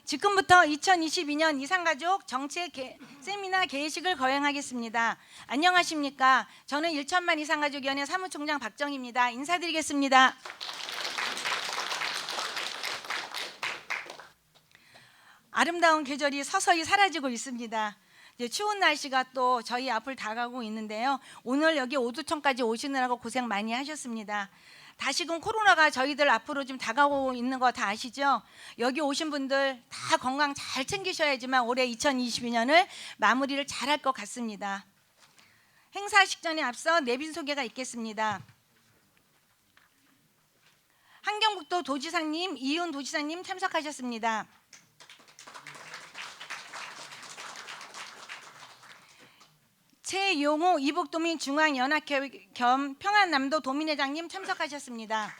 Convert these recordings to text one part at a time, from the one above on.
지금부터 2022년 이산가족 정책 세미나 개회식을 거행하겠습니다. 안녕하십니까? 저는 1천만 이산가족위원회 사무총장 박정희입니다. 인사드리겠습니다. 아름다운 계절이 서서히 사라지고 있습니다. 이제 추운 날씨가 또 저희 앞을 다가오고 있는데요. 오늘 여기 오두천까지 오시느라고 고생 많이 하셨습니다. 다시금 코로나가 저희들 앞으로 좀 다가오고 있는 거 다 아시죠? 여기 오신 분들 다 건강 잘 챙기셔야지만 올해 2022년을 마무리를 잘할 것 같습니다. 행사 식전에 앞서 내빈 소개가 있겠습니다. 환경북도 도지사님, 이윤 도지사님 참석하셨습니다. 최용호 이북도민 중앙연합회 겸 평안남도 도민회장님 참석하셨습니다.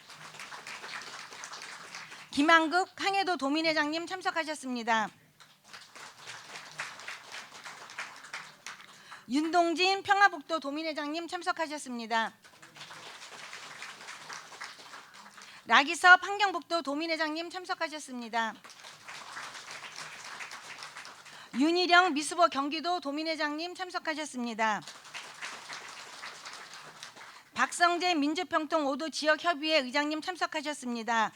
김한국 항해도 도민회장님 참석하셨습니다. 윤동진 평화북도 도민회장님 참석하셨습니다. 라기섭 환경북도 도민회장님 참석하셨습니다. 윤희령 미수보 경기도 도민회장님 참석하셨습니다. 박성재 민주평통 5도 지역협의회 의장님 참석하셨습니다.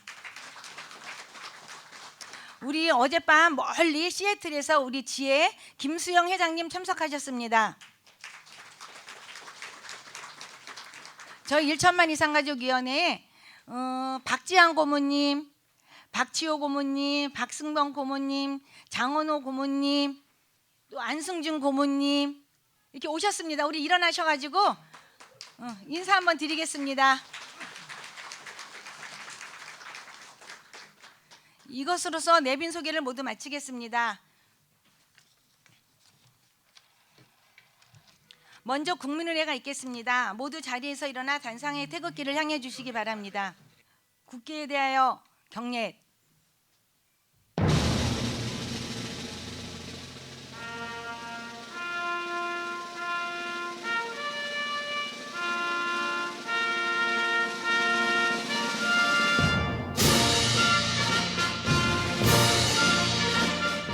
우리 어젯밤 멀리 시애틀에서 우리 지혜 김수영 회장님 참석하셨습니다. 저희 1천만 이산가족위원회에 박지한 고모님, 박치호 고모님, 박승범 고모님, 장원호 고모님, 또 안승준 고모님 이렇게 오셨습니다. 우리 일어나셔가지고 인사 한번 드리겠습니다. 이것으로서 내빈 소개를 모두 마치겠습니다. 먼저 국민의례가 있겠습니다. 모두 자리에서 일어나 단상의 태극기를 향해 주시기 바랍니다. 국기에 대하여 경례.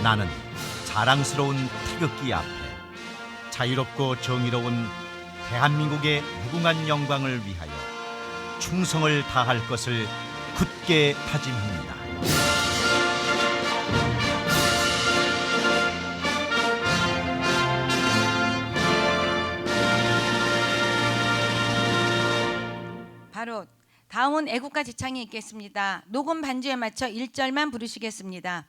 나는 자랑스러운 태극기 앞에 자유롭고 정의로운 대한민국의 무궁한 영광을 위하여 충성을 다할 것을 굳게 다짐합니다. 바로 다음은 애국가 지창이 있겠습니다. 녹음 반주에 맞춰 1절만 부르시겠습니다.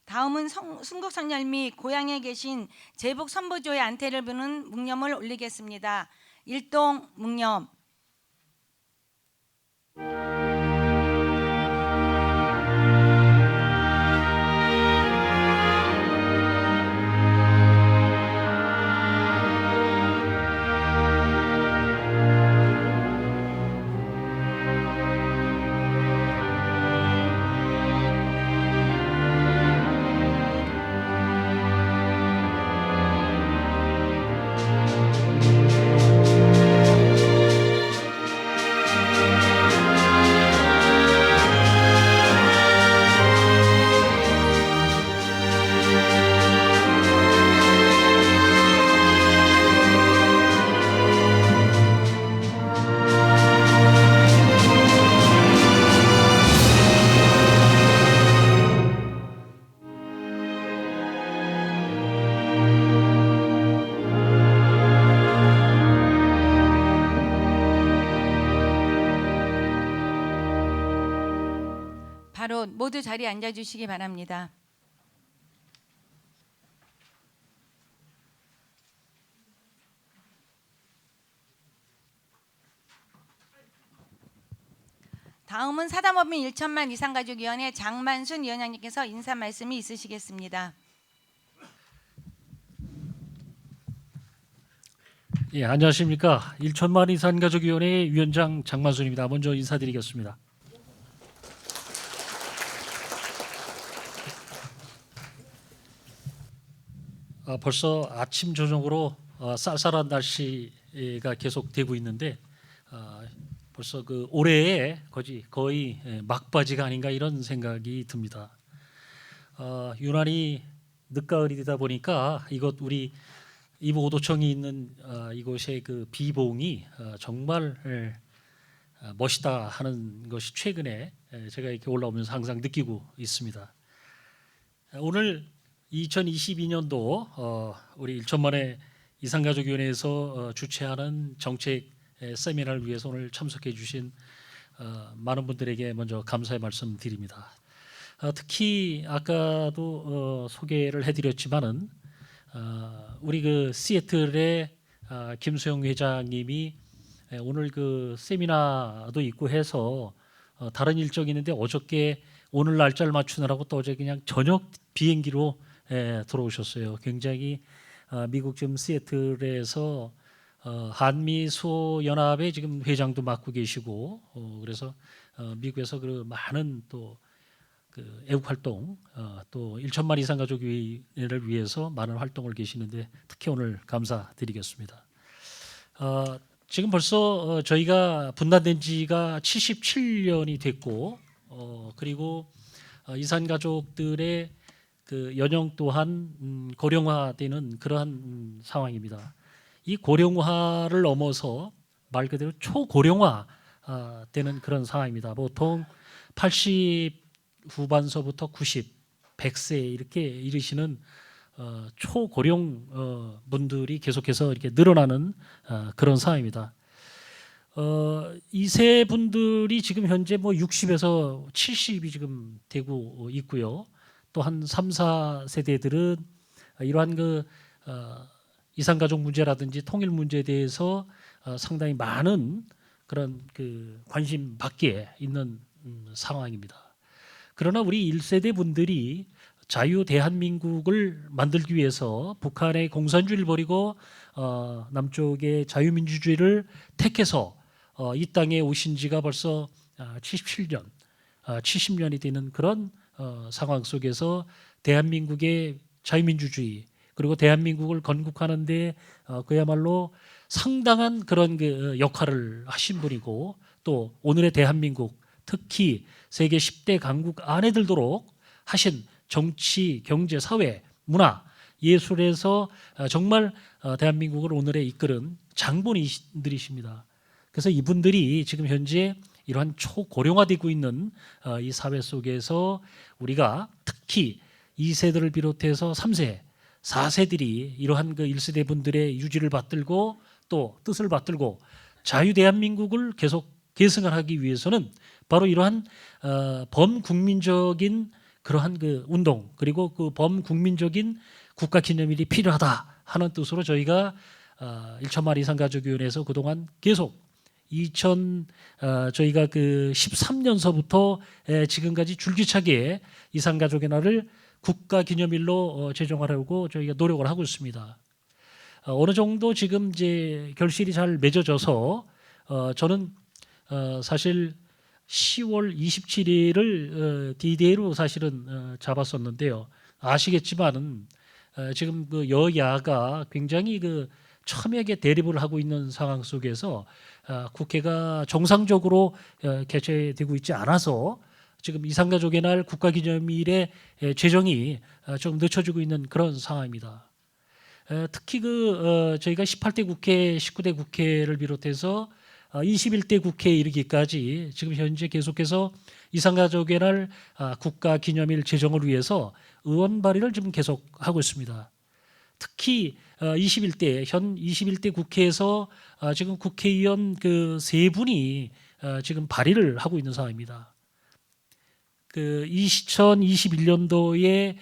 다음은 순국선열 및 고향에 계신 제복 선보조의 안태를 부는 묵념을 올리겠습니다. 일동 묵념. 모두 자리에 앉아주시기 바랍니다. 다음은 사단법인 1천만 이상가족위원회 장만순 위원장님께서 인사 말씀이 있으시겠습니다. 예, 안녕하십니까. 1천만 이산가족위원회 위원장 장만순입니다. 먼저 인사드리겠습니다. 벌써 아침 저녁으로 쌀쌀한 날씨가 계속되고 있는데 벌써 그 올해의 거의 막바지가 아닌가 이런 생각이 듭니다. 유난히 늦가을이 되다 보니까 이곳 우리 이부 오도청이 있는 이곳의 그 비봉이 정말 멋있다 하는 것이 최근에 제가 이렇게 올라오면서 항상 느끼고 있습니다. 오늘 2022년도 우리 1천만의 이산가족위원회에서 주최하는 정책 세미나를 위해서 오늘 참석해 주신 많은 분들에게 먼저 감사의 말씀 드립니다. 특히 아까도 소개를 해드렸지만은 우리 그 시애틀의 김수영 회장님이 오늘 그 세미나도 있고 해서 다른 일정이 있는데 어저께 오늘 날짜를 맞추느라고 또 어제 그냥 저녁 비행기로 들어오셨어요. 굉장히 미국 지금 시애틀에서 한미 수호 연합의 지금 회장도 맡고 계시고 그래서 미국에서 그 많은 또 그 애국 활동 또 1천만 이상 가족 위원회를 위해서 많은 활동을 계시는데 특히 오늘 감사드리겠습니다. 지금 벌써 저희가 분단된 지가 77년이 됐고 그리고 이산 가족들의 그 연령 또한 고령화되는 그러한 상황입니다. 이 고령화를 넘어서 말 그대로 초고령화 되는 그런 상황입니다. 보통 80 후반서부터 90, 100세 이렇게 이르시는 초고령 분들이 계속해서 이렇게 늘어나는 그런 상황입니다. 이 세 분들이 지금 현재 뭐 60에서 70이 지금 되고 있고요. 또 한 3, 4세대들은 이러한 그 이산가족 문제라든지 통일 문제에 대해서 상당히 많은 그런 그 관심 밖에 있는 상황입니다. 그러나 우리 1세대 분들이 자유 대한민국을 만들기 위해서 북한의 공산주의를 버리고 남쪽의 자유민주주의를 택해서 이 땅에 오신 지가 벌써 77년, 70년이 되는 그런 상황 속에서 대한민국의 자유민주주의 그리고 대한민국을 건국하는 데 그야말로 상당한 그런 그 역할을 하신 분이고 또 오늘의 대한민국 특히 세계 10대 강국 안에 들도록 하신 정치, 경제, 사회, 문화, 예술에서 정말 대한민국을 오늘에 이끌은 장본인들이십니다. 그래서 이분들이 지금 현재 이러한 초고령화되고 있는 이 사회 속에서 우리가 특히 2세들을 비롯해서 3세, 4세들이 이러한 그 1세대 분들의 유지를 받들고 또 뜻을 받들고 자유 대한민국을 계속 계승을 하기 위해서는 바로 이러한 범국민적인 그러한 그 운동 그리고 그 범국민적인 국가기념일이 필요하다 하는 뜻으로 저희가 1천만 이산가족위원회에서 그동안 계속 저희가 그 13년서부터 지금까지 줄기차게 이산가족의 날을 국가기념일로 제정하려고 저희가 노력을 하고 있습니다. 어느 정도 지금 이제 결실이 잘 맺어져서 저는 사실 10월 27일을 D-Day로 사실은 잡았었는데요. 아시겠지만은 지금 그 여야가 굉장히 그 첨예하게 대립을 하고 있는 상황 속에서 국회가 정상적으로 개최되고 있지 않아서 지금 이산가족의 날 국가기념일의 제정이 좀 늦춰지고 있는 그런 상황입니다. 특히 그 저희가 18대 국회, 19대 국회를 비롯해서 21대 국회에 이르기까지 지금 현재 계속해서 이산가족의 날 국가기념일 제정을 위해서 의원 발의를 지금 계속 하고 있습니다. 특히 현 21대 국회에서 지금 국회의원 그 3분이 지금 발의를 하고 있는 상황입니다. 그 2021년도에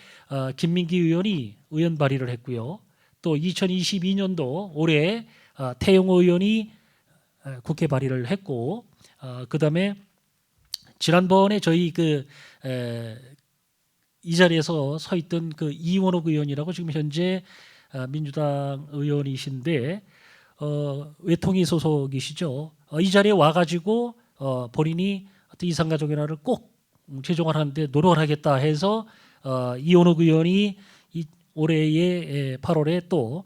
김민기 의원이 의원 발의를 했고요. 또 2022년도 올해 태영호 의원이 국회 발의를 했고, 그다음에 지난번에 저희 이 자리에서 서 있던 그 이원옥 의원이라고 지금 현재 민주당 의원이신데 외통위 소속이시죠. 이 자리에 와가지고 본인이 어떤 이산가족연화를 꼭 제정을 하는데 노력을 하겠다 해서 이원옥 의원이 올해의 8월에 또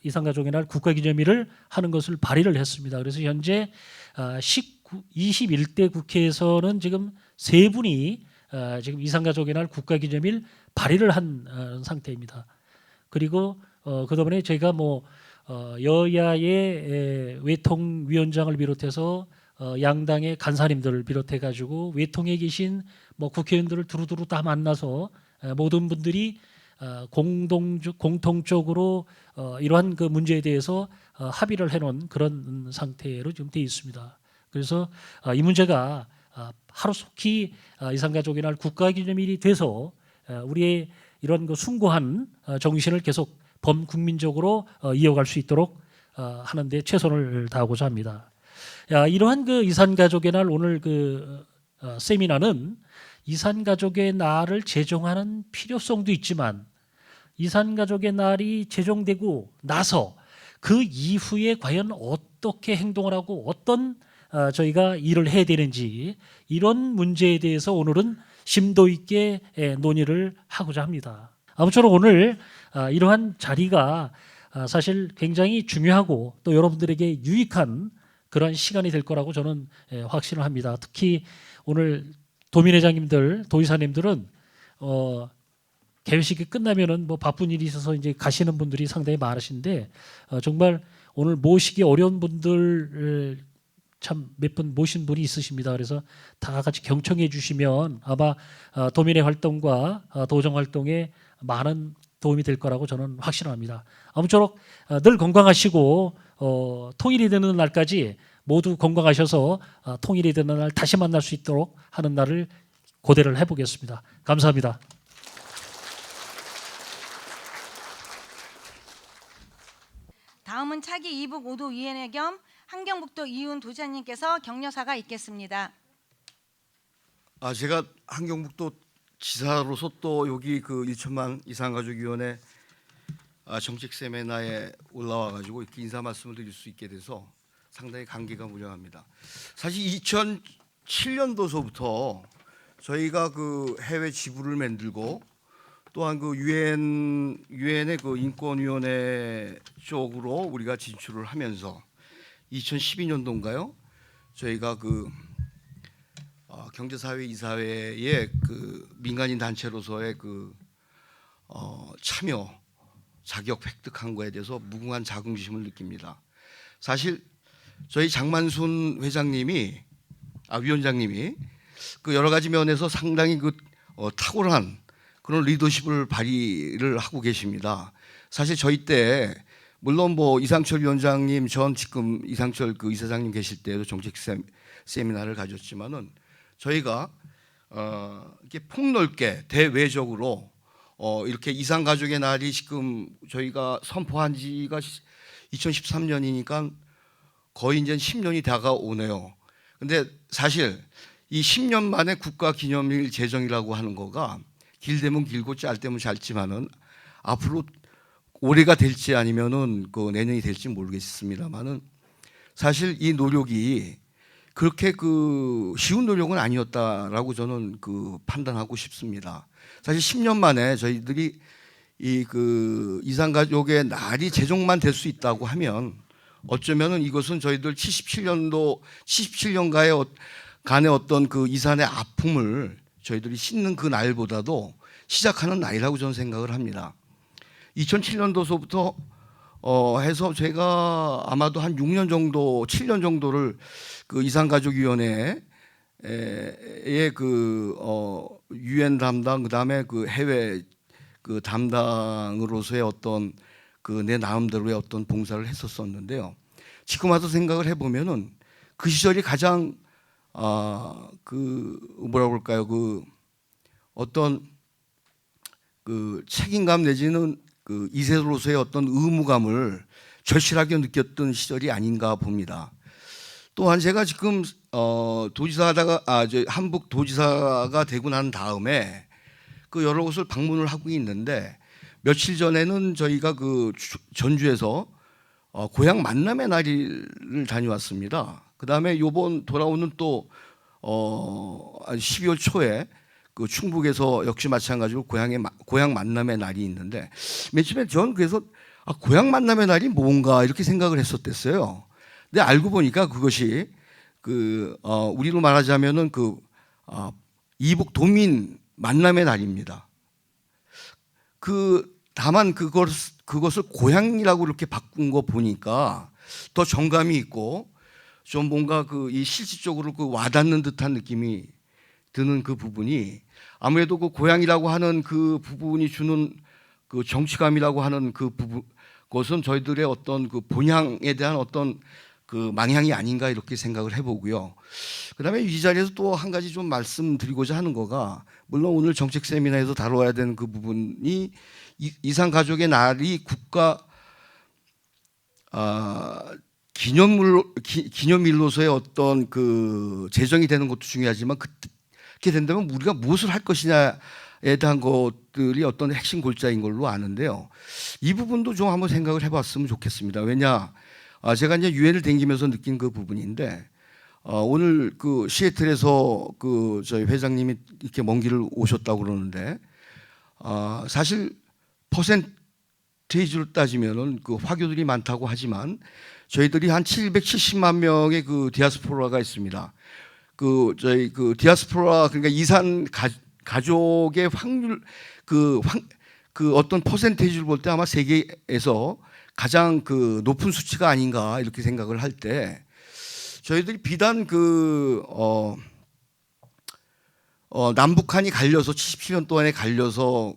이산가족연화 국가기념일을 하는 것을 발의를 했습니다. 그래서 현재 21대 국회에서는 지금 3분이 지금 이산가족연화 국가기념일 발의를 한 상태입니다. 그리고 그동안에 저희가 여야의 외통위원장을 비롯해서 양당의 간사님들을 비롯해 가지고 외통에 계신 국회의원들을 두루두루 다 만나서 모든 분들이 공통적으로 이러한 그 문제에 대해서 합의를 해놓은 그런 상태로 지금 되어 있습니다. 그래서 이 문제가 하루속히 이산가족연화 국가기념일이 돼서 우리의 이런 그 숭고한 정신을 계속 범국민적으로 이어갈 수 있도록 하는 데 최선을 다하고자 합니다. 이러한 그 이산가족의 날 오늘 세미나는 이산가족의 날을 제정하는 필요성도 있지만 이산가족의 날이 제정되고 나서 그 이후에 과연 어떻게 행동을 하고 어떤 저희가 일을 해야 되는지 이런 문제에 대해서 오늘은 심도 있게 논의를 하고자 합니다. 아무쪼록 오늘 이러한 자리가 사실 굉장히 중요하고 또 여러분들에게 유익한 그런 시간이 될 거라고 저는 확신을 합니다. 특히 오늘 도민회장님들, 도의사님들은 개회식이 끝나면은 바쁜 일이 있어서 이제 가시는 분들이 상당히 많으신데 정말 오늘 모시기 어려운 분들 참 몇 분 모신 분이 있으십니다. 그래서 다 같이 경청해 주시면 아마 도민의 활동과 도정 활동에 많은 도움이 될 거라고 저는 확신합니다. 아무쪼록 늘 건강하시고 통일이 되는 날까지 모두 건강하셔서 통일이 되는 날 다시 만날 수 있도록 하는 날을 고대를 해보겠습니다. 감사합니다. 다음은 차기 이북 5도 위원회 겸 한경북도 이훈 도지사님께서 격려사가 있겠습니다. 제가 한경북도 지사로서 또 여기 그 1천만 이산가족위원회 정책 세미나에 올라와 가지고 이렇게 인사 말씀을 드릴 수 있게 돼서 상당히 감개가 무량합니다. 사실 2007년도서부터 저희가 그 해외 지부를 만들고 또한 그 유엔의 그 인권위원회 쪽으로 우리가 진출을 하면서 2012년도인가요? 저희가 그 경제사회 이사회의 그 민간인 단체로서의 그 참여 자격 획득한 거에 대해서 무궁한 자긍심을 느낍니다. 사실 저희 장만순 위원장님이 그 여러 가지 면에서 상당히 그 탁월한 그런 리더십을 발휘를 하고 계십니다. 사실 저희 때 물론 이상철 위원장님 전 지금 이상철 그 이사장님 계실 때도 정책 세미나를 가졌지만은 저희가 이렇게 폭넓게 대외적으로 이렇게 이산가족의 날이 지금 저희가 선포한 지가 2013년이니까 거의 이제 10년이 다가오네요. 근데 사실 이 10년 만에 국가기념일 제정이라고 하는 거가 길되면 길고 짧되면 짧지만은 앞으로 올해가 될지 아니면은 그 내년이 될지 모르겠습니다만은 사실 이 노력이 그렇게 그 쉬운 노력은 아니었다라고 저는 그 판단하고 싶습니다. 사실 10년 만에 저희들이 이 그 이산가족의 날이 제정만 될 수 있다고 하면 어쩌면은 이것은 저희들 77년간의 어떤 그 이산의 아픔을 저희들이 씻는 그 날보다도 시작하는 날이라고 저는 생각을 합니다. 2007년도서부터 해서 제가 아마도 한 6년 정도, 7년 정도를 그 이산가족위원회의 그 유엔 담당, 그다음에 그 해외 그 담당으로서의 어떤 그 내 나름대로의 어떤 봉사를 했었었는데요. 지금 와서 생각을 해보면은 그 시절이 가장 그 뭐라고 그럴까요? 그 어떤 그 책임감 내지는 그 2세로서의 어떤 의무감을 절실하게 느꼈던 시절이 아닌가 봅니다. 또한 제가 지금 도지사 하다가 한북 도지사가 되고 난 다음에 그 여러 곳을 방문을 하고 있는데 며칠 전에는 저희가 그 전주에서 고향 만남의 날을 다녀왔습니다. 그다음에 요번 돌아오는 또 12월 초에 그 충북에서 역시 마찬가지로 고향 만남의 날이 있는데 맨 처음에 전 그래서 고향 만남의 날이 뭔가 이렇게 생각을 했었댔어요. 근데 알고 보니까 그것이 우리로 말하자면은 이북 도민 만남의 날입니다. 다만 그것을 고향이라고 이렇게 바꾼 거 보니까 더 정감이 있고 좀 뭔가 이 실질적으로 와닿는 듯한 느낌이 드는 그 부분이 아무래도 그 고향이라고 하는 그 부분이 주는 그 정치감이라고 하는 그것은 저희들의 어떤 그 본향에 대한 어떤 그 망향이 아닌가 이렇게 생각을 해보고요. 그다음에 이 자리에서 또 한 가지 좀 말씀드리고자 하는 거가 물론 오늘 정책 세미나에서 다뤄야 되는 그 부분이 이산 가족의 날이 국가 기념일로서의 어떤 그 제정이 되는 것도 중요하지만 그렇게 된다면 우리가 무엇을 할 것이냐에 대한 것들이 어떤 핵심 골자인 걸로 아는데요. 이 부분도 좀 한번 생각을 해봤으면 좋겠습니다. 왜냐, 제가 이제 유엔을 댕기면서 느낀 그 부분인데 오늘 그 시애틀에서 저희 회장님이 이렇게 먼 길을 오셨다고 그러는데 사실 퍼센테이지로 따지면은 그 화교들이 많다고 하지만 저희들이 한 770만 명의 그 디아스포라가 있습니다. 저희 디아스포라 그러니까 이산 가족의 확률 어떤 퍼센테이지를 볼 때 아마 세계에서 가장 높은 수치가 아닌가 이렇게 생각을 할 때 저희들이 비단 남북한이 갈려서 77년 동안에 갈려서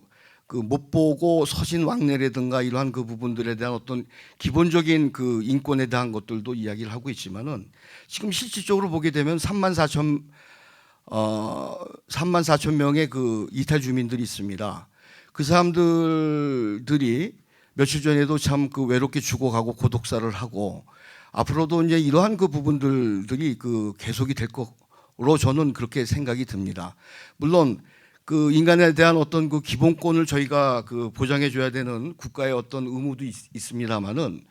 못 보고 서신 왕래라든가 이러한 그 부분들에 대한 어떤 기본적인 그 인권에 대한 것들도 이야기를 하고 있지만은 지금 실질적으로 보게 되면 3만 4천 명의 그 이탈 주민들이 있습니다. 그 사람들이 며칠 전에도 참 외롭게 죽어가고 고독사를 하고 앞으로도 이제 이러한 그 부분들이 계속이 될 거로 저는 그렇게 생각이 듭니다. 물론 인간에 대한 어떤 기본권을 저희가 보장해 줘야 되는 국가의 어떤 의무도 있습니다만은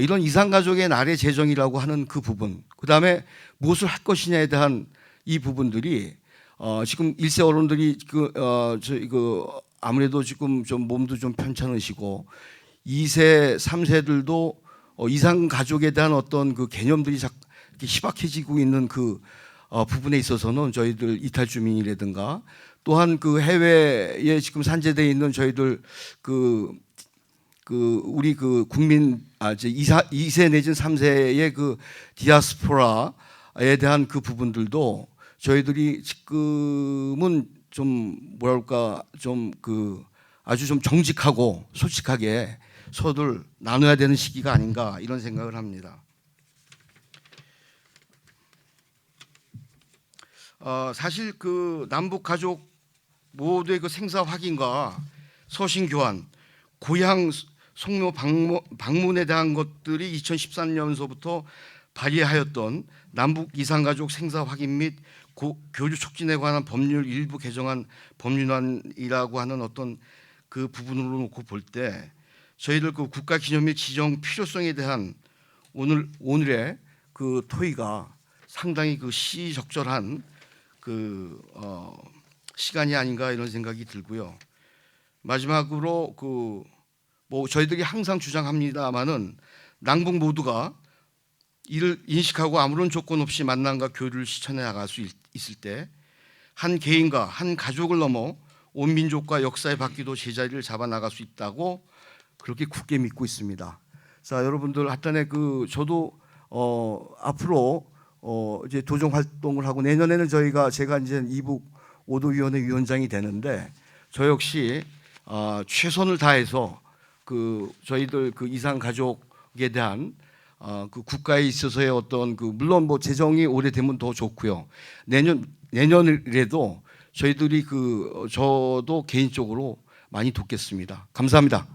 이런 이산가족의 날의 제정이라고 하는 그 부분, 그 다음에 무엇을 할 것이냐에 대한 이 부분들이 지금 1세 어른들이 아무래도 지금 좀 몸도 좀 편찮으시고 2세, 3세들도 이산가족에 대한 어떤 개념들이 이렇게 희박해지고 있는 부분에 있어서는 저희들 이탈 주민이라든가 또한 해외에 지금 산재되어 있는 저희들 우리 국민 이제 2세 내지는 3세의 디아스포라에 대한 부분들도 저희들이 지금은 좀 뭐랄까 좀 아주 좀 정직하고 솔직하게 서로를 나눠야 되는 시기가 아닌가 이런 생각을 합니다. 사실 남북 가족 모두의 생사 확인과 서신 교환, 고향 송묘 방문에 대한 것들이 2013년서부터 발의하였던 남북 이산가족 생사 확인 및 교류 촉진에 관한 법률 일부 개정안 법률안이라고 하는 어떤 그 부분으로 놓고 볼 때 저희들 국가 기념일 지정 필요성에 대한 오늘의 토의가 상당히 시적절한 시간이 아닌가 이런 생각이 들고요. 마지막으로 저희들이 항상 주장합니다마는 남북 모두가 이를 인식하고 아무런 조건 없이 만남과 교류를 실천해 나갈 수 있을 때 한 개인과 한 가족을 넘어 온 민족과 역사의 바퀴도 제자리를 잡아 나갈 수 있다고 그렇게 굳게 믿고 있습니다. 자, 여러분들 하여튼에 저도 앞으로 이제 도정 활동을 하고 내년에는 제가 이제 이북 5도 위원회 위원장이 되는데 저 역시 최선을 다해서 저희들 이산 가족에 대한 국가에 있어서의 어떤 물론 재정이 오래되면 더 좋고요. 내년이라도 저희들이 저도 개인적으로 많이 돕겠습니다. 감사합니다.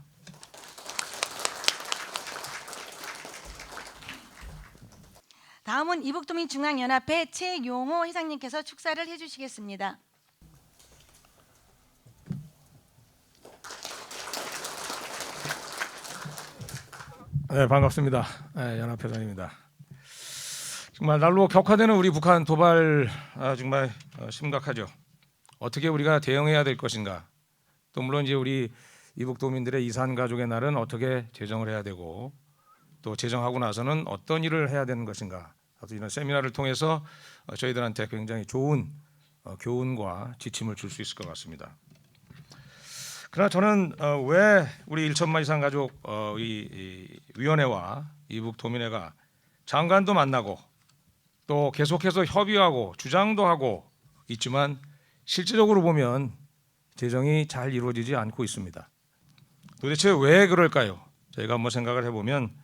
다음은 이북도민중앙연합회 최용호 회장님께서 축사를 해주시겠습니다. 네, 반갑습니다. 네, 연합회장입니다. 정말 날로 격화되는 우리 북한 도발 정말 심각하죠. 어떻게 우리가 대응해야 될 것인가? 또 물론 이제 우리 이북도민들의 이산 가족의 날은 어떻게 제정을 해야 되고 또 제정하고 나서는 어떤 일을 해야 되는 것인가? 이런 세미나를 통해서 저희들한테 굉장히 좋은 교훈과 지침을 줄 수 있을 것 같습니다. 그러나 저는 왜 우리 1천만 이상 가족 이 위원회와 이북도민회가 장관도 만나고 또 계속해서 협의하고 주장도 하고 있지만 실질적으로 보면 재정이 잘 이루어지지 않고 있습니다. 도대체 왜 그럴까요? 저희가 한번 생각을 해보면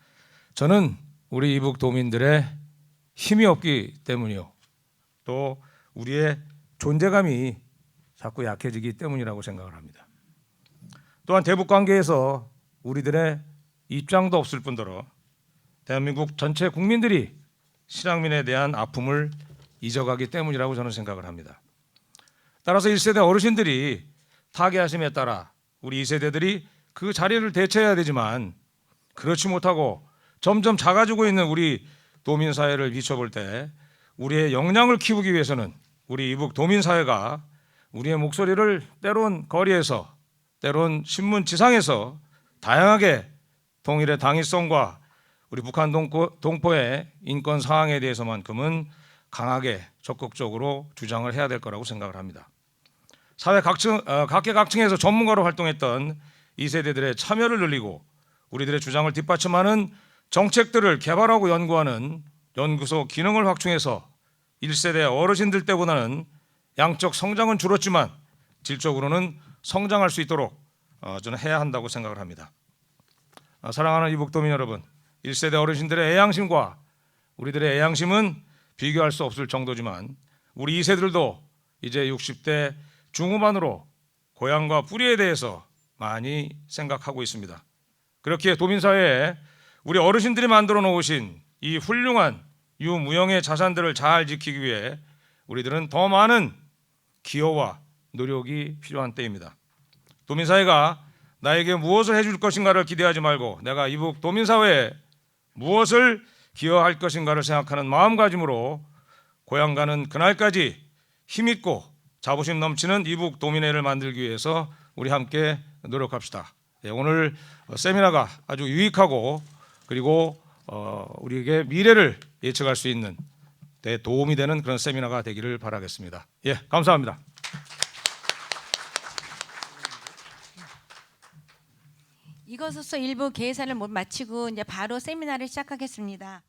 저는 우리 이북도민들의 힘이 없기 때문이요. 또 우리의 존재감이 자꾸 약해지기 때문이라고 생각을 합니다. 또한 대북 관계에서 우리들의 입장도 없을 뿐더러 대한민국 전체 국민들이 실향민에 대한 아픔을 잊어가기 때문이라고 저는 생각을 합니다. 따라서 1세대 어르신들이 타계하심에 따라 우리 2세대들이 그 자리를 대체해야 되지만 그렇지 못하고 점점 작아지고 있는 우리 도민사회를 비춰볼 때 우리의 역량을 키우기 위해서는 우리 이북 도민사회가 우리의 목소리를 때론 거리에서 때론 신문 지상에서 다양하게 통일의 당위성과 우리 북한 동포의 인권 사항에 대해서만큼은 강하게 적극적으로 주장을 해야 될 거라고 생각을 합니다. 사회 각계각층에서 전문가로 활동했던 2세대들의 참여를 늘리고 우리들의 주장을 뒷받침하는 정책들을 개발하고 연구하는 연구소 기능을 확충해서 1세대 어르신들 때보다는 양적 성장은 줄었지만 질적으로는 성장할 수 있도록 저는 해야 한다고 생각을 합니다. 사랑하는 이북도민 여러분, 1세대 어르신들의 애양심과 우리들의 애양심은 비교할 수 없을 정도지만 우리 2세들도 이제 60대 중후반으로 고향과 뿌리에 대해서 많이 생각하고 있습니다. 그렇기에 도민사회에 우리 어르신들이 만들어 놓으신 이 훌륭한 유무형의 자산들을 잘 지키기 위해 우리들은 더 많은 기여와 노력이 필요한 때입니다. 도민사회가 나에게 무엇을 해줄 것인가를 기대하지 말고 내가 이북 도민사회에 무엇을 기여할 것인가를 생각하는 마음가짐으로 고향 가는 그날까지 힘있고 자부심 넘치는 이북 도민회를 만들기 위해서 우리 함께 노력합시다. 오늘 세미나가 아주 유익하고 그리고 우리에게 미래를 예측할 수 있는 데 도움이 되는 그런 세미나가 되기를 바라겠습니다. 예, 감사합니다. 이것으로써 일부 개회사를 마치고 이제 바로 세미나를 시작하겠습니다.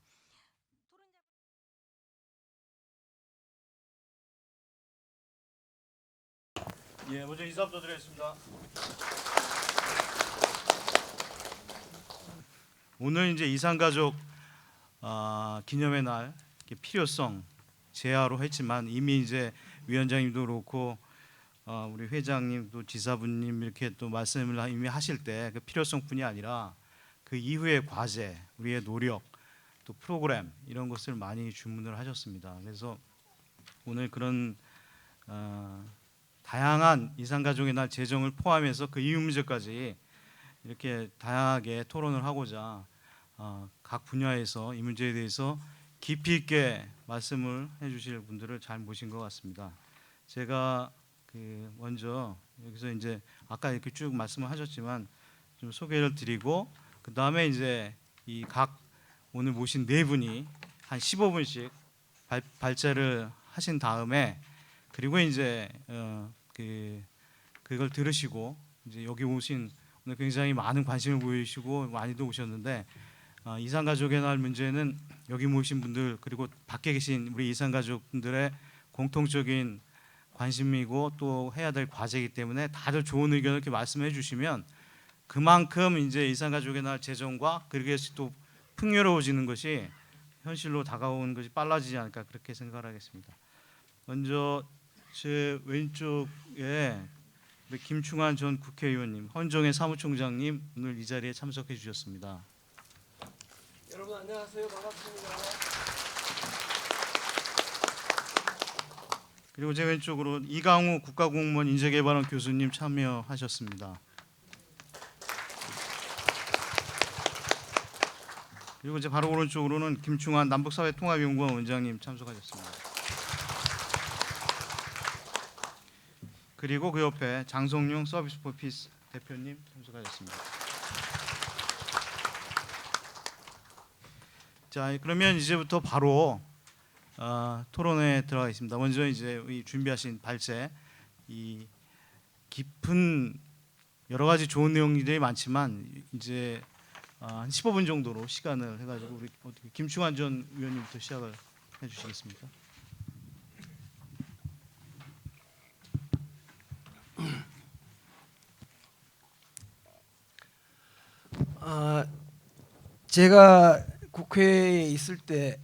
예, 먼저 인사부터 드리겠습니다. 오늘 이제 이산가족 기념의 날 필요성 제하로 했지만 이미 이제 위원장님도 그렇고 우리 회장님도 지사분님 이렇게 또 말씀을 이미 하실 때 그 필요성뿐이 아니라 그 이후의 과제, 우리의 노력, 또 프로그램 이런 것을 많이 주문을 하셨습니다. 그래서 오늘 그런 다양한 이산가족의 날 제정을 포함해서 그 이유 문제까지 이렇게 다양하게 토론을 하고자 각 분야에서 이 문제에 대해서 깊이 있게 말씀을 해주실 분들을 잘 모신 것 같습니다. 제가 먼저 여기서 이제 아까 이렇게 쭉 말씀을 하셨지만 좀 소개를 드리고 그 다음에 이제 이 각 오늘 모신 네 분이 한 15분씩 발제를 하신 다음에 그리고 이제 그걸 들으시고 이제 여기 오신 오늘 굉장히 많은 관심을 보이시고 많이도 오셨는데 이산가족의 날 문제는 여기 모신 분들 그리고 밖에 계신 우리 이산가족분들의 공통적인 관심이고 또 해야 될 과제이기 때문에 다들 좋은 의견을 이렇게 말씀해 주시면 그만큼 이제 이산가족의 날 제정과 그렇게 또 풍요로워지는 것이 현실로 다가오는 것이 빨라지지 않을까 그렇게 생각을 하겠습니다. 먼저 제 왼쪽에 우리 김충환 전 국회의원님, 헌정의 사무총장님 오늘 이 자리에 참석해 주셨습니다. 여러분 안녕하세요. 반갑습니다. 그리고 제 왼쪽으로 이강우 국가공무원 인재개발원 교수님 참여하셨습니다. 그리고 이제 바로 오른쪽으로는 김충환 남북사회통합연구원 원장님 참석하셨습니다. 그리고 그 옆에 장성용 서비스 포 피스 대표님 참석하셨습니다. 자, 그러면 이제부터 바로 토론에 들어가겠습니다. 먼저 이제 이 준비하신 발제, 이 깊은 여러 가지 좋은 내용들이 많지만 이제 한 15분 정도로 시간을 해가지고 우리 어떻게 김충환 전 의원님부터 시작을 해주시겠습니까? 제가 국회에 있을 때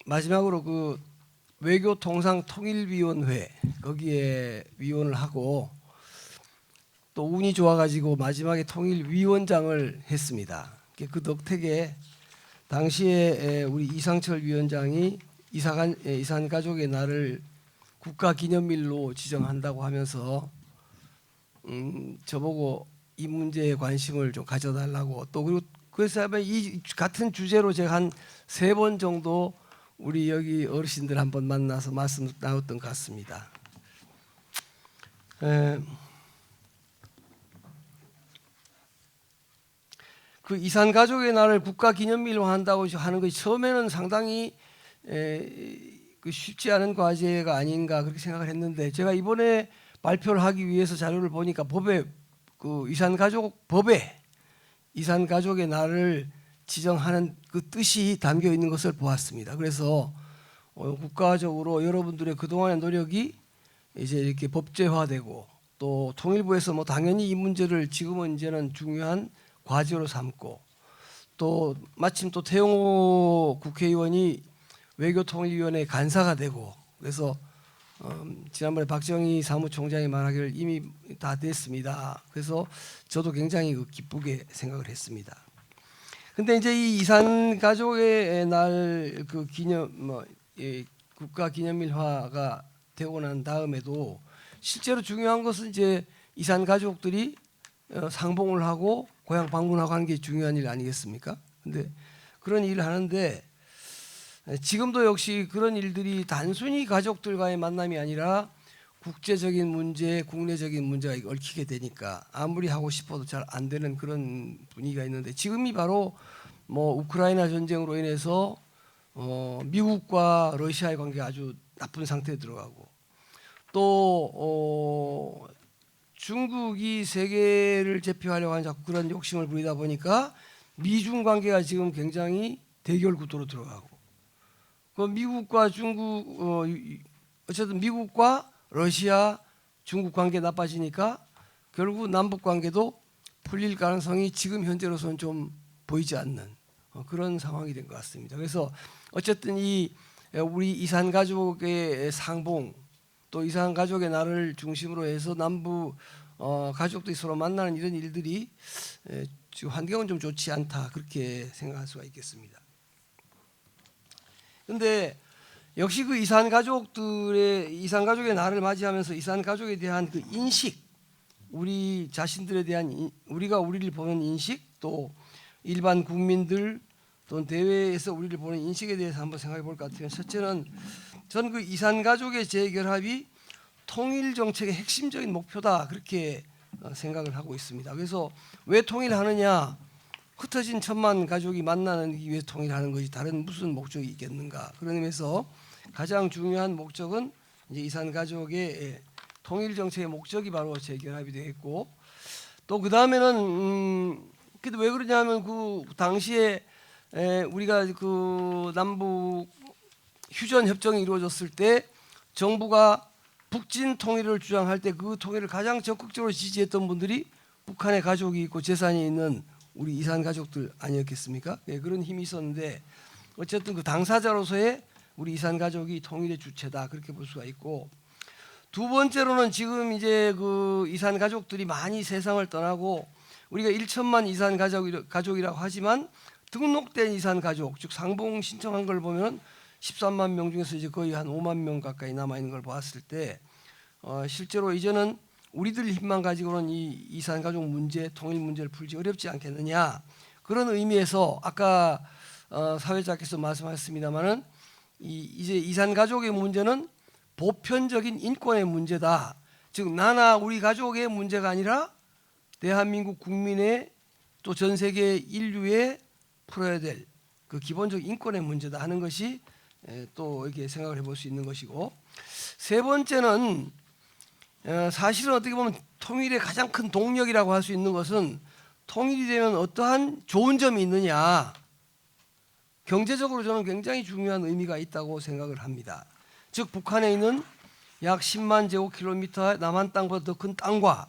마지막으로 그 외교통상통일위원회 거기에 위원을 하고 또 운이 좋아가지고 마지막에 통일위원장을 했습니다. 그 덕택에 당시에 우리 이상철 위원장이 이산 가족의 날을 국가기념일로 지정한다고 하면서 저보고 이 문제에 관심을 좀 가져달라고 또 그리고 그래서 이 같은 주제로 제가 한 3번 정도 우리 여기 어르신들 한번 만나서 말씀 나눴던 것 같습니다. 그 이산 가족의 날을 국가 기념일로 한다고 하는 것이 처음에는 상당히 그 쉽지 않은 과제가 아닌가 그렇게 생각을 했는데 제가 이번에 발표를 하기 위해서 자료를 보니까 법에 그 이산 가족의 날을 지정하는 그 뜻이 담겨 있는 것을 보았습니다. 그래서 국가적으로 여러분들의 그동안의 노력이 이제 이렇게 법제화되고 또 통일부에서 뭐 당연히 이 문제를 지금은 이제는 중요한 과제로 삼고 또 마침 또 태영호 국회의원이 외교통일위원회 간사가 되고 그래서 지난번에 박정희 사무총장이 말하기를 이미 다 됐습니다. 그래서 저도 굉장히 기쁘게 생각을 했습니다. 근데 이제 이 이산 가족의 날 그 국가 기념일화가 되고 난 다음에도 실제로 중요한 것은 이제 이산 가족들이 상봉을 하고 고향 방문하고 하는 게 중요한 일 아니겠습니까? 근데 그런 일을 하는데 지금도 역시 그런 일들이 단순히 가족들과의 만남이 아니라 국제적인 문제, 국내적인 문제가 얽히게 되니까 아무리 하고 싶어도 잘 안 되는 그런 분위기가 있는데 지금이 바로 뭐 우크라이나 전쟁으로 인해서 미국과 러시아의 관계가 아주 나쁜 상태에 들어가고 또 중국이 세계를 제패하려고 하는 자꾸 그런 욕심을 부리다 보니까 미중 관계가 지금 굉장히 대결 구도로 들어가고 그 미국과 중국 어쨌든 미국과 러시아, 중국 관계 나빠지니까 결국 남북 관계도 풀릴 가능성이 지금 현재로서는 좀 보이지 않는 그런 상황이 된 것 같습니다. 그래서 어쨌든 이 우리 이산 가족의 상봉 또 이산 가족의 날을 중심으로 해서 남부 가족들이 서로 만나는 이런 일들이 지금 환경은 좀 좋지 않다 그렇게 생각할 수가 있겠습니다. 근데 역시 그 이산 가족의 날을 맞이하면서 이산 가족에 대한 그 인식, 우리 자신들에 대한 우리가 우리를 보는 인식, 또 일반 국민들 또는 대외에서 우리를 보는 인식에 대해서 한번 생각해 볼 것 같아요. 첫째는 전 그 이산 가족의 재결합이 통일 정책의 핵심적인 목표다 그렇게 생각을 하고 있습니다. 그래서 왜 통일하느냐? 흩어진 천만 가족이 만나기 위해서 통일하는 것이 다른 무슨 목적이 있겠는가? 그런 의미에서 가장 중요한 목적은 이제 이산 가족의 통일 정책의 목적이 바로 재결합이 되겠고 또 그 다음에는 근데 왜 그러냐면 그 당시에 우리가 그 남북 휴전 협정이 이루어졌을 때 정부가 북진 통일을 주장할 때 그 통일을 가장 적극적으로 지지했던 분들이 북한에 가족이 있고 재산이 있는 우리 이산 가족들 아니었겠습니까? 네, 그런 힘이 있었는데 어쨌든 그 당사자로서의 우리 이산 가족이 통일의 주체다 그렇게 볼 수가 있고, 두 번째로는 지금 이제 그 이산 가족들이 많이 세상을 떠나고 우리가 1천만 이산 가족이라고 하지만 등록된 이산 가족, 즉 상봉 신청한 걸 보면 13만 명 중에서 이제 거의 한 5만 명 가까이 남아 있는 걸 봤을 때 실제로 이제는 우리들 힘만 가지고는 이 이산 가족 문제, 통일 문제를 풀기 어렵지 않겠느냐, 그런 의미에서 아까 사회자께서 말씀하셨습니다마는 이제 이산 가족의 문제는 보편적인 인권의 문제다. 즉 나나 우리 가족의 문제가 아니라 대한민국 국민의 또 전 세계 인류의 풀어야 될 그 기본적 인권의 문제다 하는 것이 또 이렇게 생각을 해볼 수 있는 것이고, 세 번째는 사실은 어떻게 보면 통일의 가장 큰 동력이라고 할 수 있는 것은 통일이 되면 어떠한 좋은 점이 있느냐, 경제적으로 저는 굉장히 중요한 의미가 있다고 생각을 합니다. 즉 북한에 있는 약 10만 제곱킬로미터 남한 땅보다 더 큰 땅과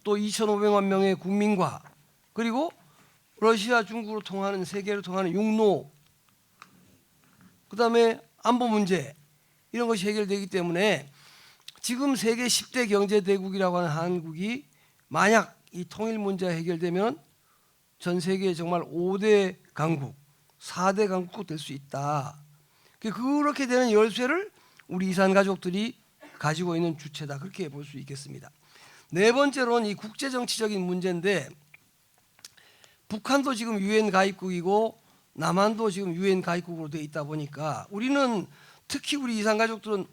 또 2,500만 명의 국민과 그리고 러시아, 중국으로 통하는 세계로 통하는 육로, 그다음에 안보 문제 이런 것이 해결되기 때문에 지금 세계 10대 경제 대국이라고 하는 한국이 만약 이 통일 문제가 해결되면 전 세계 정말 5대 강국, 4대 강국도 될 수 있다. 그렇게 되는 열쇠를 우리 이산 가족들이 가지고 있는 주체다 그렇게 볼 수 있겠습니다. 네 번째로는 이 국제 정치적인 문제인데, 북한도 지금 유엔 가입국이고 남한도 지금 유엔 가입국으로 돼 있다 보니까 우리는 특히 우리 이산 가족들은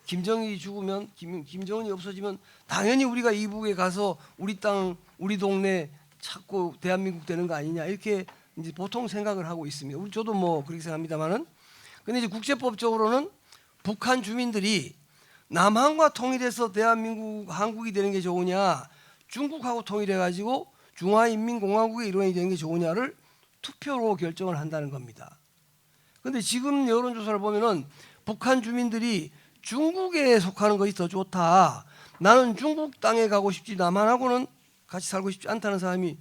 김정일이 죽으면 김정은이 없어지면 당연히 우리가 이북에 가서 우리 땅 우리 동네 찾고 대한민국 되는 거 아니냐 이렇게 이제 보통 생각을 하고 있습니다. 저도 뭐 그렇게 생각합니다만은, 근데 이제 국제법적으로는 북한 주민들이 남한과 통일해서 대한민국 한국이 되는 게 좋으냐, 중국하고 통일해 가지고 중화인민공화국의 일원이 되는 게 좋으냐를 투표로 결정을 한다는 겁니다. 그런데 지금 여론조사를 보면은 북한 주민들이 중국에 속하는 것이 더 좋다, 나는 중국 땅에 가고 싶지 남한하고는 같이 살고 싶지 않다는 사람이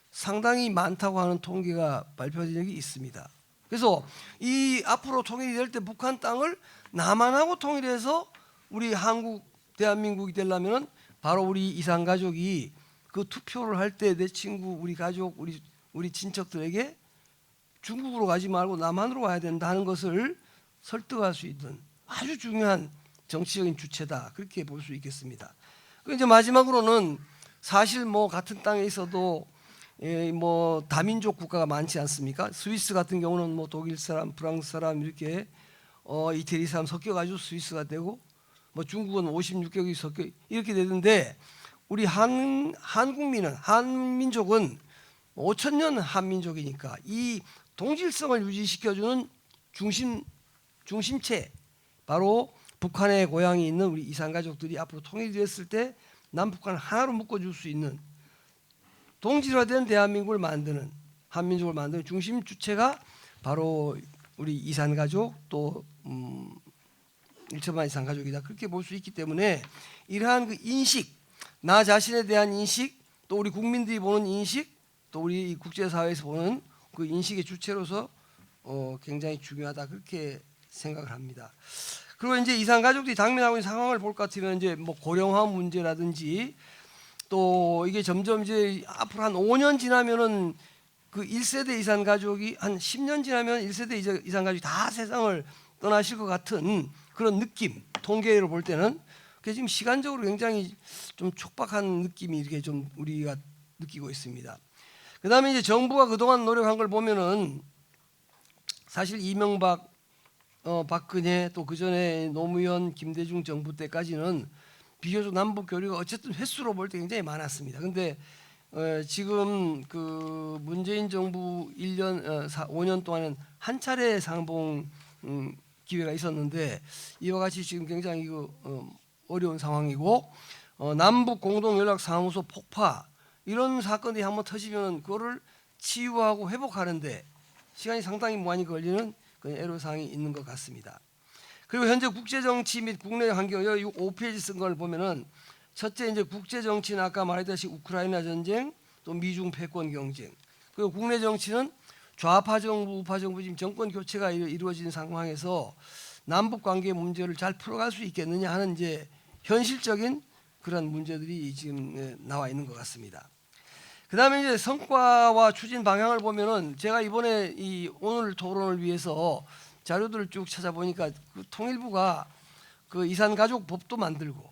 상당히 많다고 하는 통계가 발표된 적이 있습니다. 그래서 이 앞으로 통일이 될 때 북한 땅을 남한하고 통일해서 우리 한국 대한민국이 되려면은 바로 우리 이산 가족이 그 투표를 할 때 내 친구, 우리 가족, 우리 친척들에게 중국으로 가지 말고 남한으로 가야 된다는 것을 설득할 수 있는 아주 중요한 정치적인 주체다 그렇게 볼 수 있겠습니다. 그 이제 마지막으로는 사실 뭐 같은 땅에 있어도 뭐 다민족 국가가 많지 않습니까? 스위스 같은 경우는 뭐 독일 사람, 프랑스 사람 이렇게 이태리 사람 섞여가지고 스위스가 되고, 뭐 중국은 56개국이 섞여 이렇게 되는데, 우리 한국민은 한민족은 5,000년 한민족이니까 이 동질성을 유지시켜주는 중심체, 바로 북한의 고향이 있는 우리 이산 가족들이 앞으로 통일이 됐을 때 남북한을 하나로 묶어줄 수 있는 동질화된 대한민국을 만드는, 한민족을 만드는 중심 주체가 바로 우리 이산 가족, 또 1천만 이상 가족이다 그렇게 볼 수 있기 때문에 이러한 그 인식, 나 자신에 대한 인식, 또 우리 국민들이 보는 인식, 또 우리 국제사회에서 보는 그 인식의 주체로서 굉장히 중요하다 그렇게 생각을 합니다. 그리고 이제 이산 가족들이 당면하고 있는 상황을 볼 것 같으면 이제 뭐 고령화 문제라든지, 또 이게 점점 이제 앞으로 한 5년 지나면은 그 1세대 이산 가족이 한 10년 지나면 1세대 이산 가족이 다 세상을 떠나실 것 같은 그런 느낌, 통계로 볼 때는 그게 지금 시간적으로 굉장히 좀 촉박한 느낌이 이렇게 좀 우리가 느끼고 있습니다. 그다음에 이제 정부가 그동안 노력한 걸 보면은 사실 이명박, 박근혜, 또 그전에 노무현, 김대중 정부 때까지는 비교적 남북 교류가 어쨌든 횟수로 볼 때 굉장히 많았습니다. 근데 지금 그 문재인 정부 5년 동안은 한 차례 상봉 기회가 있었는데, 이와 같이 지금 굉장히 어려운 상황이고, 남북 공동연락사무소 폭파 이런 사건이 한번 터지면 그거를 치유하고 회복하는데 시간이 상당히 많이 걸리는 그런 애로사항이 있는 것 같습니다. 그리고 현재 국제정치 및 국내 환경, 여기 5페이지 쓴 걸 보면은 첫째 이제 국제정치는 아까 말했듯이 우크라이나 전쟁, 또 미중 패권 경쟁, 그리고 국내 정치는 좌파 정부, 우파 정부 지금 정권 교체가 이루어지는 상황에서 남북 관계 문제를 잘 풀어갈 수 있겠느냐 하는 이제 현실적인 그런 문제들이 지금 나와 있는 것 같습니다. 그다음에 이제 성과와 추진 방향을 보면은 제가 이번에 이 오늘 토론을 위해서 자료들을 쭉 찾아보니까 그 통일부가 그 이산가족법도 만들고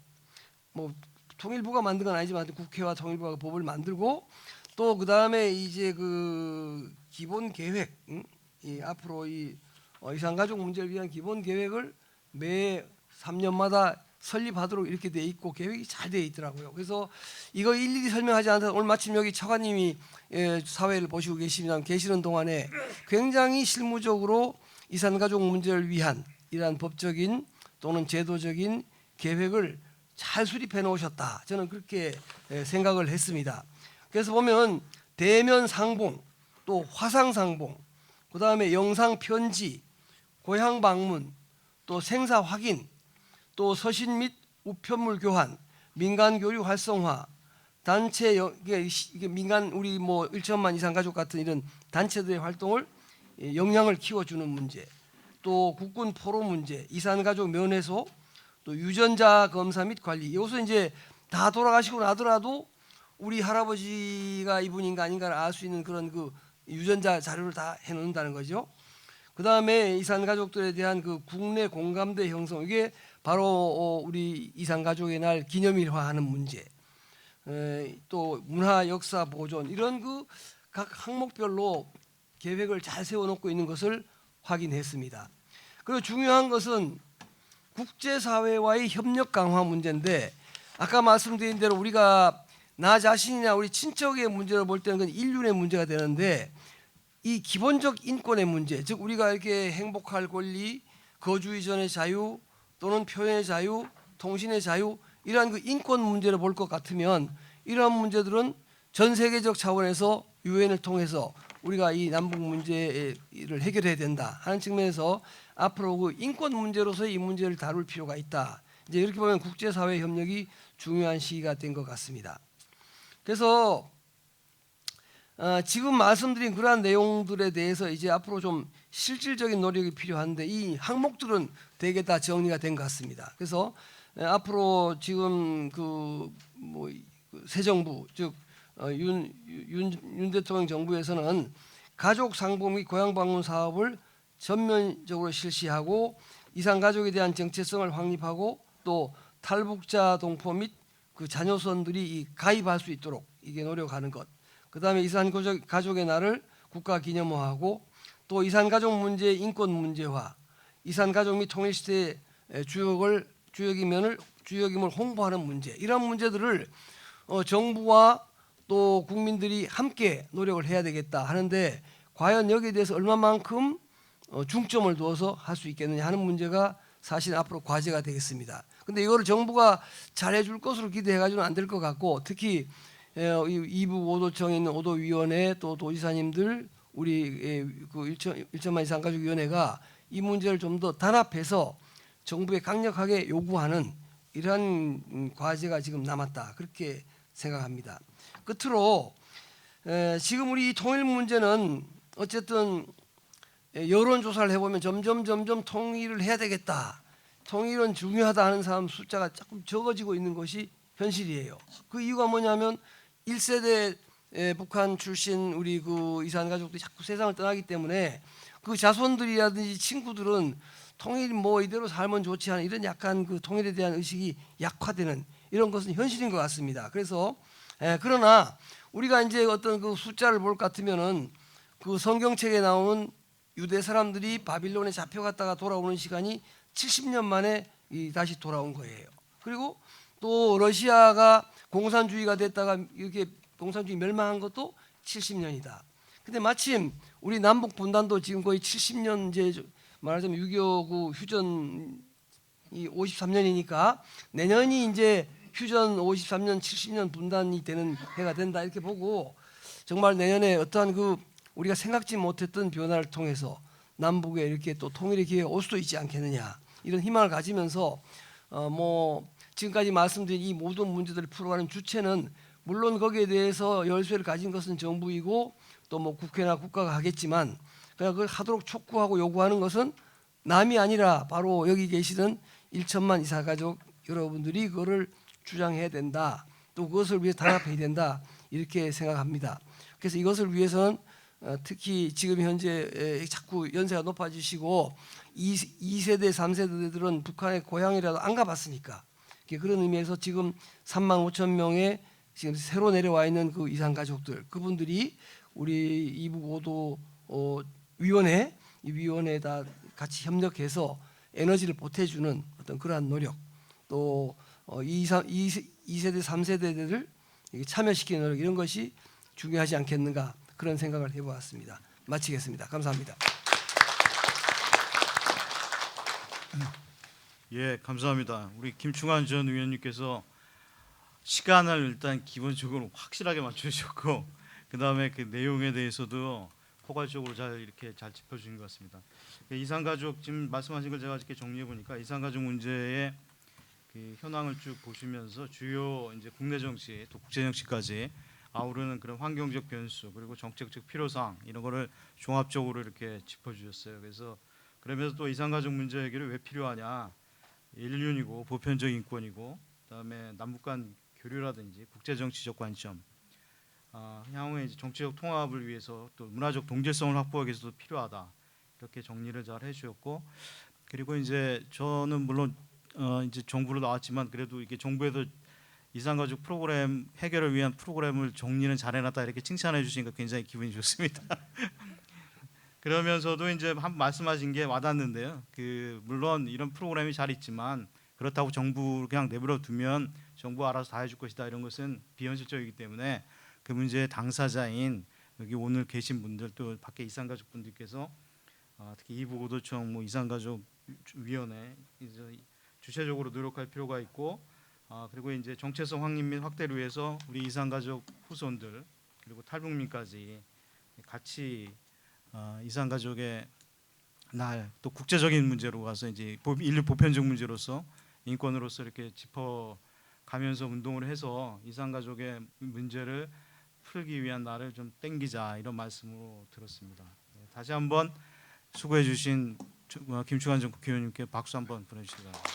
뭐 통일부가 만든 건 아니지만 국회와 통일부가 법을 만들고 또 그다음에 이제 그 기본 계획 이 앞으로 이 이산가족 문제를 위한 기본 계획을 매 3년마다 설립하도록 이렇게 돼 있고 계획이 잘 돼 있더라고요. 그래서 이거 일일이 설명하지 않아서 오늘 마침 여기 차관님이 사회를 보시고 계시는 동안에 굉장히 실무적으로 이산가족 문제를 위한 이러한 법적인 또는 제도적인 계획을 잘 수립해 놓으셨다. 저는 그렇게 생각을 했습니다. 그래서 보면 대면 상봉, 또 화상 상봉, 그다음에 영상 편지, 고향 방문, 또 생사 확인, 또 서신 및 우편물 교환, 민간 교류 활성화, 단체 이게 민간 우리 뭐 1천만 이상 가족 같은 이런 단체들의 활동을 역량을 키워주는 문제, 또 국군 포로 문제, 이산가족 면회소, 또 유전자 검사 및 관리. 이것은 이제 다 돌아가시고 나더라도 우리 할아버지가 이분인가 아닌가를 알 수 있는 그런 그 유전자 자료를 다 해놓는다는 거죠. 그 다음에 이산가족들에 대한 그 국내 공감대 형성, 이게 바로 우리 이산가족의 날 기념일화하는 문제, 또 문화 역사 보존, 이런 그 각 항목별로 계획을 잘 세워놓고 있는 것을 확인했습니다. 그리고 중요한 것은 국제사회와의 협력 강화 문제인데, 아까 말씀드린 대로 우리가 나 자신이나 우리 친척의 문제를 볼 때는 그건 인륜의 문제가 되는데, 이 기본적 인권의 문제, 즉 우리가 이렇게 행복할 권리, 거주 이전의 자유, 또는 표현의 자유, 통신의 자유, 이러한 그 인권 문제를 볼 것 같으면 이러한 문제들은 전 세계적 차원에서 유엔을 통해서 우리가 이 남북 문제를 해결해야 된다 하는 측면에서 앞으로 그 인권 문제로서 이 문제를 다룰 필요가 있다. 이제 이렇게 보면 국제사회 협력이 중요한 시기가 된 것 같습니다. 그래서 지금 말씀드린 그러한 내용들에 대해서 이제 앞으로 좀 실질적인 노력이 필요한데, 이 항목들은 대개 다 정리가 된 것 같습니다. 그래서 앞으로 지금 새 정부, 즉 윤 대통령 정부에서는 가족 상봉 및 고향 방문 사업을 전면적으로 실시하고 이산가족에 대한 정체성을 확립하고 또 탈북자 동포 및 그 자녀선들이 가입할 수 있도록 이게 노력하는 것. 그다음에 이산가족의 날을 국가 기념화하고 또 이산가족 문제 인권 문제화, 이산가족 및 통일시대의 주역임을 홍보하는 문제, 이런 문제들을 정부와 또 국민들이 함께 노력을 해야 되겠다 하는데, 과연 여기에 대해서 얼마만큼 중점을 두어서 할 수 있겠느냐 하는 문제가 사실 앞으로 과제가 되겠습니다. 근데 이거를 정부가 잘해줄 것으로 기대해가지고는 안 될 것 같고, 특히 이북 오도청에 있는 오도위원회 또 도지사님들, 우리 그 1천만 이상 가족위원회가 이 문제를 좀 더 단합해서 정부에 강력하게 요구하는 이러한 과제가 지금 남았다, 그렇게 생각합니다. 끝으로 지금 우리 통일 문제는 어쨌든 여론조사를 해보면 점점 통일을 해야 되겠다, 통일은 중요하다 하는 사람 숫자가 조금 적어지고 있는 것이 현실이에요. 그 이유가 뭐냐면 1세대 북한 출신 우리 그 이산 가족들이 자꾸 세상을 떠나기 때문에 그 자손들이라든지 친구들은 통일 뭐 이대로 살면 좋지 않은 이런 약간 그 통일에 대한 의식이 약화되는 이런 것은 현실인 것 같습니다. 그래서 그러나 우리가 이제 어떤 그 숫자를 볼 것 같으면은 그 성경책에 나오는 유대 사람들이 바빌론에 잡혀갔다가 돌아오는 시간이 70년 만에 다시 돌아온 거예요. 그리고 또 러시아가 공산주의가 됐다가 이렇게 공산주의 멸망한 것도 70년이다. 근데 마침 우리 남북 분단도 지금 거의 70년, 이제 말하자면 6.25 그 휴전이 53년이니까 내년이 이제 휴전 53년 70년 분단이 되는 해가 된다, 이렇게 보고 정말 내년에 어떠한 그 우리가 생각지 못했던 변화를 통해서 남북에 이렇게 또 통일의 기회가 올 수도 있지 않겠느냐, 이런 희망을 가지면서 지금까지 말씀드린 이 모든 문제들을 풀어가는 주체는 물론 거기에 대해서 열쇠를 가진 것은 정부이고 또 뭐 국회나 국가가 하겠지만 그냥 그걸 하도록 촉구하고 요구하는 것은 남이 아니라 바로 여기 계시던 1천만 이사가족 여러분들이 그거를 주장해야 된다. 또 그것을 위해 단합해야 된다. 이렇게 생각합니다. 그래서 이것을 위해서는 특히 지금 현재 자꾸 연세가 높아지시고 2세대, 3세대들은 북한의 고향이라도 안 가봤으니까 그런 의미에서 지금 3만 5천 명의 지금 새로 내려와 있는 그 이산 가족들 그분들이 우리 이북 오도 위원회 이 위원회에다 같이 협력해서 에너지를 보태주는 어떤 그러한 노력 또 2세대, 3세대들을 참여시키는 노력 이런 것이 중요하지 않겠는가 그런 생각을 해보았습니다. 마치겠습니다. 감사합니다. 예, 감사합니다. 우리 김충환 전 의원님께서 시간을 일단 기본적으로 확실하게 맞춰주셨고 그 다음에 그 내용에 대해서도 포괄적으로 이렇게 잘 짚어주신 것 같습니다. 이산가족 지금 말씀하신 걸 제가 이렇게 정리해 보니까 이산가족 문제의 그 현황을 쭉 보시면서 주요 이제 국내 정치 또 국제 정치까지 아우르는 그런 환경적 변수 그리고 정책적 필요사항 이런 거를 종합적으로 이렇게 짚어주셨어요. 그래서 그러면서 또 이산가족 문제 해결이 왜 필요하냐? 인륜이고 보편적 인권이고 그다음에 남북 간 교류라든지 국제 정치적 관점, 향후에 이제 정치적 통합을 위해서 또 문화적 동질성을 확보하기 위해서도 필요하다. 이렇게 정리를 잘 해주셨고 그리고 이제 저는 물론 이제 정부로 나왔지만 그래도 이게 정부에도 이산가족 프로그램 해결을 위한 프로그램을 정리는 잘해놨다 이렇게 칭찬해 주시니까 굉장히 기분이 좋습니다. 그러면서도 이제 한 말씀하신 게 와닿는데요. 그 물론 이런 프로그램이 잘 있지만 그렇다고 정부 그냥 내버려 두면 정부 알아서 다 해줄 것이다 이런 것은 비현실적이기 때문에 그 문제의 당사자인 여기 오늘 계신 분들 또 밖에 이산가족 분들께서 특히 이북오도청 뭐 이산가족 위원회 주체적으로 노력할 필요가 있고 그리고 이제 정체성 확립 및 확대를 위해서 우리 이산가족 후손들 그리고 탈북민까지 같이 이산가족의 날 또 국제적인 문제로 가서 이제 인류 보편적 문제로서 인권으로서 이렇게 짚어가면서 운동을 해서 이산가족의 문제를 풀기 위한 날을 좀 땡기자 이런 말씀으로 들었습니다. 다시 한번 수고해 주신 김충환 전 국회의원님께 박수 한번 보내주시기 바랍니다.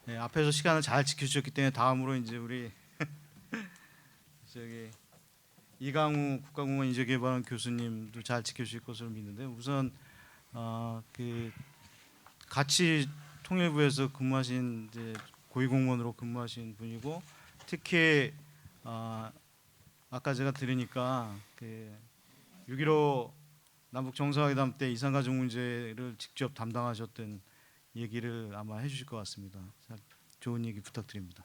네, 앞에서 시간을 잘 지켜주셨기 때문에 다음으로 이제 우리 저기 이강우 국가공원 인재개발원 교수님도 잘 지켜주실 것으로 믿는데 우선 그 같이 통일부에서 근무하신 이제 고위공무원으로 근무하신 분이고 특히 아까 제가 들으니까 그 6.15 남북 정상회담 때 이산가족 문제를 직접 담당하셨던 얘기를 아마 해주실 것 같습니다. 좋은 얘기 부탁드립니다.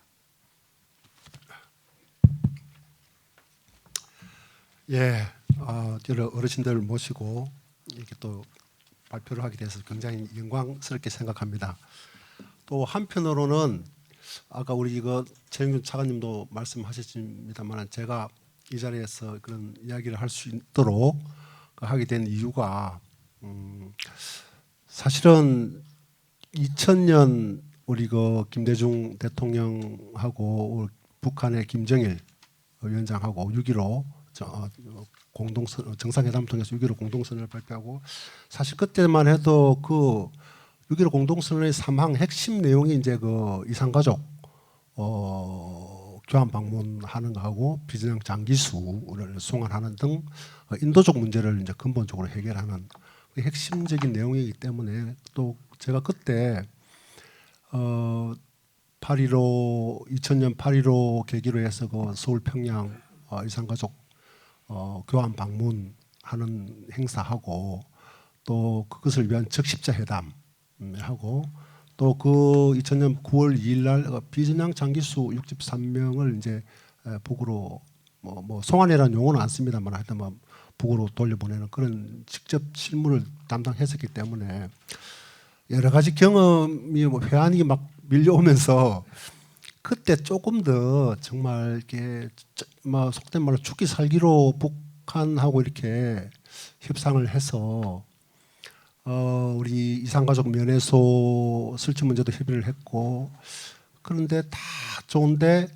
예, 여러 어르신들 모시고 이렇게 또 발표를 하게 돼서 굉장히 영광스럽게 생각합니다. 또 한편으로는 아까 우리 이거 최영준 차관님도 말씀하셨습니다만 제가 이 자리에서 그런 이야기를 할 수 있도록 하게 된 이유가 사실은 2000년 우리 그 김대중 대통령하고 북한의 김정일 위원장하고 6.15 공동선 정상회담을 통해서 6.15 공동선언을 발표하고 사실 그때만 해도 그 6.15 공동선언의 3항 핵심 내용이 이제 그 이산가족 교환 방문하는 거하고 비전형 장기수를 송환하는 등 인도적 문제를 이제 근본적으로 해결하는 그 핵심적인 내용이기 때문에 또 제가 그때 2000년 8.15 계기로 해서 그 서울 평양 이산가족 교환 방문하는 행사하고 또 그것을 위한 적십자 회담 하고 또 그 2000년 9월 2일 날 비전향 장기수 63명을 이제 북으로 뭐 송환이라는 용어는 안 씁니다만 하여튼 뭐 북으로 돌려보내는 그런 직접 실무를 담당했었기 때문에 여러 가지 경험이 뭐 회한이 막 밀려오면서 그때 조금 더 정말 이렇게 뭐 속된 말로 죽기 살기로 북한하고 이렇게 협상을 해서 우리 이산가족 면회소 설치 문제도 협의를 했고 그런데 다 좋은데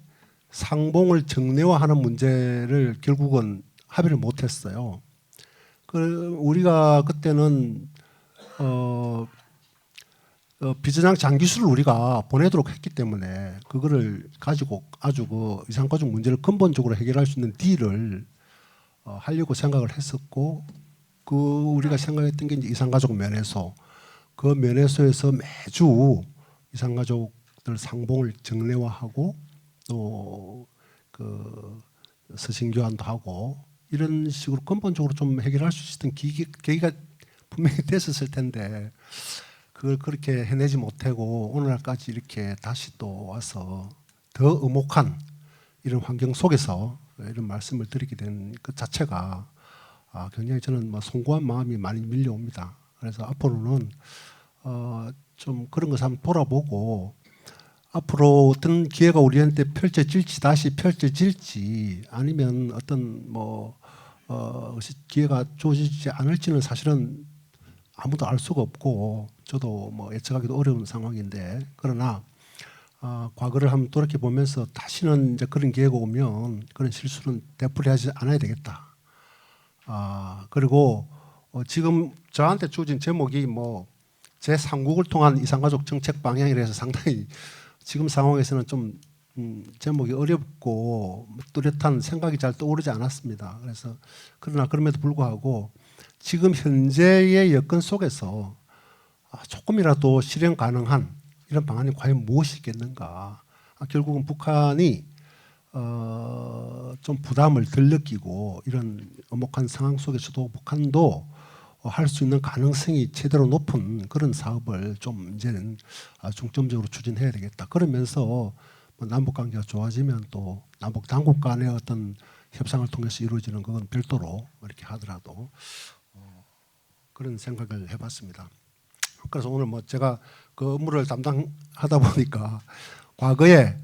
상봉을 정례화하는 문제를 결국은 합의를 못했어요. 우리가 그때는 비전향 장기수를 우리가 보내도록 했기 때문에 그거를 가지고 아주 그 이산가족 문제를 근본적으로 해결할 수 있는 딜을 하려고 생각을 했었고, 그 우리가 생각했던 게 이제 이산가족 면회소, 그 면회소에서 매주 이산가족들 상봉을 정례화하고 또 그 서신 교환도 하고 이런 식으로 근본적으로 좀 해결할 수 있었던 계기가 분명히 됐었을 텐데 그걸 그렇게 해내지 못하고 오늘날까지 이렇게 다시 또 와서 더 엄혹한 이런 환경 속에서 이런 말씀을 드리게 된 그 자체가 굉장히 저는 뭐 송구한 마음이 많이 밀려옵니다. 그래서 앞으로는 좀 그런 것을 한번 돌아보고 앞으로 어떤 기회가 우리한테 펼쳐질지 다시 펼쳐질지 아니면 어떤 뭐 기회가 주어지지 않을지는 사실은 아무도 알 수가 없고 저도 뭐 예측하기도 어려운 상황인데, 그러나 과거를 한번 돌이켜 보면서 다시는 이제 그런 기회가 오면 그런 실수는 되풀이하지 않아야 되겠다. 그리고 지금 저한테 주어진 제목이 뭐 제3국을 통한 이산가족 정책 방향이라 해서 상당히 지금 상황에서는 좀 제목이 어렵고 뚜렷한 생각이 잘 떠오르지 않았습니다. 그래서 그러나 그럼에도 불구하고 지금 현재의 여건 속에서 조금이라도 실현 가능한 이런 방안이 과연 무엇이 있겠는가. 결국은 북한이 좀 부담을 덜 느끼고 이런 엄혹한 상황 속에서도 북한도 할 수 있는 가능성이 최대로 높은 그런 사업을 좀 이제는 중점적으로 추진해야 되겠다. 그러면서 뭐 남북 관계가 좋아지면 또 남북 당국 간의 어떤 협상을 통해서 이루어지는 그건 별도로 이렇게 하더라도 그런 생각을 해봤습니다. 그래서 오늘 뭐 제가 그 업무를 담당하다 보니까 과거에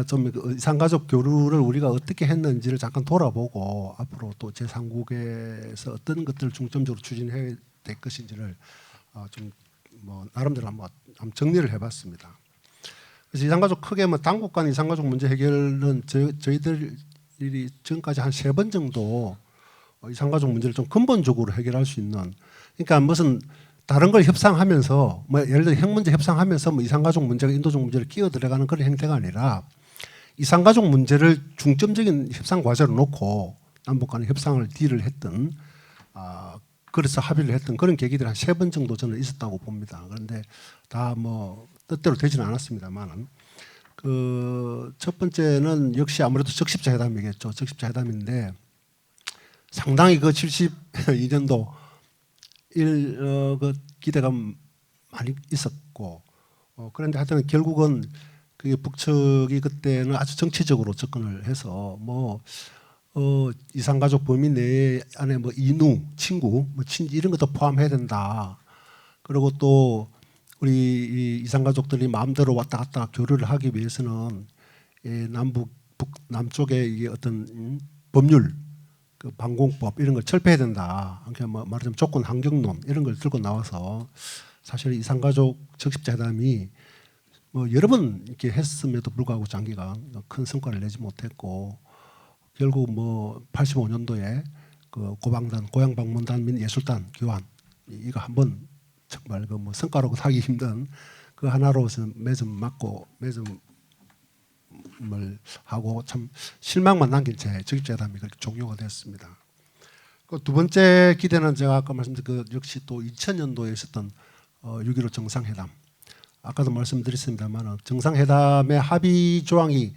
좀 이산가족 교류를 우리가 어떻게 했는지를 잠깐 돌아보고 앞으로 또 제3국에서 어떤 것들을 중점적으로 추진해야 될 것인지를 좀 뭐 나름대로 한번 정리를 해봤습니다. 그래서 이산가족 크게 뭐 당국 간 이산가족 문제 해결은 저희들이 지금까지 한 3번 정도 이산가족 문제를 좀 근본적으로 해결할 수 있는, 그러니까 무슨 다른 걸 협상하면서 뭐 예를 들어 핵 문제 협상하면서 뭐 이산가족 문제가 인도적 문제를 끼어 들어가는 그런 형태가 아니라 이산가족 문제를 중점적인 협상 과제로 놓고 남북 간의 협상을 딜을 했던 그래서 합의를 했던 그런 계기들이 한 3번 정도 저는 있었다고 봅니다. 그런데 다 뭐 뜻대로 되지는 않았습니다만은 그 첫 번째는 역시 아무래도 적십자 회담이겠죠. 적십자 회담인데 상당히 그 72년도 그 기대감 많이 있었고 그런데 하여튼 결국은 그게 북측이 그때는 아주 정치적으로 접근을 해서 뭐 이산가족 범위 내 안에 뭐 인우, 친구, 뭐 친지 이런 것도 포함해야 된다. 그리고 또 우리 이산가족들이 마음대로 왔다 갔다 교류를 하기 위해서는 남쪽의 이게 어떤 법률, 그 방공법 이런 걸 철폐해야 된다. 그러니까 뭐 말하자면 조건 환경론 이런 걸 들고 나와서 사실 이산가족 적십자 회담이 뭐 여러 번 이렇게 했음에도 불구하고 장기간 큰 성과를 내지 못했고 결국 뭐 85년도에 그 고방단 고향 방문단 및 예술단 교환 이거 한번 정말 그 뭐 성과라고 하기 힘든 그 하나로서 매점을 하고 참 실망만 남긴 채 적십자 회담이 그렇게 종료가 됐습니다. 그 두 번째 기대는 제가 아까 말씀드린 그 역시 또 2000년도에 있었던 6.15 정상회담. 아까도 말씀드렸습니다만 정상회담의 합의 조항이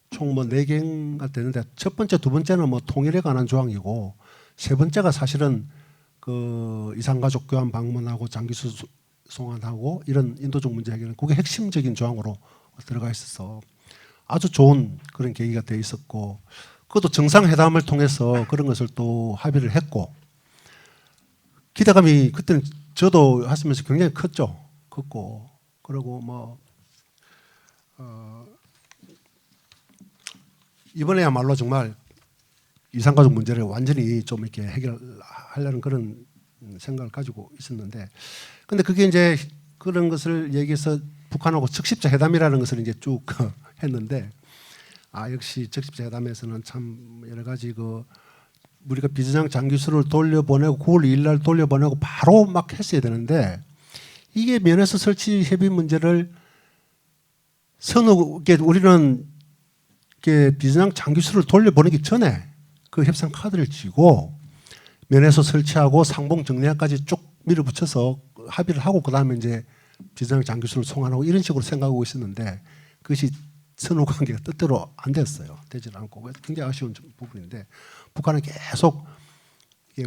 총 뭐 4개가 되는데 첫 번째, 두 번째는 뭐 통일에 관한 조항이고 세 번째가 사실은 그 이산가족 교환 방문하고 장기수 송환하고 이런 인도적 문제 해결은 그게 핵심적인 조항으로 들어가 있어서 아주 좋은 그런 계기가 돼 있었고 그것도 정상회담을 통해서 그런 것을 또 합의를 했고 기대감이 그때는 저도 하시면서 굉장히 컸고 그리고 뭐 이번에야말로 정말 이산가족 문제를 완전히 좀 이렇게 해결하려는 그런 생각을 가지고 있었는데, 근데 그게 이제 그런 것을 얘기해서 북한하고 적십자 회담이라는 것을 이제 쭉 했는데 역시 적십자회담에서는 참 여러 가지 우리가 비서장 장기수를 돌려보내고 9월 2일 날 돌려보내고 바로 막 했어야 되는데 이게 면에서 설치 협의 문제를 우리는 비서장 장기수를 돌려보내기 전에 그 협상 카드를 쥐고 면에서 설치하고 상봉 정리까지 쭉 밀어붙여서 합의를 하고 그다음에 이제 비서장 장기수를 송환하고 이런 식으로 생각하고 있었는데 그것이 선후 관계가 뜻대로 안 됐어요. 되지 않고 그래서 굉장히 아쉬운 부분인데 북한은 계속 이게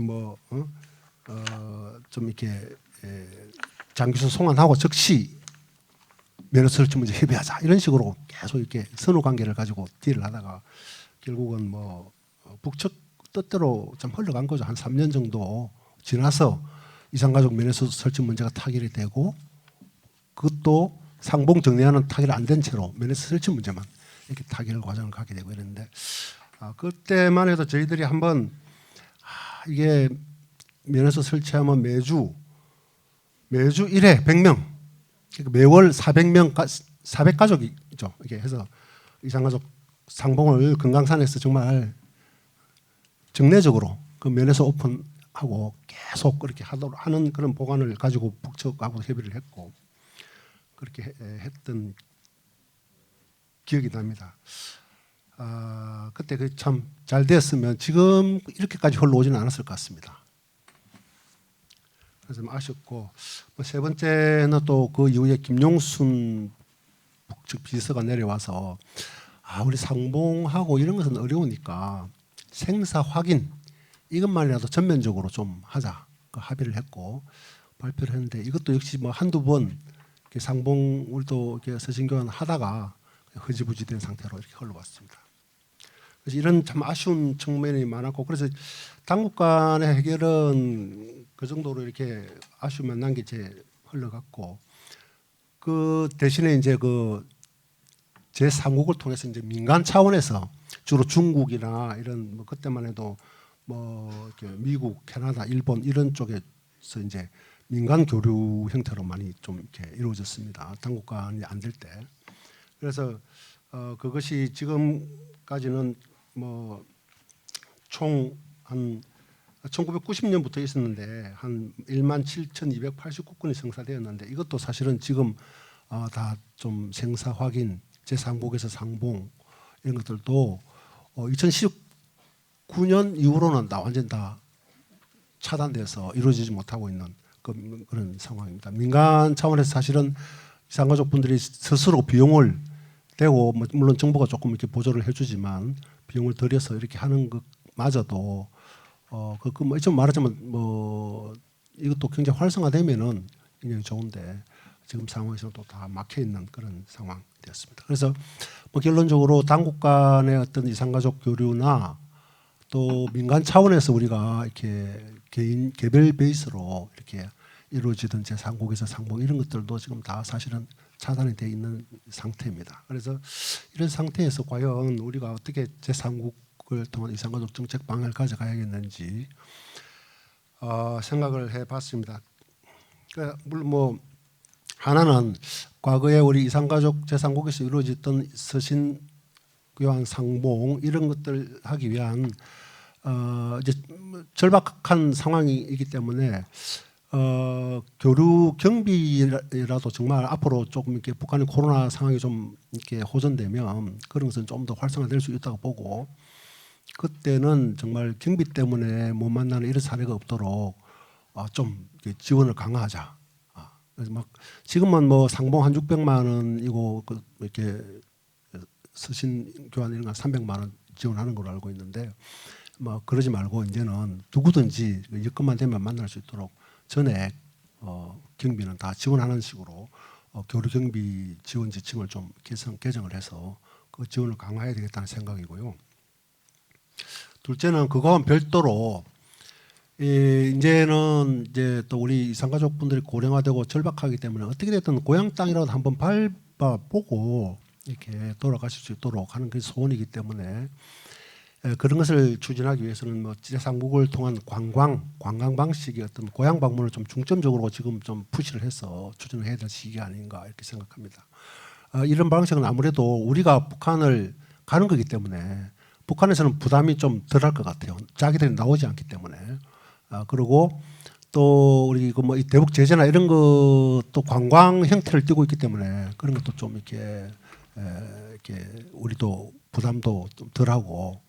좀 이렇게 장기수 송환하고 즉시 면허 설치 문제 협의하자 이런 식으로 계속 이렇게 선후 관계를 가지고 딜을 하다가 결국은 북측 뜻대로 좀 흘러간 거죠. 한 3년 정도 지나서 이산가족 면허 설치 문제가 타결이 되고 그것도 상봉 정리하는 타결이 안 된 채로 면허 설치 문제만 이렇게 타결 과정을 가게 되고 이랬는데 그때만 해도 저희들이 한번 이게 면허 설치하면 매주 1회 100명 매월 400명 400가족이죠. 이렇게 해서 이산가족 상봉을 금강산에서 정말 정례적으로 그 면에서 오픈하고 계속 그렇게 하는 그런 보관을 가지고 북측하고 협의를 했고 그렇게 했던 기억이 납니다. 그때 그 참 잘 됐으면 지금 이렇게까지 흘러오지는 않았을 것 같습니다. 그래서 좀 아쉽고 세 번째는 또 그 이후에 김용순 북측 비서가 내려와서 우리 상봉하고 이런 것은 어려우니까 생사 확인 이것만이라도 전면적으로 좀 하자 그 합의를 했고 발표를 했는데 이것도 역시 한두 번 상봉을 또 이렇게 서신교환 하다가 흐지부지된 상태로 이렇게 흘러왔습니다. 그래서 이런 참 아쉬운 측면이 많았고 그래서 당국 간의 해결은 그 정도로 이렇게 아쉬움만 난 게 흘러갔고 그 대신에 이제 제3국을 통해서 이제 민간 차원에서 주로 중국이나 이런 그때만 해도 이렇게 미국, 캐나다, 일본 이런 쪽에서 이제 민간 교류 형태로 많이 좀 이렇게 이루어졌습니다. 당국 간이 안 될 때. 그래서 그것이 지금까지는 총 한 1990년부터 있었는데 한 17,289건이 성사되었는데 이것도 사실은 지금 다 좀 생사 확인, 제3국에서 상봉 이런 것들도 2019년 이후로는 완전 다 차단돼서 이루어지지 못하고 있는 그런 상황입니다. 민간 차원에서 사실은 이산가족분들이 스스로 비용을 대고 물론 정부가 조금 이렇게 보조를 해주지만 비용을 들여서 이렇게 하는 것마저도 좀 말하자면 이것도 굉장히 활성화되면은 굉장히 좋은데 지금 상황에서는 또 다 막혀 있는 그런 상황 되었습니다. 그래서 결론적으로 당국 간의 어떤 이산가족 교류나 또 민간 차원에서 우리가 이렇게 개별 베이스로 이렇게 이루어지던 제3국에서 상봉 이런 것들도 지금 다 사실은 차단이 되어 있는 상태입니다. 그래서 이런 상태에서 과연 우리가 어떻게 제3국을 통한 이산가족 정책 방향을 가져가야겠는지 생각을 해봤습니다. 그러니까 물론 하나는 과거에 우리 이산가족 제3국에서 이루어졌던 서신 교환 상봉 이런 것들 하기 위한 이제 절박한 상황이기 때문에 교류 경비라도 정말 앞으로 조금 이렇게 북한의 코로나 상황이 좀 이렇게 호전되면 그런 것은 좀 더 활성화될 수 있다고 보고 그때는 정말 경비 때문에 못 만나는 이런 사례가 없도록 좀 지원을 강화하자. 그래서 지금은 상봉 한 600만 원이고 이렇게 서신 교환 이런 거 300만 원 지원하는 걸로 알고 있는데 그러지 말고 이제는 누구든지 여건만 되면 만날 수 있도록 전액 경비는 다 지원하는 식으로 교류 경비 지원 지침을 좀 개정을 해서 그 지원을 강화해야 되겠다는 생각이고요. 둘째는 그거와는 별도로 이제는 이제 또 우리 이산가족분들이 고령화되고 절박하기 때문에 어떻게 됐든 고향 땅이라도 한번 밟아보고 이렇게 돌아가실 수 있도록 하는 게 소원이기 때문에 그런 것을 추진하기 위해서는 제3국을 통한 관광 방식의 어떤 고향 방문을 좀 중점적으로 지금 좀 푸시를 해서 추진을 해야 될 시기가 아닌가 이렇게 생각합니다. 이런 방식은 아무래도 우리가 북한을 가는 거기 때문에 북한에서는 부담이 좀 덜할 것 같아요. 자기들이 나오지 않기 때문에. 그리고 또 우리 그 뭐 이 대북 제재나 이런 것도 관광 형태를 띠고 있기 때문에 그런 것도 좀 이렇게 우리도 부담도 좀 덜하고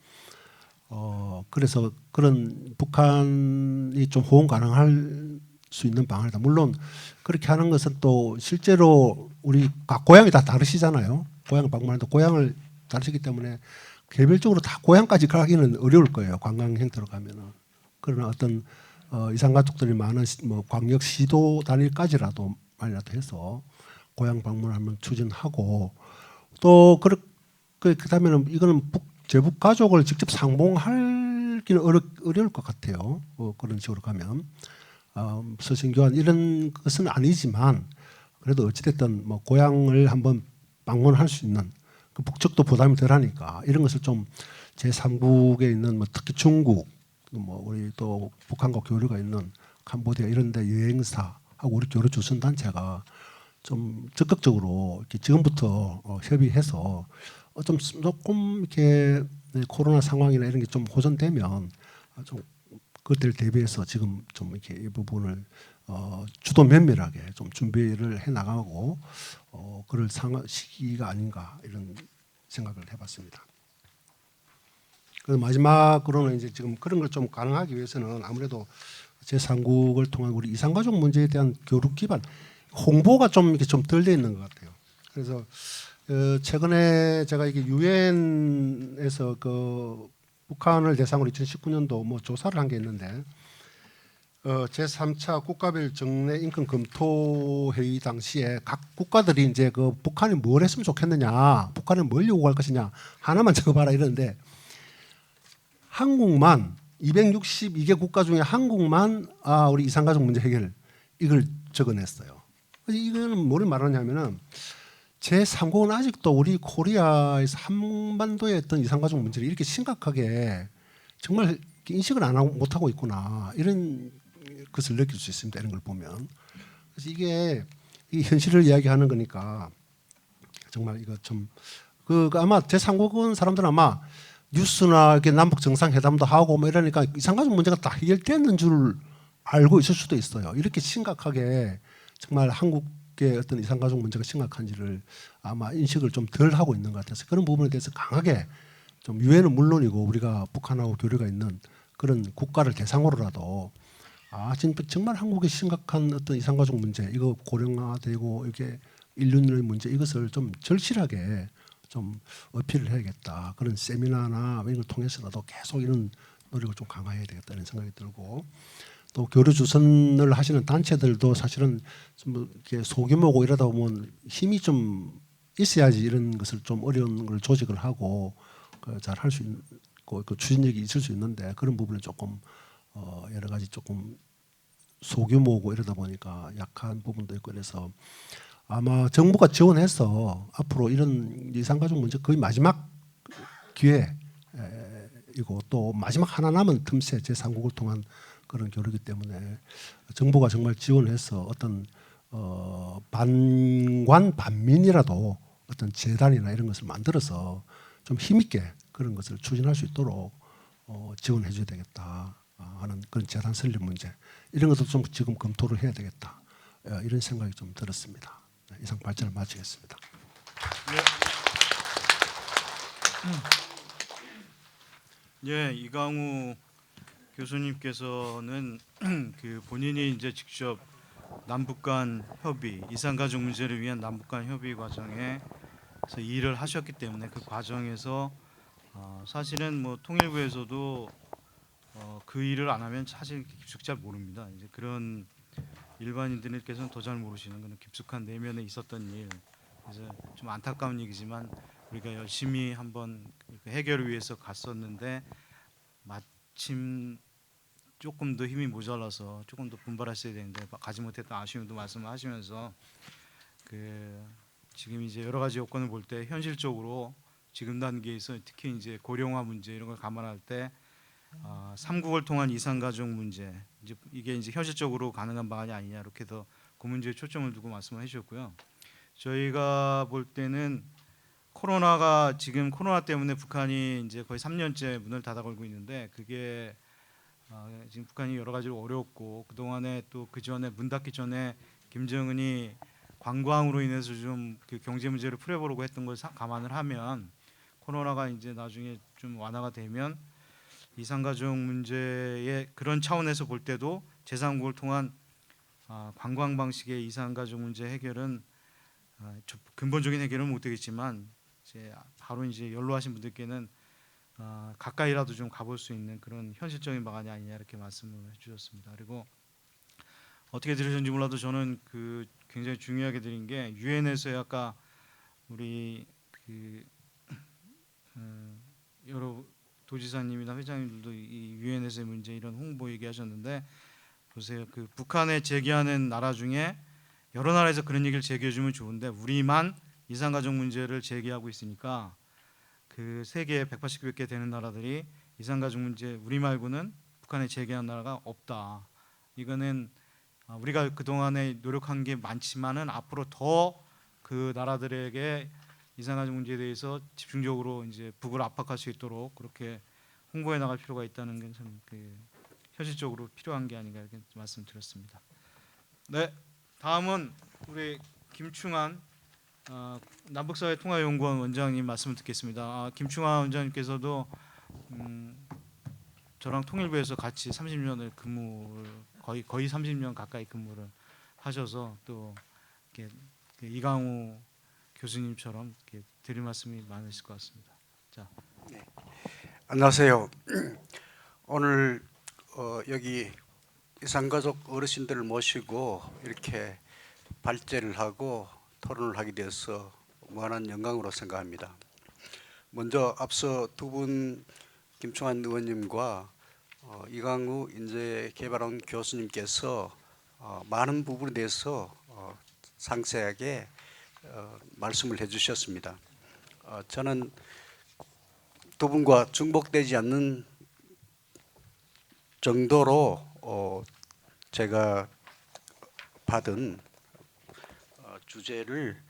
그래서 그런 북한이 좀 호응 가능할 수 있는 방안이다. 물론 그렇게 하는 것은 또 실제로 우리 각 고향이 다 다르시잖아요. 고향 방문하는데 고향을 다르시기 때문에 개별적으로 다 고향까지 가기는 어려울 거예요. 관광 형태로 가면은. 그러나 어떤 이산 가족들이 많은 뭐 광역 시도 단위까지라도 만이라도 해서 고향 방문하면 추진하고 또 그다음에는 이거는 제북 가족을 직접 상봉하기는 어려울 것 같아요. 그런 식으로 가면 서신 교환 이런 것은 아니지만 그래도 어찌됐든 뭐 고향을 한번 방문할 수 있는 그 북측도 부담이 덜하니까 이런 것을 좀 제3국에 있는 뭐 특히 중국 뭐 우리 또 북한과 교류가 있는 캄보디아 이런 데 여행사하고 우리 교류 주선 단체가 좀 적극적으로 이렇게 지금부터 협의해서 좀 조금 이렇게 코로나 상황이나 이런 게 좀 호전되면 좀 그때를 대비해서 지금 좀 이렇게 이 부분을 주도 면밀하게 좀 준비를 해 나가고 그럴 시기가 아닌가 이런 생각을 해봤습니다. 그래서 마지막으로는 이제 지금 그런 걸 좀 가능하기 위해서는 아무래도 제3국을 통한 우리 이산가족 문제에 대한 교류 기반 홍보가 좀 이렇게 좀 덜 돼 있는 것 같아요. 그래서 최근에 제가 이게 유엔에서 그 북한을 대상으로 2019년도 뭐 조사를 한 게 있는데 제3차 국가별 정례 인권 검토 회의 당시에 각 국가들이 이제 그 북한이 뭘 했으면 좋겠느냐, 북한은 뭘 요구할 것이냐 하나만 적어봐라 이러는데 한국만 262개 국가 중에 한국만 우리 이산가족 문제 해결 이걸 적어냈어요. 이거는 뭘 말하냐면은 제3국은 아직도 우리 코리아에서 한반도에 어떤 이산가족 문제를 이렇게 심각하게 정말 인식을 못하고 있구나 이런 것을 느낄 수 있습니다. 이런 걸 보면. 그래서 이게 이 현실을 이야기하는 거니까 정말 이거 좀 아마 제3국은 사람들은 아마 뉴스나 이렇게 남북 정상회담도 하고 뭐 이러니까 이산가족 문제가 다 해결됐는 줄 알고 있을 수도 있어요. 이렇게 심각하게 정말 한국의 어떤 이산가족 문제가 심각한지를 아마 인식을 좀 덜 하고 있는 것 같아서 그런 부분에 대해서 강하게 좀 유엔은 물론이고 우리가 북한하고 교류가 있는 그런 국가를 대상으로라도 정말 한국의 심각한 어떤 이산가족 문제 이거 고령화되고 이게 인륜의 문제 이것을 좀 절실하게 좀 어필을 해야겠다. 그런 세미나나 이런 걸 통해서라도 계속 이런 노력을 좀 강화해야 되겠다는 생각이 들고 또 교류 주선을 하시는 단체들도 사실은 좀 이렇게 소규모고 이러다 보면 힘이 좀 있어야지 이런 것을 좀 어려운 걸 조직을 하고 잘 할 수 있고 그 추진력이 있을 수 있는데 그런 부분을 조금 여러 가지 조금 소규모고 이러다 보니까 약한 부분도 있고 그래서 아마 정부가 지원해서 앞으로 이런 이산가족 문제 거의 마지막 기회이고 또 마지막 하나 남은 틈새 제3국을 통한 그런 교류이기 때문에 정부가 정말 지원해서 어떤 반관 반민이라도 어떤 재단이나 이런 것을 만들어서 좀 힘있게 그런 것을 추진할 수 있도록 지원해 줘야 되겠다 하는 그런 재단 설립 문제 이런 것도 좀 지금 검토를 해야 되겠다 이런 생각이 좀 들었습니다. 이상 발언을 마치겠습니다. 예, 이강우 교수님께서는 그 본인이 이제 직접 남북 간 협의, 이산가족 문제를 위한 남북 간 협의 과정에서 일을 하셨기 때문에 그 과정에서 사실은 뭐 통일부에서도 그 일을 안 하면 사실 깊숙이 잘 모릅니다. 이제 그런 일반인들께서는 더 잘 모르시는 그런 깊숙한 내면에 있었던 일. 그래서 좀 안타까운 얘기지만 우리가 열심히 한번 해결을 위해서 갔었는데 마침 조금 더 힘이 모자라서 조금 더 분발했어야 되는데 가지 못했던 아쉬움도 말씀하시면서 지금 이제 여러 가지 요건을 볼 때 현실적으로 지금 단계에서 특히 이제 고령화 문제 이런 걸 감안할 때 3국을 통한 이산가족 문제 이게 이제 현실적으로 가능한 방안이 아니냐 이렇게 그 문제에 초점을 두고 말씀을 해주셨고요. 저희가 볼 때는 코로나가 지금 코로나 때문에 북한이 이제 거의 3년째 문을 닫아 걸고 있는데 그게 지금 북한이 여러 가지로 어렵고 그 동안에 또 그 전에 문 닫기 전에 김정은이 관광으로 인해서 좀 그 경제 문제를 풀어보려고 했던 걸 감안을 하면 코로나가 이제 나중에 좀 완화가 되면 이산가족 문제의 그런 차원에서 볼 때도 제3국을 통한 관광 방식의 이산가족 문제 해결은 근본적인 해결은 못 되겠지만 이제 바로 이제 연로하신 분들께는 가까이라도 좀 가볼 수 있는 그런 현실적인 방안이 아니냐 이렇게 말씀을 해주셨습니다. 그리고 어떻게 들으셨는지 몰라도 저는 그 굉장히 중요하게 드린 게 유엔에서의 아까 우리 그 여러 도지사님이나 회장님들도 이 유엔에서의 문제 이런 홍보 얘기하셨는데 보세요. 그 북한에 제기하는 나라 중에 여러 나라에서 그런 얘기를 제기해주면 좋은데 우리만 이산가족 문제를 제기하고 있으니까 그 세계 180개 개 되는 나라들이 이산가족 문제 우리 말고는 북한에 제기한 나라가 없다. 이거는 우리가 그 동안에 노력한 게 많지만은 앞으로 더 그 나라들에게 이산가족 문제에 대해서 집중적으로 이제 북을 압박할 수 있도록 그렇게 홍보해 나갈 필요가 있다는 게 참 그 현실적으로 필요한 게 아닌가 이렇게 말씀드렸습니다. 네, 다음은 우리 김충한 남북사회통화연구원 원장님 말씀을 듣겠습니다. 김충한 원장님께서도 저랑 통일부에서 같이 30년을 근무를 거의 30년 가까이 근무를 하셔서 또 이렇게 이강우 교수님처럼 이렇게 드릴 말씀이 많으실 것 같습니다. 자, 네. 안녕하세요. 오늘 여기 이산가족 어르신들을 모시고 이렇게 발제를 하고 토론을 하게 돼서 무한한 영광으로 생각합니다. 먼저 앞서 두 분 김충한 의원님과 이강우 인재개발원 교수님께서 많은 부분에 대해서 상세하게 말씀을 해주셨습니다. 저는 두 분과 중복되지 않는 정도로 제가 받은 주제를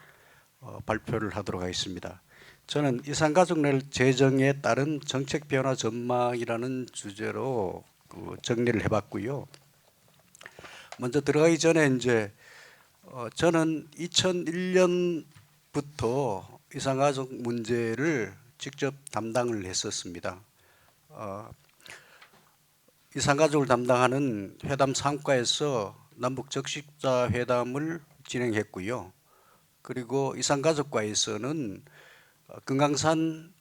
발표를 하도록 하겠습니다. 저는 이산가족내 재정에 따른 정책 변화 전망이라는 주제로 정리를 해봤고요. 먼저 들어가기 전에 이제 저는 2001년부터 이산가족 문제를 직접 담당을 했었습니다. 이산가족을 담당하는 회담 상과에서 남북 적십자 회담을 진행했고요. 그리고 이산가족과에서는 금강산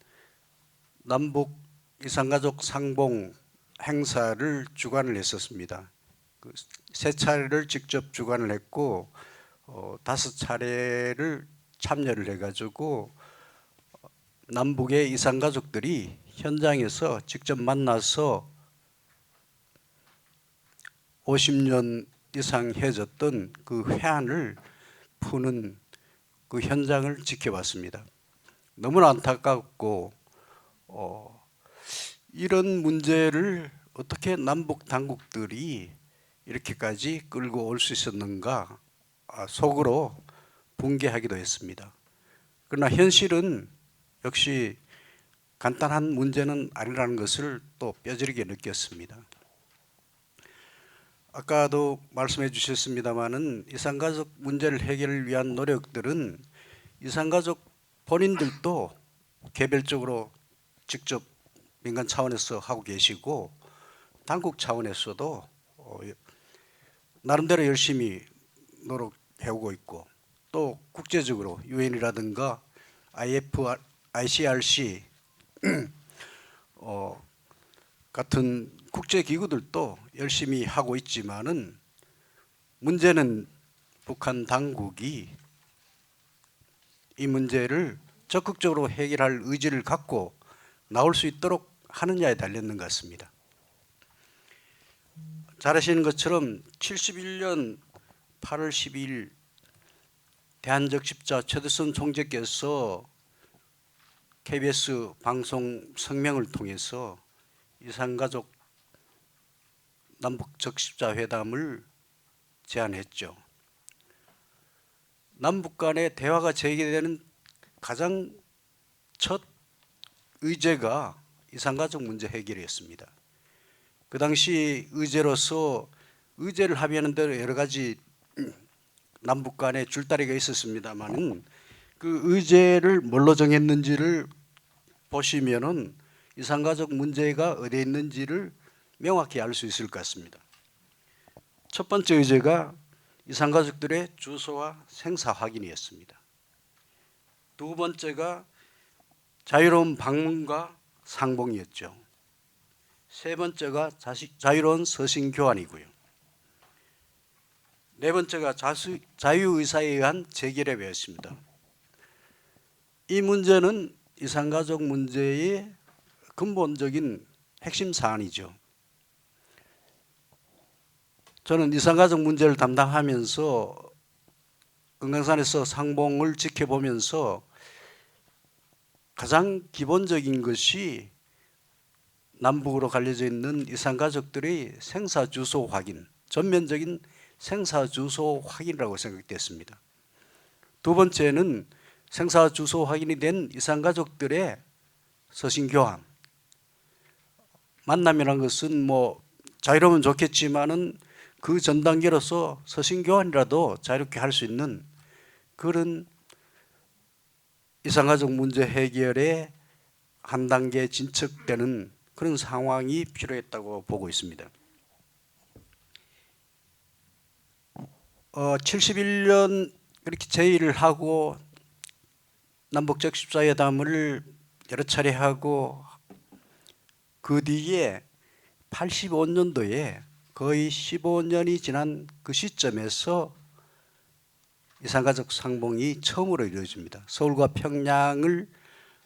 남북 이산가족 상봉 행사를 주관을 했었습니다. 세 차례를 직접 주관을 했고 5차례를 참여를 해가지고 남북의 이산가족들이 현장에서 직접 만나서 50년 이상 헤어졌던 그 회한을 푸는 그 현장을 지켜봤습니다. 너무나 안타깝고 이런 문제를 어떻게 남북 당국들이 이렇게까지 끌고 올 수 있었는가 속으로 붕괴하기도 했습니다. 그러나 현실은 역시 간단한 문제는 아니라는 것을 또 뼈저리게 느꼈습니다. 아까도 말씀해 주셨습니다마는 이산가족 문제를 해결을 위한 노력들은 이산가족 본인들도 개별적으로 직접 민간 차원에서 하고 계시고 당국 차원에서도 나름대로 열심히 노력해오고 있고 또 국제적으로 유엔이라든가 ICRC 같은 국제기구들도 열심히 하고 있지만은 문제는 북한 당국이 이 문제를 적극적으로 해결할 의지를 갖고 나올 수 있도록 하느냐에 달렸는 것 같습니다. 잘 아시는 것처럼 71년 8월 12일 대한적십자 최대선 총재께서 KBS 방송 성명을 통해서 이산가족 남북 적십자 회담을 제안했죠. 남북 간의 대화가 재개되는 가장 첫 의제가 이산가족 문제 해결이었습니다. 그 당시 의제를 합의하는 대로 여러 가지 남북 간에 줄다리가 있었습니다만은 그 의제를 뭘로 정했는지를 보시면은 이산가족 문제가 어디에 있는지를 명확히 알 수 있을 것 같습니다. 첫 번째 의제가 이산가족들의 주소와 생사 확인이었습니다. 두 번째가 자유로운 방문과 상봉이었죠. 세 번째가 자유로운 서신 교환이고요. 네 번째가 자유의사에 의한 재결합이었습니다. 이 문제는 이산가족 문제의 근본적인 핵심 사안이죠. 저는 이산가족 문제를 담당하면서 금강산에서 상봉을 지켜보면서 가장 기본적인 것이 남북으로 갈려져 있는 이산가족들의 생사주소 확인, 전면적인 생사주소 확인이라고 생각됐습니다. 두 번째는 생사주소 확인이 된 이산가족들의 서신교환. 만남이라는 것은 뭐 자유로우면 좋겠지만은 그 전 단계로서 서신교환이라도 자유롭게 할 수 있는 그런 이산가족 문제 해결에 한 단계 진척되는 그런 상황이 필요했다고 보고 있습니다. 71년 그렇게 제의를 하고 남북적 14회담을 여러 차례 하고 그 뒤에 85년도에 거의 15년이 지난 그 시점에서 이산가족 상봉이 처음으로 이루어집니다. 서울과 평양을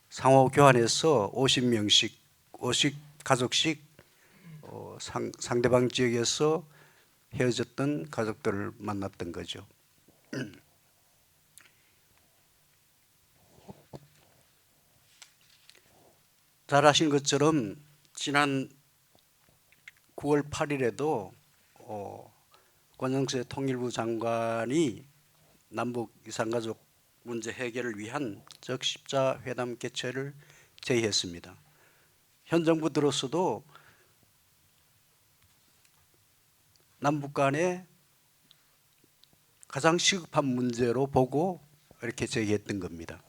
상호 교환해서 50명씩 가족씩 상대방 지역에서 헤어졌던 가족들을 만났던 거죠. 잘 아시는 것처럼 지난 9월 8일에도 권영세 통일부 장관이 남북 이산가족 문제 해결을 위한 적십자회담 개최를 제의했습니다. 현 정부 들어서도 남북 간의 가장 시급한 문제로 보고 이렇게 제기했던 겁니다.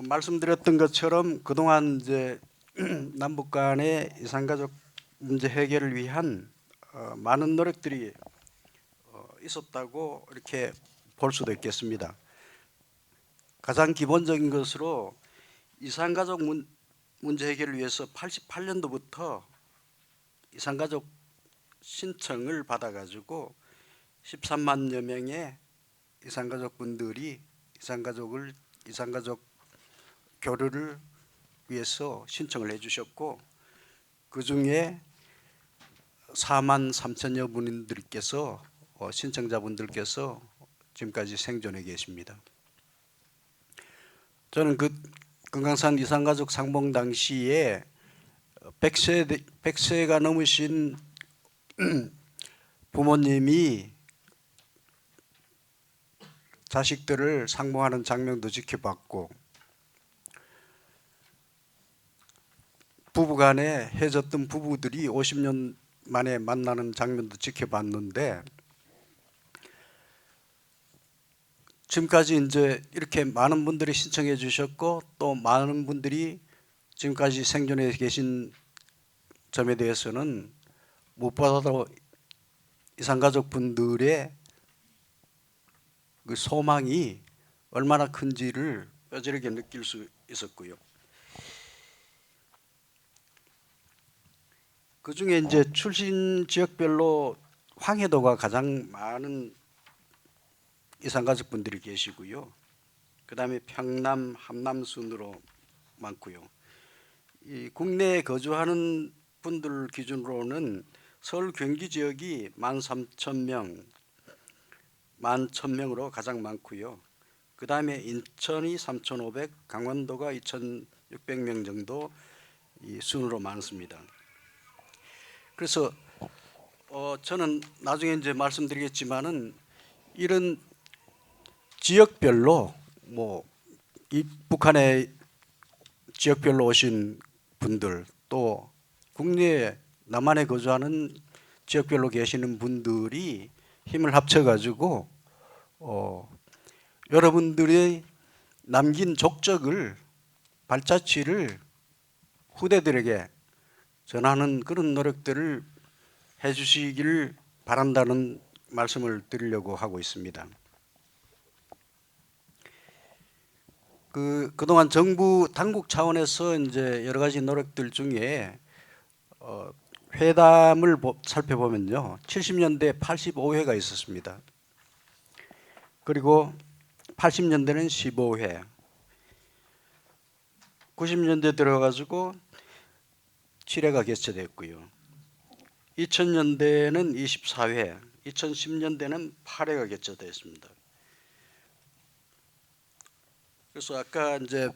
말씀드렸던 것처럼 그동안 이제 남북 간의 이산가족 문제 해결을 위한 많은 노력들이 있었다고 이렇게 볼 수도 있겠습니다. 가장 기본적인 것으로 이산가족 문제 해결을 위해서 88년도부터 이산가족 신청을 받아가지고 13만여 명의 이산가족 분들이 이산가족 교류를 위해서 신청을 해주셨고 그 중에 4만 3천여 분들께서 신청자분들께서 지금까지 생존해 계십니다. 저는 그 금강산 이산가족 상봉 당시에 100세가 넘으신 부모님이 자식들을 상봉하는 장면도 지켜봤고 부부간에 헤어졌던 부부들이 50년 만에 만나는 장면도 지켜봤는데 지금까지 이제 이렇게 많은 분들이 신청해 주셨고 또 많은 분들이 지금까지 생존해 계신 점에 대해서는 무엇보다도 이산가족 분들의 그 소망이 얼마나 큰지를 뼈저리게 느낄 수 있었고요. 그 중에 이제 출신 지역별로 황해도가 가장 많은 이산가족 분들이 계시고요. 그 다음에 평남, 함남 순으로 많고요. 이 국내에 거주하는 분들 기준으로는 서울 경기 지역이 13,000명, 11,000명으로 가장 많고요. 그 다음에 인천이 3,500, 강원도가 2,600명 정도 이 순으로 많습니다. 그래서 저는 나중에 이제 말씀드리겠지만은 이런 지역별로 이 북한의 지역별로 오신 분들 또 국내에 남한에 거주하는 지역별로 계시는 분들이 힘을 합쳐가지고 여러분들의 남긴 족적을 발자취를 후대들에게 전하는 그런 노력들을 해주시기를 바란다는 말씀을 드리려고 하고 있습니다. 그동안 정부 당국 차원에서 이제 여러 가지 노력들 중에 회담을 살펴보면요, 70년대 85회가 있었습니다. 그리고 80년대는 15회, 90년대 들어가지고 7회가 개최됐고요. 2000년대는 24회, 2010년대는 8회가 개최됐습니다. 그래서 아까 이제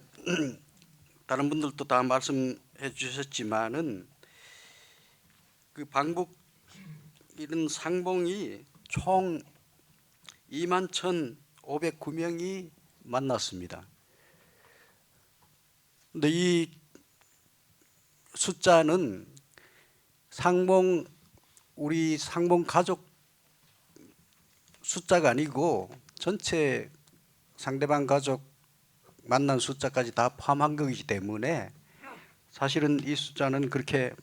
다른 분들도 다 말씀해 주셨지만은 그 방북 이런 상봉이 총 21,509명이 만났습니다. 근데 이 숫자는 우리 상봉 가족 숫자가 아니고 전체 상대방 가족 만난 숫자까지 다 포함한 거기 때문에 사실은 이 숫자는 그렇게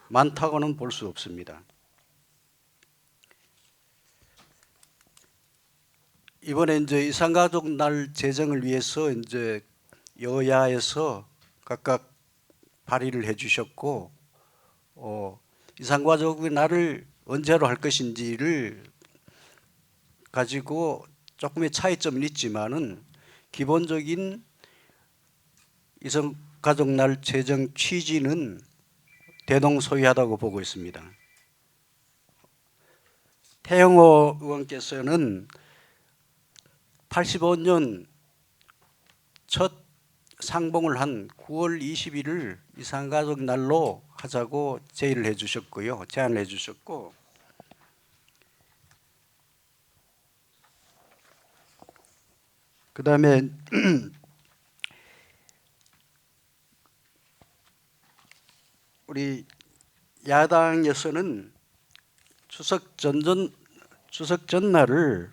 많다고는 볼 수 없습니다. 이번에 이제 이산가족 날 제정을 위해서 이제 여야에서 각각 발의를 해주셨고, 이산가족의 날을 언제로 할 것인지를 가지고 조금의 차이점은 있지만은 기본적인 이산가족 날 제정 취지는 대동소이하다고 보고 있습니다. 태영호 의원께서는 85년 첫 상봉을 한 9월 20일을 이산가족 날로 하자고 제안을 해주셨고 그 다음에 우리 야당에서는 추석 전날을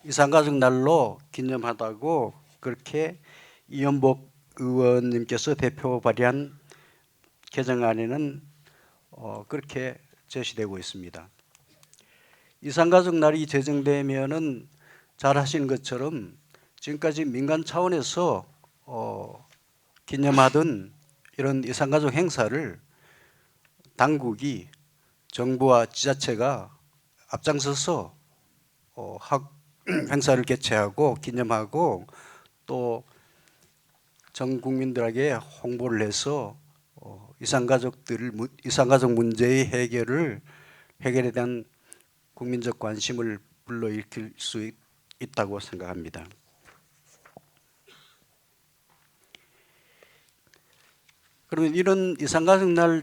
이산가족 날로 기념하다고 그렇게 이현복 의원님께서 대표 발의한 개정안에는 그렇게 제시되고 있습니다. 이산가족 날이 제정되면은 잘 하신 것처럼 지금까지 민간 차원에서 기념하던 이런 이산가족 행사를 당국이 정부와 지자체가 앞장서서 행사를 개최하고 기념하고 또 전 국민들에게 홍보를 해서 이산가족 문제의 해결에 대한 국민적 관심을 불러일으킬 수 있다고 생각합니다. 그러면 이런 이산가족 날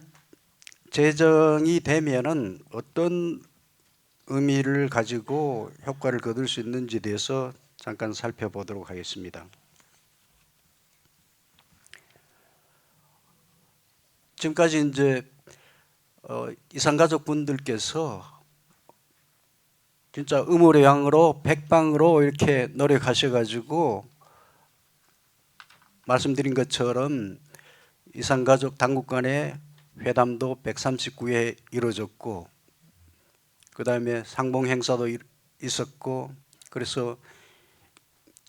제정이 되면은 어떤 의미를 가지고 효과를 거둘 수 있는지에 대해서 잠깐 살펴보도록 하겠습니다. 지금까지 이제 이산가족 분들께서 진짜 의무례양으로 백방으로 이렇게 노력하셔가지고 말씀드린 것처럼 이산가족 당국 간의 회담도 139회 이루어졌고 그 다음에 상봉 행사도 있었고 그래서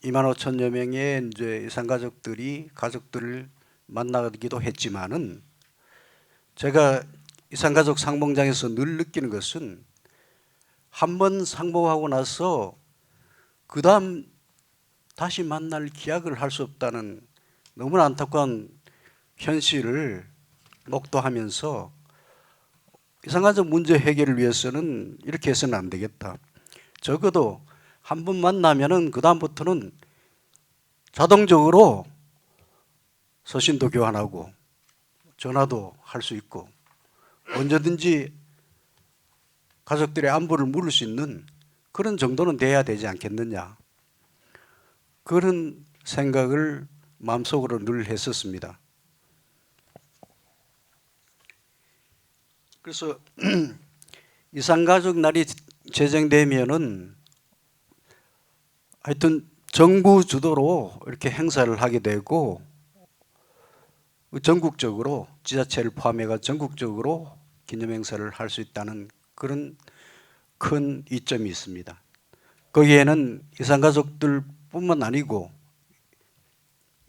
25,000여 명의 이제 이산가족들이 가족들을 만나기도 했지만은 제가 이산가족 상봉장에서 늘 느끼는 것은 한 번 상봉하고 나서 그 다음 다시 만날 기약을 할 수 없다는 너무나 안타까운 현실을 목도하면서 이산가족 문제 해결을 위해서는 이렇게 해서는 안 되겠다. 적어도 한 번 만나면은 그 다음부터는 자동적으로 서신도 교환하고 전화도 할 수 있고 언제든지 가족들의 안부를 물을 수 있는 그런 정도는 돼야 되지 않겠느냐 그런 생각을 마음속으로 늘 했었습니다. 그래서 이산가족 날이 제정되면은 하여튼 정부 주도로 이렇게 행사를 하게 되고 전국적으로 지자체를 포함해가 전국적으로 기념 행사를 할 수 있다는 그런 큰 이점이 있습니다. 거기에는 이산가족들뿐만 아니고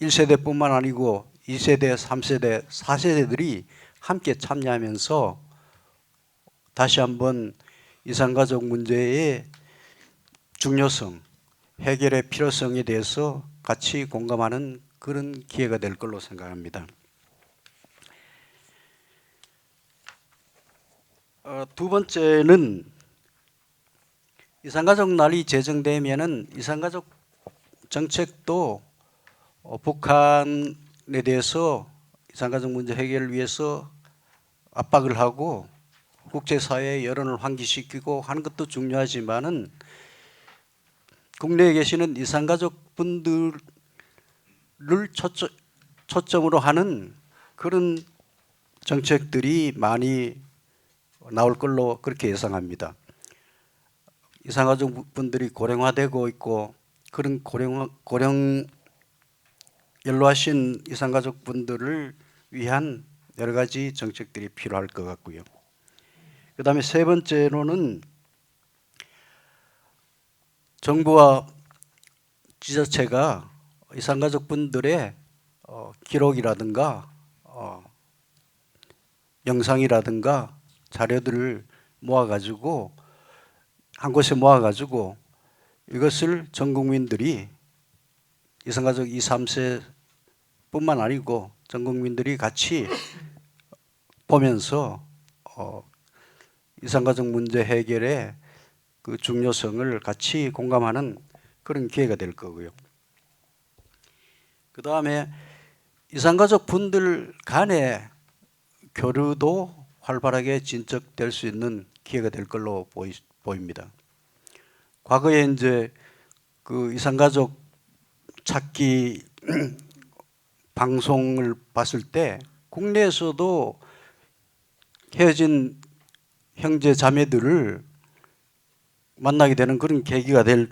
1세대뿐만 아니고 2세대, 3세대, 4세대들이 함께 참여하면서 다시 한번 이산가족 문제의 중요성, 해결의 필요성에 대해서 같이 공감하는 그런 기회가 될 걸로 생각합니다. 두 번째는 이산가족 날이 제정되면은 이산가족 정책도 북한에 대해서 이산가족 문제 해결을 위해서 압박을 하고 국제사회의 여론을 환기시키고 하는 것도 중요하지만은 국내에 계시는 이산가족 분들을 초점으로 하는 그런 정책들이 많이 나올 걸로 그렇게 예상합니다. 이산가족 분들이 고령화되고 있고 그런 연로하신 이산가족 분들을 위한 여러 가지 정책들이 필요할 것 같고요. 그 다음에 세 번째로는 정부와 지자체가 이산가족 분들의 기록이라든가 영상이라든가 자료들을 모아가지고 한 곳에 모아가지고 이것을 전 국민들이 이산가족 2, 3세뿐만 아니고 전 국민들이 같이 보면서 이산가족 문제 해결의 그 중요성을 같이 공감하는 그런 기회가 될 거고요. 그 다음에 이산가족 분들 간의 교류도 활발하게 진척될 수 있는 기회가 될 걸로 보입니다. 과거에 이제 그 이산가족 찾기 방송을 봤을 때 국내에서도 헤어진 형제 자매들을 만나게 되는 그런 계기가 될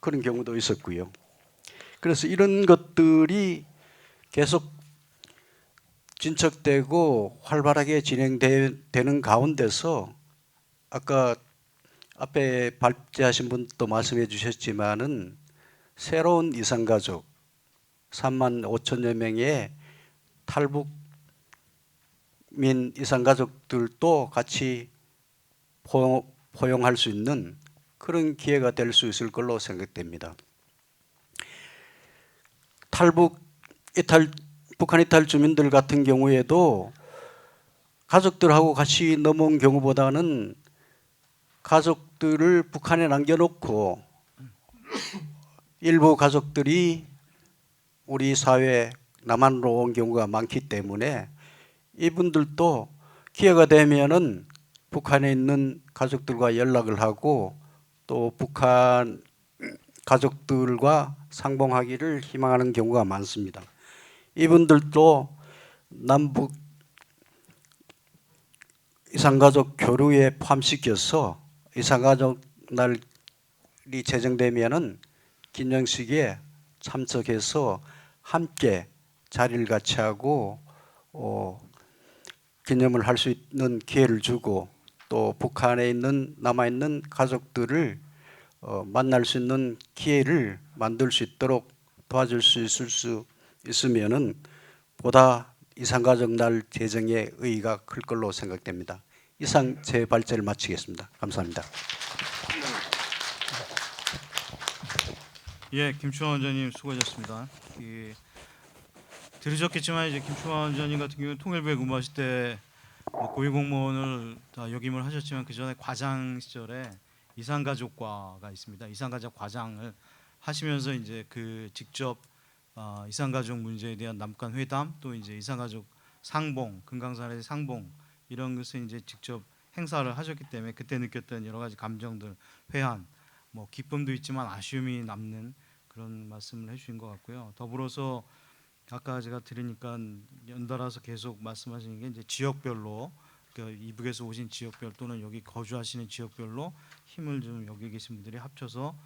그런 경우도 있었고요. 그래서 이런 것들이 계속 진척되고 활발하게 진행되는 가운데서 아까 앞에 발제하신 분도 말씀해 주셨지만은 새로운 이산가족 3만 5천여 명의 탈북민 이산가족들도 같이 포용할 수 있는 그런 기회가 될 수 있을 걸로 생각됩니다. 북한 이탈 주민들 같은 경우에도 가족들하고 같이 넘어온 경우보다는 가족들을 북한에 남겨놓고 일부 가족들이 우리 사회 남한으로 온 경우가 많기 때문에 이분들도 기회가 되면은 북한에 있는 가족들과 연락을 하고 또 북한 가족들과 상봉하기를 희망하는 경우가 많습니다. 이분들도 남북 이산가족 교류에 포함시켜서 이산가족 날이 제정되면은 기념식에 참석해서 함께 자리를 같이 하고 기념을 할 수 있는 기회를 주고 또 북한에 있는 남아있는 가족들을 만날 수 있는 기회를 만들 수 있도록 도와줄 수 있으면은 보다 이산가족 날 제정의 의의가 클 걸로 생각됩니다. 이상 제 발제를 마치겠습니다. 감사합니다. 예, 김충환 원장님 수고하셨습니다. 들으셨겠지만 이제 김충환 원장님 같은 경우는 통일부에 근무하실 때 고위공무원을 다 역임을 하셨지만 그 전에 과장 시절에 이산가족과가 있습니다. 이산가족 과장을 하시면서 이제 그 직접 이산가족 문제에 대한 남북한 회담 또 이제 이산가족 상봉, 금강산의 상봉 이런 것을 이제 직접 행사를 하셨기 때문에 그때 느꼈던 여러 가지 감정들, 회한, 뭐 기쁨도 있지만 아쉬움이 남는 그런 말씀을 해주신 것 같고요. 더불어서 아까 제가 들으니까 연달아서 계속 말씀하시는 게 이제 지역별로 그러니까 이북에서 오신 지역별 또는 여기 거주하시는 지역별로 힘을 좀 여기 계신 분들이 합쳐서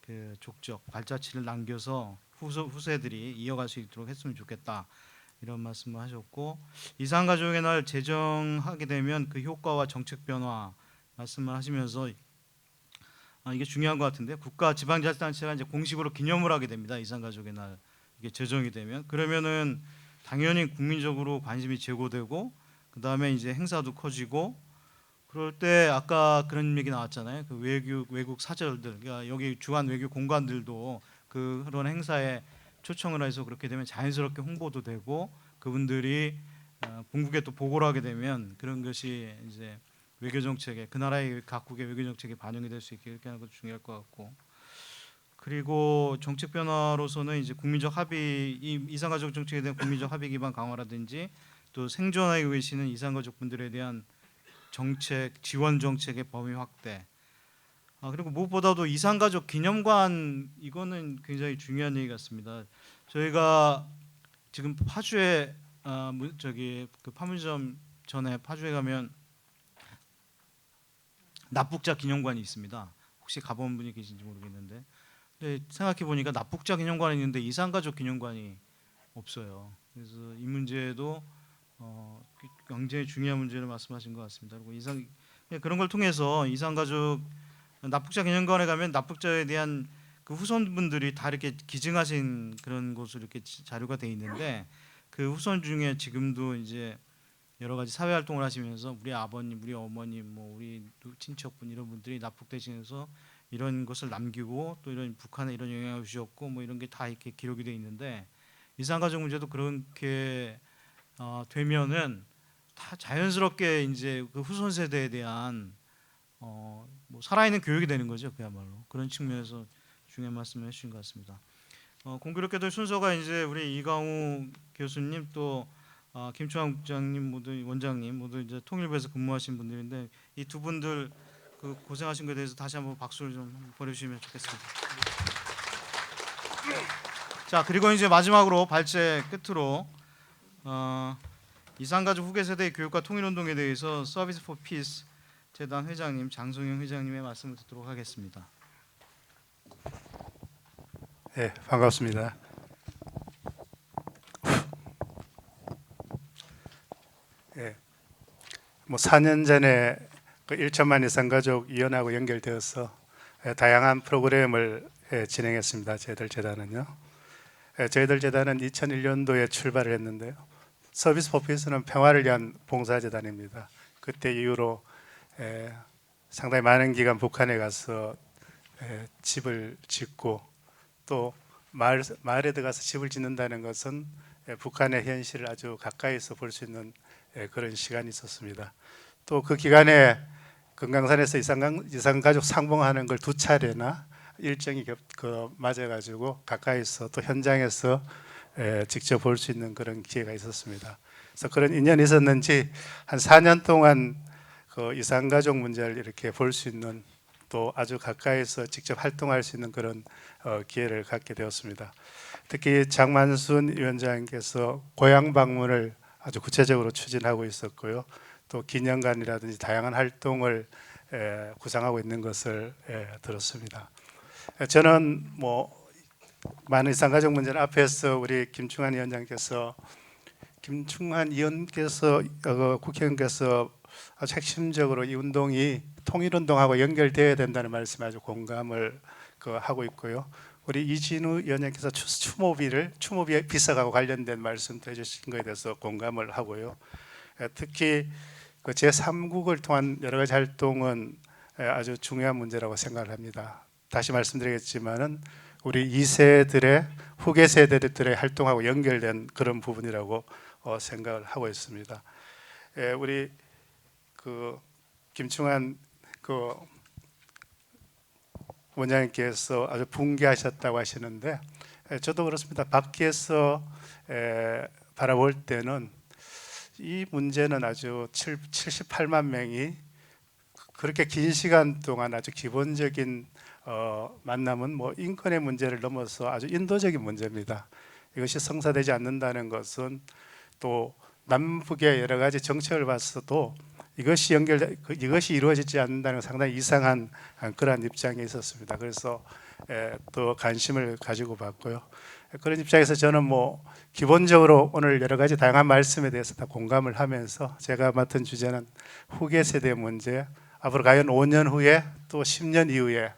그 족적 발자취를 남겨서 후세들이 이어갈 수 있도록 했으면 좋겠다 이런 말씀을 하셨고 이산가족의 날 제정하게 되면 그 효과와 정책 변화 말씀을 하시면서 이게 중요한 것 같은데 국가 지방자치단체가 이제 공식으로 기념을 하게 됩니다. 이산가족의 날 이게 제정이 되면 그러면은 당연히 국민적으로 관심이 제고되고 그 다음에 이제 행사도 커지고 그럴 때 아까 그런 얘기 나왔잖아요. 그 외국 사절들, 그러니까 여기 주한 외교 공관들도 그런 행사에 초청을 해서 그렇게 되면 자연스럽게 홍보도 되고 그분들이 본국에 또 보고를 하게 되면 그런 것이 이제 외교 정책에 그 나라의 각국의 외교 정책에 반영이 될 수 있게 이렇게 하는 것도 중요할 것 같고 그리고 정책 변화로서는 이제 국민적 합의 이산가족 정책에 대한 국민적 합의 기반 강화라든지 또 생존하고 계시는 이산가족 분들에 대한 정책 지원 정책의 범위 확대 그리고 무엇보다도 이산가족 기념관 이거는 굉장히 중요한 얘기 같습니다. 저희가 지금 파주에 그 판문점 전에 파주에 가면 납북자 기념관이 있습니다. 혹시 가본 분이 계신지 모르겠는데 근데 생각해 보니까 납북자 기념관이 있는데 이산가족 기념관이 없어요. 그래서 이 문제도 굉장히 중요한 문제를 말씀하신 것 같습니다. 그리고 그런 걸 통해서 이산가족 납북자 기념관에 가면 납북자에 대한 그 후손분들이 다 이렇게 기증하신 그런 곳으로 이렇게 자료가 돼 있는데 그 후손 중에 지금도 이제 여러 가지 사회 활동을 하시면서 우리 아버님, 우리 어머님, 뭐 우리 친척분 이런 분들이 납북되시면서 이런 것을 남기고 또 이런 북한에 이런 영향을 주셨고 뭐 이런 게 다 이렇게 기록이 돼 있는데 이산가족 문제도 그렇게 되면은 다 자연스럽게 이제 그 후손 세대에 대한 뭐 살아있는 교육이 되는 거죠. 그야말로 그런 측면에서 중요한 말씀을 해주신 것 같습니다. 공교롭게도 순서가 이제 우리 이강우 교수님 또 김초환 국장님 모두 원장님 모두 이제 통일부에서 근무하신 분들인데 이 두 분들 그 고생하신 것에 대해서 다시 한번 박수를 좀 보내주시면 좋겠습니다. 자 그리고 이제 마지막으로 발제 끝으로 이산가족 후계 세대의 교육과 통일운동에 대해서 서비스 포 피스 재단 회장님 장성영 회장님의 말씀을 듣도록 하겠습니다. 네, 반갑습니다. 예, 뭐 4년 전에 그 1천만 이산가족 위원회하고 연결되어서 다양한 프로그램을 진행했습니다. 저희들 재단은요. 저희들 재단은 2001년도에 출발을 했는데요. 서비스 포 피스는 평화를 위한 봉사재단입니다. 그때 이후로 상당히 많은 기간 북한에 가서 집을 짓고 또 마을에 들어가서 집을 짓는다는 것은 북한의 현실을 아주 가까이서 볼 수 있는 그런 시간이 있었습니다. 또 그 기간에 금강산에서 이산가족 상봉하는 걸 2차례나 일정이 맞아가지고 가까이서 또 현장에서 직접 볼 수 있는 그런 기회가 있었습니다. 그래서 그런 인연이 있었는지 한 4년 동안 그 이산가족 문제를 이렇게 볼 수 있는 또 아주 가까이서 직접 활동할 수 있는 그런 기회를 갖게 되었습니다. 특히 장만순 위원장께서 고향 방문을 아주 구체적으로 추진하고 있었고요. 또 기념관이라든지 다양한 활동을 구상하고 있는 것을 들었습니다. 저는 뭐 많은 이산가족 문제는 앞에서 우리 김충환 위원장께서 국회의원께서 아주 핵심적으로 이 운동이 통일운동하고 연결되어야 된다는 말씀에 아주 공감을 하고 있고요. 우리 이진우 위원장께서 추모비 비서하고 관련된 말씀도 해주신 것에 대해서 공감을 하고요. 특히 그 제3국을 통한 여러 가지 활동은 아주 중요한 문제라고 생각을 합니다. 다시 말씀드리겠지만은 우리 2세들의 후계 세대들의 활동하고 연결된 그런 부분이라고 생각을 하고 있습니다. 우리 그 김충환 그 원장님께서 아주 붕괴하셨다고 하시는데 저도 그렇습니다. 밖에서 바라볼 때는 이 문제는 아주 78만 명이 그렇게 긴 시간 동안 아주 기본적인 만남은 뭐 인권의 문제를 넘어서 아주 인도적인 문제입니다. 이것이 성사되지 않는다는 것은 또 남북의 여러 가지 정책을 봤어도 이것이 이루어지지 않는다는 상당히 이상한 그러한 입장에 있었습니다. 그래서 또 관심을 가지고 봤고요. 그런 입장에서 저는 뭐 기본적으로 오늘 여러 가지 다양한 말씀에 대해서 다 공감을 하면서 제가 맡은 주제는 후계 세대 문제, 앞으로 과연 5년 후에 또 10년 이후에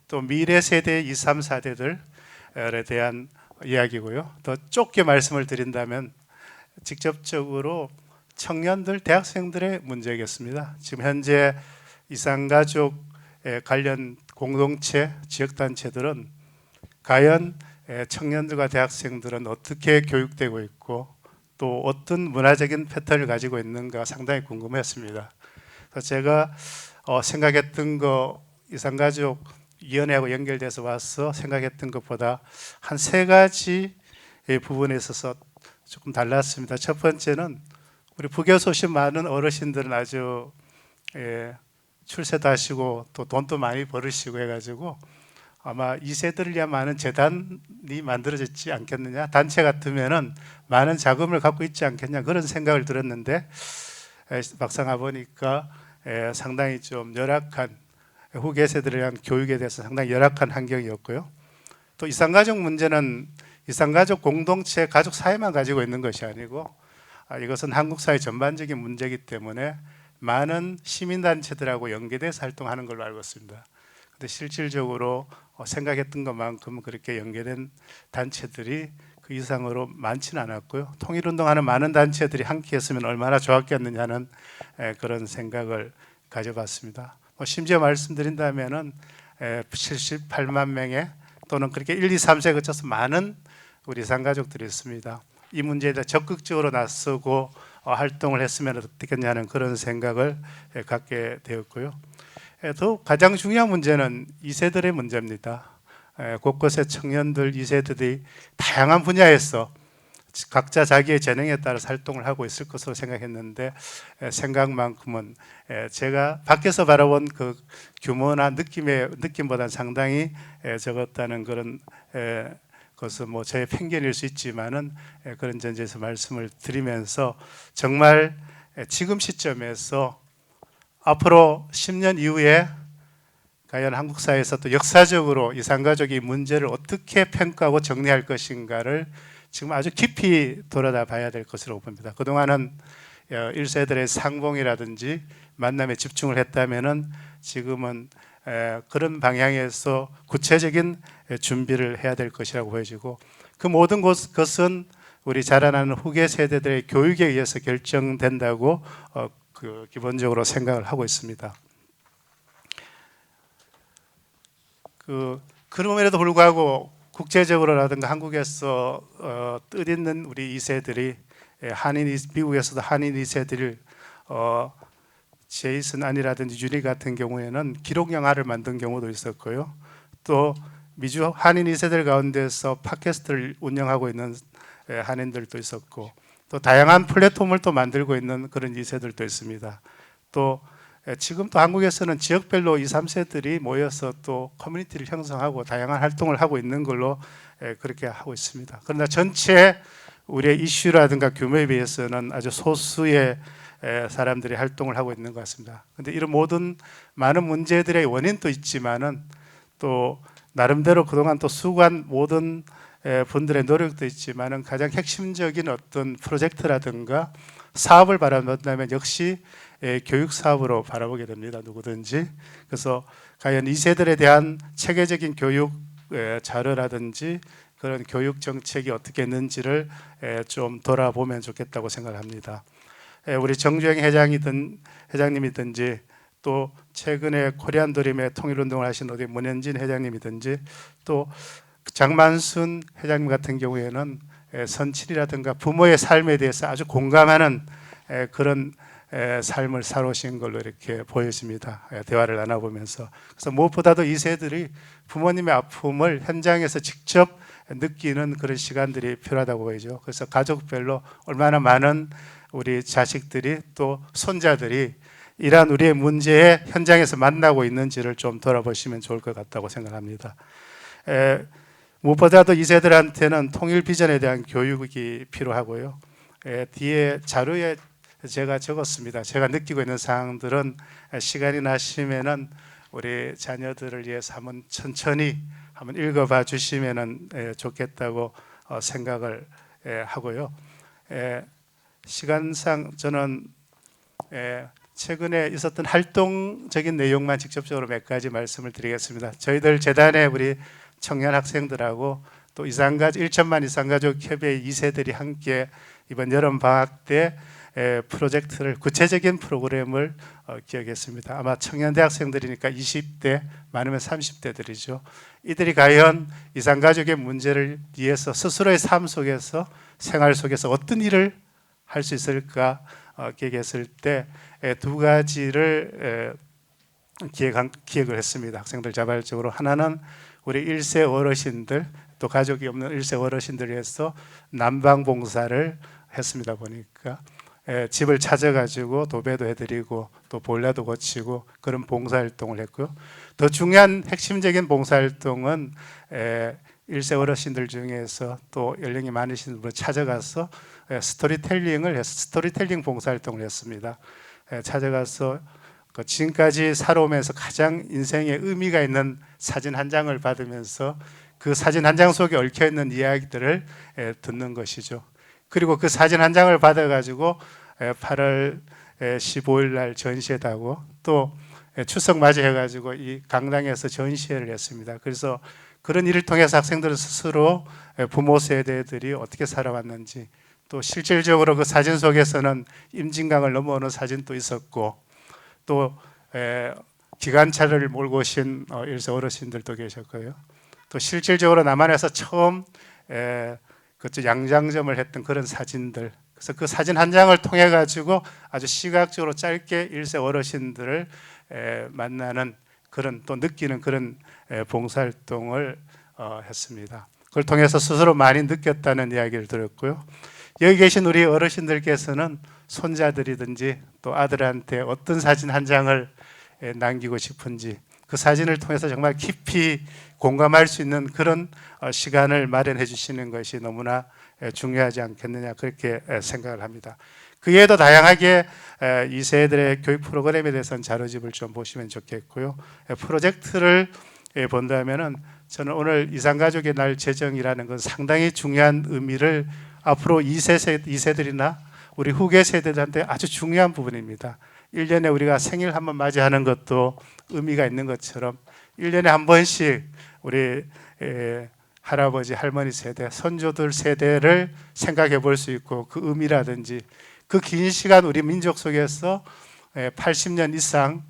또 미래 세대 2, 3, 4대들에 대한 이야기고요. 더 좁게 말씀을 드린다면 직접적으로 청년들, 대학생들의 문제겠습니다. 지금 현재 이산가족 관련 공동체, 지역단체들은 과연 청년들과 대학생들은 어떻게 교육되고 있고 또 어떤 문화적인 패턴을 가지고 있는가 상당히 궁금했습니다. 그래서 제가 생각했던 거 이산가족 위원회하고 연결돼서 와서 생각했던 것보다 한 3가지 부분에 있어서 조금 달랐습니다. 첫 번째는 우리 북에 오신 많은 어르신들은 아주 출세도 하시고 또 돈도 많이 벌으시고 해가지고 아마 2세들을 위한 많은 재단이 만들어졌지 않겠느냐, 단체 같으면은 많은 자금을 갖고 있지 않겠냐 그런 생각을 들었는데 막상 와보니까 상당히 좀 열악한 후계 세대를 위한 교육에 대해서 상당히 열악한 환경이었고요. 또 이산가족 문제는 이산가족 공동체 가족 사회만 가지고 있는 것이 아니고 이것은 한국 사회 전반적인 문제이기 때문에 많은 시민단체들하고 연계돼서 활동하는 걸로 알고 있습니다. 근데 실질적으로 생각했던 것만큼 그렇게 연계된 단체들이 그 이상으로 많지는 않았고요. 통일운동하는 많은 단체들이 함께 했으면 얼마나 좋았겠느냐는 그런 생각을 가져봤습니다. 심지어 말씀드린다면은 78만 명의 또는 그렇게 1, 2, 3세 거쳐서 많은 우리 산가족들이 있습니다. 이 문제에 대해 적극적으로 나서고 활동을 했으면 어떻겠냐는 그런 생각을 갖게 되었고요. 또 가장 중요한 문제는 2세들의 문제입니다. 곳곳에 청년들 2세들이 다양한 분야에서 각자 자기의 재능에 따라서 활동을 하고 있을 것으로 생각했는데 생각만큼은 제가 밖에서 바라본 그 규모나 느낌보다는 상당히 적었다는 그런 것은 뭐 저의 편견일 수 있지만은 그런 전제에서 말씀을 드리면서 정말 지금 시점에서 앞으로 10년 이후에 과연 한국 사회에서 또 역사적으로 이산가족이 문제를 어떻게 평가하고 정리할 것인가를 지금 아주 깊이 돌아다 봐야 될 것으로 봅니다. 그동안은 1세들의 상봉이라든지 만남에 집중을 했다면은 지금은 그런 방향에서 구체적인 준비를 해야 될 것이라고 보여지고 그 모든 것은 우리 자라나는 후계 세대들의 교육에 의해서 결정된다고 기본적으로 생각을 하고 있습니다. 그럼에도 불구하고 국제적으로라든가 한국에서 뜻있는 우리 2세들이 미국에서도 한인 2세들을 제이슨 안이라든지 유리 같은 경우에는 기록 영화를 만든 경우도 있었고요. 또 미주 한인 2세들 가운데서 팟캐스트를 운영하고 있는 한인들도 있었고 또 다양한 플랫폼을 또 만들고 있는 그런 2세들도 있습니다. 또 지금 또 한국에서는 지역별로 2, 3세들이 모여서 또 커뮤니티를 형성하고 다양한 활동을 하고 있는 걸로 그렇게 하고 있습니다. 그러나 전체 우리의 이슈라든가 규모에 비해서는 아주 소수의 사람들이 활동을 하고 있는 것 같습니다. 그런데 이런 모든 많은 문제들의 원인도 있지만은 또 나름대로 그동안 또 수고한 모든 분들의 노력도 있지만은 가장 핵심적인 어떤 프로젝트라든가 사업을 바라본다면 역시 교육 사업으로 바라보게 됩니다. 누구든지. 그래서 과연 2세들에 대한 체계적인 교육 자료라든지 그런 교육 정책이 어떻게 있는지를 좀 돌아보면 좋겠다고 생각합니다. 우리 정주행 회장님이든지 또 최근에 코리안 드림의 통일운동을 하신 우리 문현진 회장님이든지 또 장만순 회장님 같은 경우에는 선친이라든가 부모의 삶에 대해서 아주 공감하는 그런 삶을 살아오신 걸로 이렇게 보여집니다. 대화를 나눠보면서. 그래서 무엇보다도 2세들이 부모님의 아픔을 현장에서 직접 느끼는 그런 시간들이 필요하다고 보이죠. 그래서 가족별로 얼마나 많은 우리 자식들이 또 손자들이 이러한 우리의 문제의 현장에서 만나고 있는지를 좀 돌아보시면 좋을 것 같다고 생각합니다. 무엇보다도 이 세대들한테는 통일 비전에 대한 교육이 필요하고요. 뒤에 자료에 제가 적었습니다. 제가 느끼고 있는 사항들은 시간이 나시면은 우리 자녀들을 위해서 한번 천천히 한번 읽어봐 주시면은 좋겠다고 생각을 하고요. 시간상 저는 최근에 있었던 활동적인 내용만 직접적으로 몇 가지 말씀을 드리겠습니다. 저희들 재단의 우리 청년 학생들하고 또 1천만 이상가족 협의회 2세들이 함께 이번 여름 방학 때 프로젝트를 구체적인 프로그램을 기획했습니다. 아마 청년 대학생들이니까 20대 많으면 30대들이죠. 이들이 과연 이산가족의 문제를 위해서 스스로의 삶 속에서 생활 속에서 어떤 일을 할 수 있을까 기획했을 때 두 가지를 기획을 했습니다. 학생들 자발적으로. 하나는 우리 1세 어르신들 또 가족이 없는 1세 어르신들 위해서 난방 봉사를 했습니다. 보니까 집을 찾아가지고 도배도 해드리고 또 보일러도 고치고 그런 봉사활동을 했고요. 더 중요한 핵심적인 봉사활동은 1세 어르신들 중에서 또 연령이 많으신 분을 찾아가서 스토리텔링 봉사활동을 했습니다. 찾아가서 지금까지 살아오면서 가장 인생에 의미가 있는 사진 한 장을 받으면서 그 사진 한 장 속에 얽혀있는 이야기들을 듣는 것이죠. 그리고 그 사진 한 장을 받아가지고 8월 15일 날 전시회도 하고 또 추석 맞이해가지고 이 강당에서 전시회를 했습니다. 그래서 그런 일을 통해서 학생들 스스로 부모 세대들이 어떻게 살아왔는지 또 실질적으로 그 사진 속에서는 임진강을 넘어오는 사진도 있었고 또 기관차를 몰고 오신 1세 어르신들도 계셨고요. 또 실질적으로 남한에서 처음 그쪽 양장점을 했던 그런 사진들. 그래서 그 사진 한 장을 통해 가지고 아주 시각적으로 짧게 1세 어르신들을 만나는 그런 또 느끼는 그런 봉사활동을 했습니다. 그걸 통해서 스스로 많이 느꼈다는 이야기를 들었고요. 여기 계신 우리 어르신들께서는 손자들이든지 또 아들한테 어떤 사진 한 장을 남기고 싶은지 그 사진을 통해서 정말 깊이 공감할 수 있는 그런 시간을 마련해 주시는 것이 너무나 중요하지 않겠느냐 그렇게 생각을 합니다. 그 외에도 다양하게 이 세대들의 교육 프로그램에 대해서는 자료집을 좀 보시면 좋겠고요. 프로젝트를 본다면은 저는 오늘 이산가족의 날 제정이라는 건 상당히 중요한 의미를 앞으로 2세들이나 우리 후계 세대들한테 아주 중요한 부분입니다. 1년에 우리가 생일 한번 맞이하는 것도 의미가 있는 것처럼 1년에 한 번씩 우리 할아버지 할머니 세대 선조들 세대를 생각해 볼 수 있고 그 의미라든지 그 긴 시간 우리 민족 속에서 80년 이상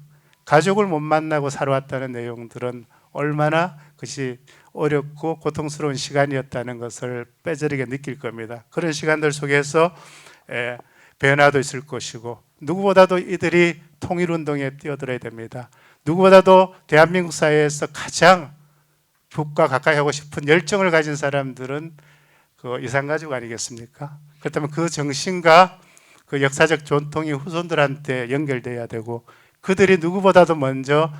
가족을 못 만나고 살아왔다는 내용들은 얼마나 그것이 어렵고 고통스러운 시간이었다는 것을 뼈저리게 느낄 겁니다. 그런 시간들 속에서 변화도 있을 것이고 누구보다도 이들이 통일운동에 뛰어들어야 됩니다. 누구보다도 대한민국 사회에서 가장 북과 가까이 하고 싶은 열정을 가진 사람들은 그 이산가족 아니겠습니까? 그렇다면 그 정신과 그 역사적 전통이 후손들한테 연결돼야 되고 그들이 누구보다도 먼저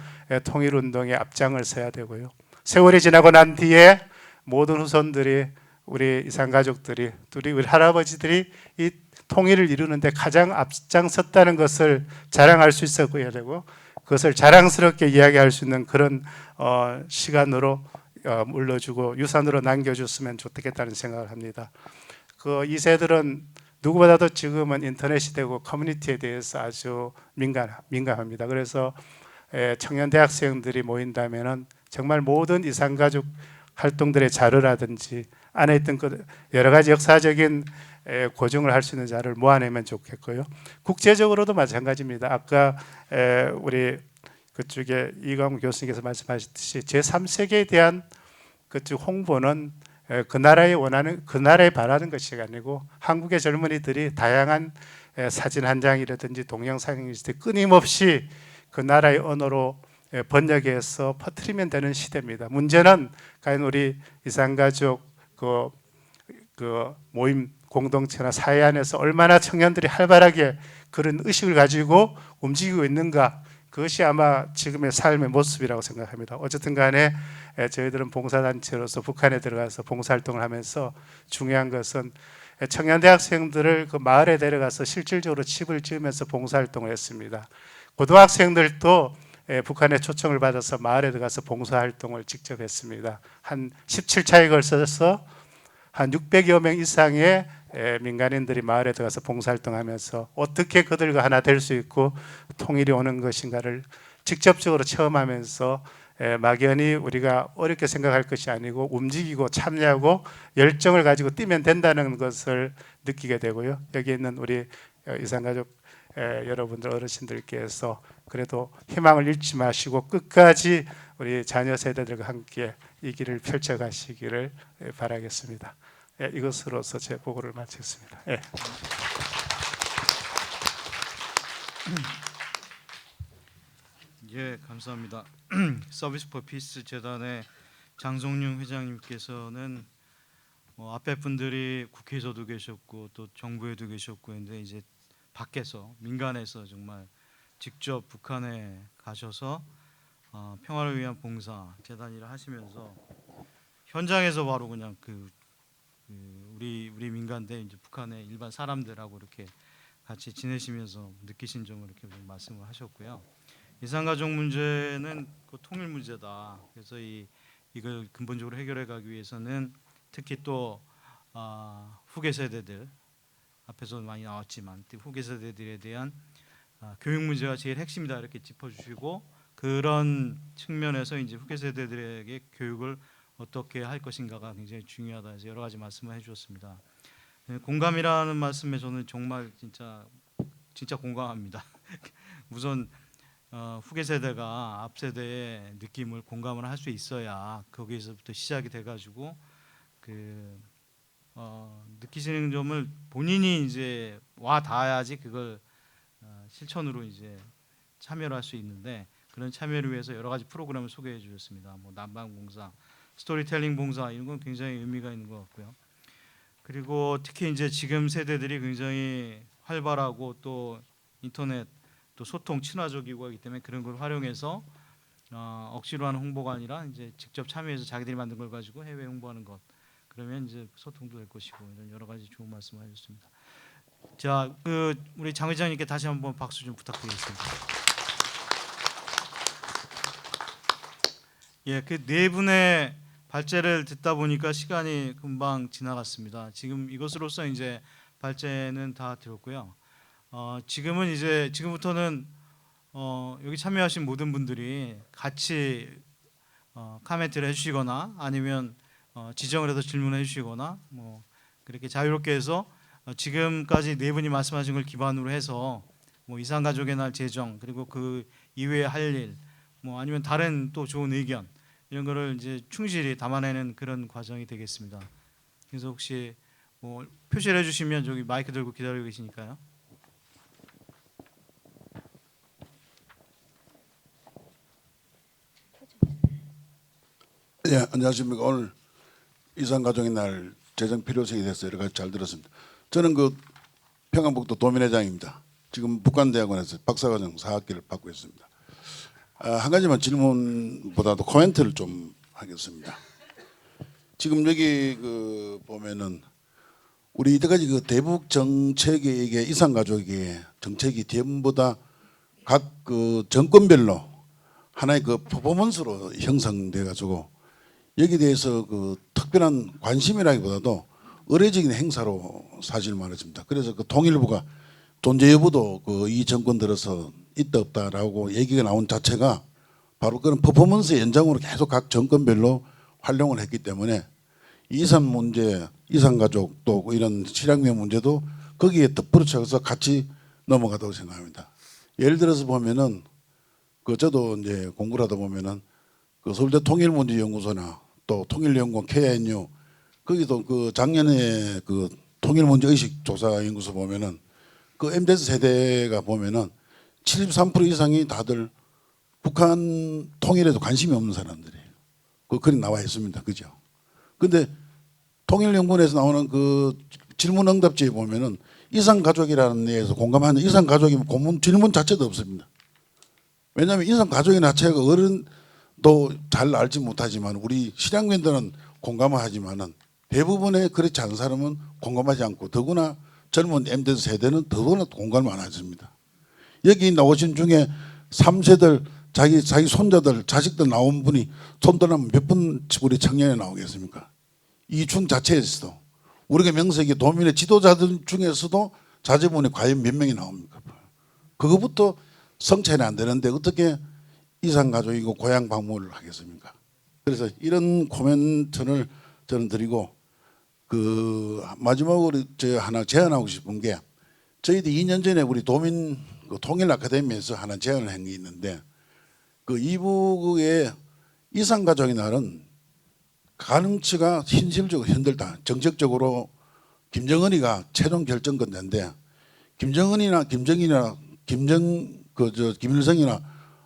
통일운동에 앞장을 서야 되고요. 세월이 지나고 난 뒤에 모든 후손들이 우리 이산가족들이 우리 할아버지들이 이 통일을 이루는데 가장 앞장섰다는 것을 자랑할 수 있어야 되고 그것을 자랑스럽게 이야기할 수 있는 그런 시간으로 물러주고 유산으로 남겨줬으면 좋겠다는 생각을 합니다. 그 이 세들은 누구보다도 지금은 인터넷이 되고 커뮤니티에 대해서 아주 민감합니다. 그래서 청년 대학생들이 모인다면은 정말 모든 이산가족 활동들의 자료라든지 안에 있던 그 여러 가지 역사적인 고증을 할 수 있는 자료를 모아내면 좋겠고요. 국제적으로도 마찬가지입니다. 아까 우리 그쪽에 이광우 교수님께서 말씀하셨듯이 제3세계에 대한 그쪽 홍보는 그 나라에 원하는 그 나라에 바라는 것이 아니고 한국의 젊은이들이 다양한 사진 한 장이라든지 동영상이 끊임없이 그 나라의 언어로 번역해서 퍼뜨리면 되는 시대입니다. 문제는 과연 우리 이산가족 그 모임 공동체나 사회 안에서 얼마나 청년들이 활발하게 그런 의식을 가지고 움직이고 있는가, 그것이 아마 지금의 삶의 모습이라고 생각합니다. 어쨌든 간에 저희들은 봉사단체로서 북한에 들어가서 봉사활동을 하면서 중요한 것은 청년 대학생들을 그 마을에 데려가서 실질적으로 집을 지으면서 봉사활동을 했습니다. 고등학생들도 북한의 초청을 받아서 마을에 들어가서 봉사활동을 직접 했습니다. 한 17차에 걸쳐서 한 600여 명 이상의 민간인들이 마을에 들어가서 봉사활동하면서 어떻게 그들과 하나 될 수 있고 통일이 오는 것인가를 직접적으로 체험하면서 막연히 우리가 어렵게 생각할 것이 아니고 움직이고 참여하고 열정을 가지고 뛰면 된다는 것을 느끼게 되고요. 여기 있는 우리 이산가족 여러분들 어르신들께서 그래도 희망을 잃지 마시고 끝까지 우리 자녀 세대들과 함께 이 길을 펼쳐가시기를 바라겠습니다. 이것으로서 제 보고를 마치겠습니다. 예, 감사합니다. 서비스 포 피스 재단의 장성윤 회장님께서는 앞에 분들이 국회에서도 계셨고 또 정부에도 계셨고 근데 이제 밖에서 민간에서 정말 직접 북한에 가셔서 평화를 위한 봉사 재단 일을 하시면서 현장에서 바로 그냥 우리 민간대 이제 북한의 일반 사람들하고 이렇게 같이 지내시면서 느끼신 점을 이렇게 말씀을 하셨고요. 이산가족 문제는 그 통일 문제다. 그래서 이걸 근본적으로 해결해 가기 위해서는 특히 또 후계 세대들 앞에서 많이 나왔지만 후계 세대들에 대한 교육 문제가 제일 핵심이다 이렇게 짚어주시고 그런 측면에서 이제 후계 세대들에게 교육을 어떻게 할 것인가가 굉장히 중요하다 해서 여러 가지 말씀을 해주셨습니다. 공감이라는 말씀에 저는 정말 진짜 공감합니다. 우선 후계 세대가 앞 세대의 느낌을 공감을 할 수 있어야 거기에서부터 시작이 돼가지고 느끼시는 점을 본인이 이제 와 닿아야지 그걸 실천으로 이제 참여를 할 수 있는데 그런 참여를 위해서 여러 가지 프로그램을 소개해 주셨습니다. 뭐 난방 봉사, 스토리텔링 봉사 이런 건 굉장히 의미가 있는 것 같고요. 그리고 특히 이제 지금 세대들이 굉장히 활발하고 또 인터넷 또 소통 친화적이고 하기 때문에 그런 걸 활용해서 억지로 하는 홍보가 아니라 이제 직접 참여해서 자기들이 만든 걸 가지고 해외 홍보하는 것 그러면 이제 소통도 될 것이고 이런 여러 가지 좋은 말씀을 해주셨습니다. 자, 우리 장 회장님께 다시 한번 박수 좀 부탁드리겠습니다. 예, 그 네 분의 발제를 듣다 보니까 시간이 금방 지나갔습니다. 지금 이것으로서 이제 발제는 다 들었고요. 지금부터는 여기 참여하신 모든 분들이 같이 코멘트를 해주시거나 아니면 지정을 해서 질문해 주시거나 뭐 그렇게 자유롭게 해서 지금까지 네 분이 말씀하신 걸 기반으로 해서 뭐 이산가족의 날 제정 그리고 그 이외에 할 일 뭐 아니면 다른 또 좋은 의견 이런 거를 이제 충실히 담아내는 그런 과정이 되겠습니다. 그래서 혹시 뭐 표시를 해주시면 저기 마이크 들고 기다리고 계시니까요. 예, 안녕하십니까. 오늘 이산가족의 날 재정 필요성에 대해서 여러 가지 잘 들었습니다. 저는 평안북도 도민회장입니다. 지금 북한대학원에서 박사과정 4학기를 받고 있습니다. 한 가지만 질문보다도 코멘트를 좀 하겠습니다. 지금 여기 보면은 우리 이때까지 대북 정책에 이게 이산가족의 정책이 전부다 각 정권별로 하나의 퍼포먼스로 형성돼 가지고 여기에 대해서 특별한 관심이라기보다도 의례적인 행사로 사실 말해집니다. 그래서 통일부가 존재 여부도 이 정권 들어서 있다 없다라고 얘기가 나온 자체가 바로 그런 퍼포먼스 연장으로 계속 각 정권별로 활용을 했기 때문에 이산 문제, 이산가족 또 이런 실향민 문제도 거기에 덧붙여서 같이 넘어가다고 생각합니다. 예를 들어서 보면은 저도 이제 공부를 하다 보면은 서울대 통일문제연구소나 또 통일연구원 KNU 거기도 작년에 통일문제의식 조사 연구소 보면은 MZ 세대가 보면은 73% 이상이 다들 북한 통일에도 관심이 없는 사람들이에요. 그리 나와 있습니다. 그죠? 근데 통일연구원에서 나오는 그 질문 응답지에 보면은 이상가족이라는 데에서 공감하는 이상가족이면 고문 질문 자체도 없습니다. 왜냐하면 이상가족의 자체가 어른도 잘 알지 못하지만 우리 실향민들은 공감을 하지만은 대부분의 그렇지 않은 사람은 공감하지 않고 더구나 젊은 MZ 세대는 더구나 공감을 안 하십니다. 여기 나오신 중에 3세들 자기 손자들 자식들 나온 분이 손들하면 몇 분 우리 청년에 나오겠습니까? 이 중 자체에서도 우리가 명색이 도민의 지도자들 중에서도 자제분이 과연 몇 명이 나옵니까? 그거부터 성찰이 안 되는데 어떻게 이상가족이고 고향 방문을 하겠습니까? 그래서 이런 코멘트를 저는 드리고 그 마지막으로 제가 하나 제안하고 싶은 게 저희들이 2년 전에 우리 도민 그 통일 아카데미에서 하나 제안을 한 게 있는데 그 이북의 이상가족의 날은 가능치가 현실적으로 힘들다. 정책적으로 김정은이가 최종 결정권자인데 김정은이나 김정일이나 김일성이나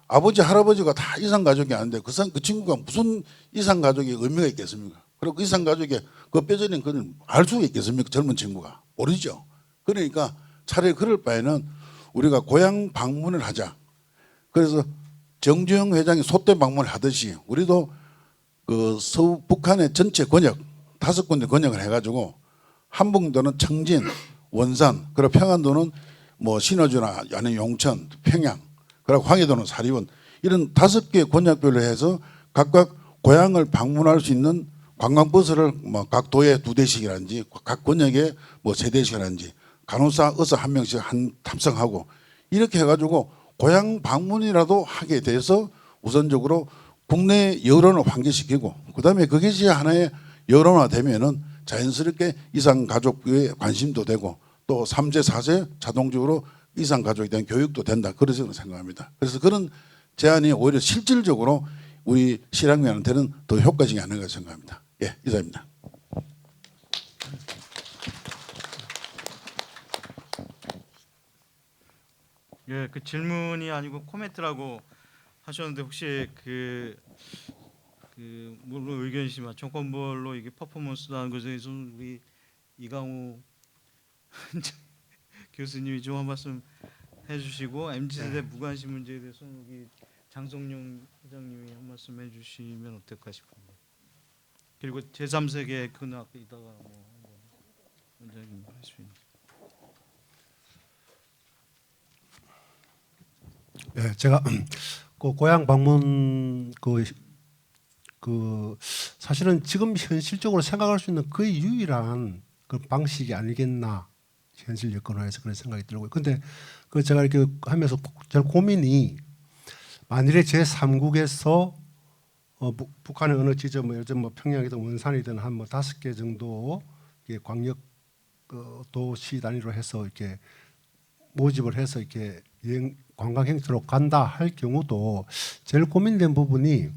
아버지 할아버지가 다 이상가족이 아닌데 그 친구가 무슨 이상가족의 의미가 있겠습니까? 그리고 그 이상가족의 그 뼈저린 그걸 알 수가 있겠습니까? 젊은 친구가 모르죠. 그러니까 차라리 그럴 바에는 우리가 고향 방문을 하자. 그래서 정주영 회장이 소대 방문을 하듯이 우리도 그 북한의 전체 권역 5군데 권역을 해가지고 한북도는 청진, 원산, 그리고 평안도는 뭐 신어주나 아니면 용천, 평양, 그리고 황해도는 사리원 이런 5개 권역별로 해서 각각 고향을 방문할 수 있는 관광버스를 뭐 각 도에 2대씩이라든지 각 권역에 뭐 3대씩이라든지 간호사, 의사 1명씩 탑승하고 이렇게 해가지고 고향 방문이라도 하게 돼서 우선적으로 국내 여론을 환기시키고 그다음에 그것이 하나의 여론화되면은 자연스럽게 이상가족에 관심도 되고 또 3세, 4세 자동적으로 이상가족에 대한 교육도 된다. 그렇게 저는 생각합니다. 그래서 그런 제안이 오히려 실질적으로 우리 실향민한테는 더 효과적이지 않을까 생각합니다. 예, 이상입니다. 예, 그 질문이 아니고 코멘트라고 하셨는데 혹시 그 물론 의견이지만 정권별로 이게 퍼포먼스라는 것에 대해서 우리 이강우 교수님이 좀 한 말씀 해주시고 MZ세대 무관심 문제에 대해서는 우리 장성용 회장님이 한 말씀 해주시면 어떨까 싶습니다. 그리고 제3세계 근학 이따가 뭐 원장님 할 수 있는. 네, 제가 그 고향 방문 사실은 지금 현실적으로 생각할 수 있는 거의 유일한 그 방식이 아니겠나 현실 여건화해서 그런 생각이 들고요. 근데 그 제가 이렇게 하면서 제일 고민이 만일에 제3국에서 북한의 어느 지점, 요즘 뭐 평양이든 원산이든 한 뭐 5개 정도 광역 도시 단위로 해서 이렇게 모집을 해서 이렇게 관광 행태로 간다 할 경우도 제일 고민된 부분이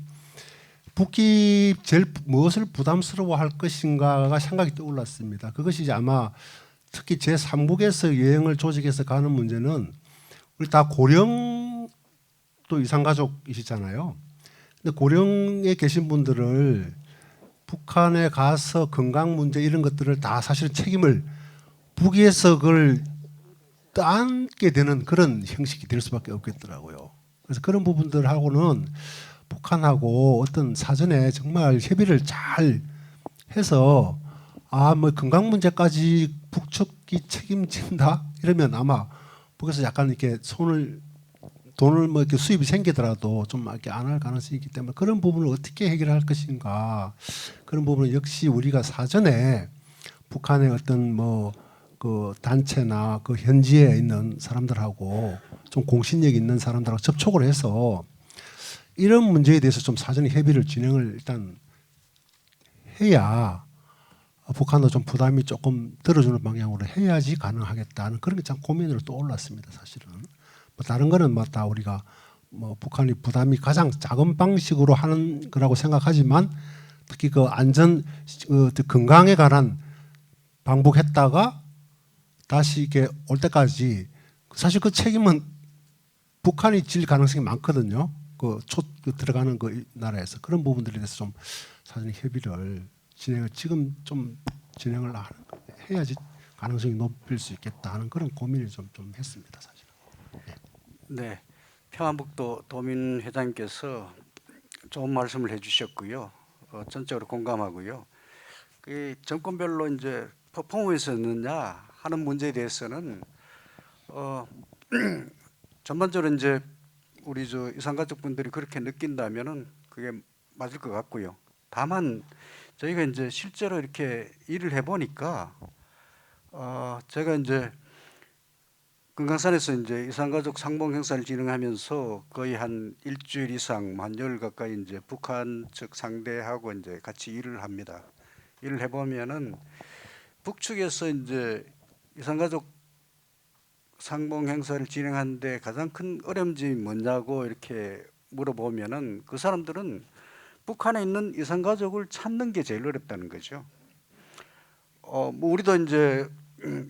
북이 제일 무엇을 부담스러워할 것인가가 생각이 떠올랐습니다. 그것이 이제 아마 특히 제3국에서 여행을 조직해서 가는 문제는 우리 다 고령도 이상가족이시잖아요. 근데 고령에 계신 분들을 북한에 가서 건강 문제 이런 것들을 다 사실 책임을 북에서 그걸 안게 되는 그런 형식이 될 수밖에 없겠더라고요. 그래서 그런 부분들하고는 북한하고 어떤 사전에 정말 협의를 잘 해서 뭐 건강 문제까지 북측이 책임진다 이러면 아마 북에서 약간 이렇게 돈을 뭐 이렇게 수입이 생기더라도 좀 이렇게 안 할 가능성이 있기 때문에 그런 부분을 어떻게 해결할 것인가 그런 부분은 역시 우리가 사전에 북한의 어떤 뭐 그 단체나 그 현지에 있는 사람들하고 좀 공신력 있는 사람들하고 접촉을 해서 이런 문제에 대해서 좀 사전에 협의를 진행을 일단 해야 북한도 좀 부담이 조금 덜어주는 방향으로 해야지 가능하겠다는 그런 게 참 고민으로 떠올랐습니다. 사실은 뭐 다른 거는 뭐 다 우리가 뭐 북한이 부담이 가장 작은 방식으로 하는 거라고 생각하지만 특히 그 안전 건강에 관한 방북했다가 다시 이게 올 때까지 사실 그 책임은 북한이 질 가능성이 많거든요. 들어가는 그 나라에서 그런 부분들에 대해서 좀 사전에 협의를 진행을 지금 좀 진행을 해야지 가능성이 높일 수 있겠다 하는 그런 고민을 좀 했습니다, 사실. 네, 평안북도 도민 회장님께서 좋은 말씀을 해주셨고요. 전적으로 공감하고요. 그 정권별로 이제 퍼포먼스였느냐 하는 문제에 대해서는 전반적으로 이제 우리 저 이산가족분들이 그렇게 느낀다면은 그게 맞을 것 같고요. 다만 저희가 이제 실제로 이렇게 일을 해보니까 제가 이제 금강산에서 이제 이산가족 상봉 행사를 진행하면서 거의 한 일주일 이상, 한 열흘 가까이 이제 북한 측 상대하고 이제 같이 일을 합니다. 일을 해보면은 북측에서 이제 이산가족 상봉 행사를 진행하는데 가장 큰 어려움이 뭐냐고 이렇게 물어보면은 그 사람들은 북한에 있는 이산가족을 찾는 게 제일 어렵다는 거죠. 뭐 우리도 이제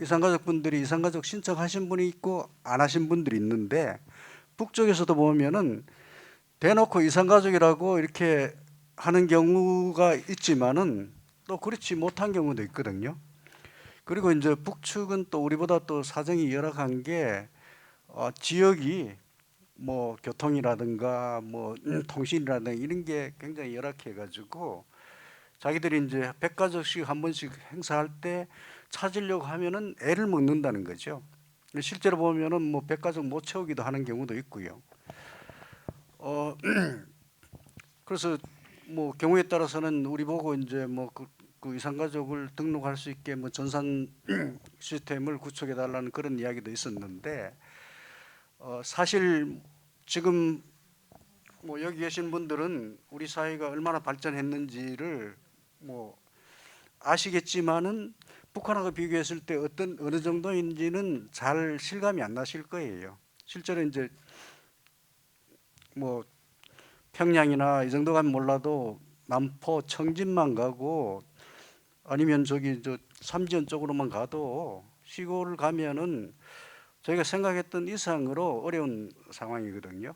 이산가족분들이 이산가족 신청하신 분이 있고 안 하신 분들이 있는데 북쪽에서도 보면은 대놓고 이산가족이라고 이렇게 하는 경우가 있지만은 또 그렇지 못한 경우도 있거든요. 그리고 이제 북측은 또 우리보다 또 사정이 열악한 게 지역이 뭐 교통이라든가 뭐 통신이라든가 이런 게 굉장히 열악해가지고 자기들이 이제 100가족씩 한 번씩 행사할 때 찾으려고 하면은 애를 먹는다는 거죠. 실제로 보면은 뭐 100가족 못 채우기도 하는 경우도 있고요. 그래서 뭐 경우에 따라서는 우리 보고 이제 뭐 그 이산가족을 등록할 수 있게 뭐 전산 시스템을 구축해 달라는 그런 이야기도 있었는데 사실 지금 뭐 여기 계신 분들은 우리 사회가 얼마나 발전했는지를 뭐 아시겠지만은 북한하고 비교했을 때 어느 정도인지는 잘 실감이 안 나실 거예요. 실제로 이제 뭐 평양이나 이 정도 가면 몰라도 남포, 청진만 가고 아니면 저기 저 삼지연 쪽으로만 가도 시골을 가면은 저희가 생각했던 이상으로 어려운 상황이거든요.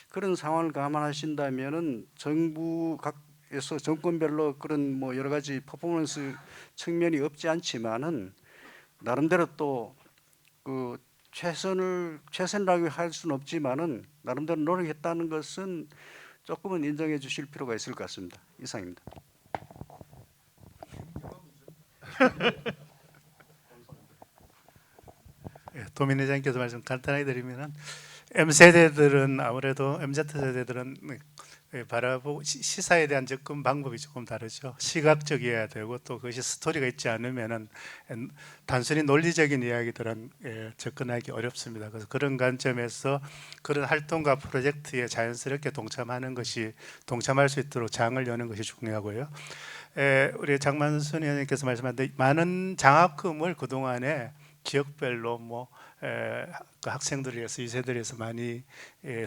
그런 상황을 감안하신다면은 정부 각에서 정권별로 그런 뭐 여러 가지 퍼포먼스 측면이 없지 않지만은 나름대로 또 그 최선이라고 할 수는 없지만은 나름대로 노력했다는 것은 조금은 인정해 주실 필요가 있을 것 같습니다. 이상입니다. 도민 회장님께서 말씀 간단하게 드리면은 M세대들은 아무래도 MZ세대들은 바라보고 시사에 대한 접근 방법이 조금 다르죠. 시각적이어야 되고 또 그것이 스토리가 있지 않으면은 단순히 논리적인 이야기들은 접근하기 어렵습니다. 그래서 그런 관점에서 그런 활동과 프로젝트에 자연스럽게 동참할 수 있도록 장을 여는 것이 중요하고요. 우리 장만순 의원님께서 말씀하신 많은 장학금을 그동안에 지역별로 그 학생들에 의해서 2세들에서 많이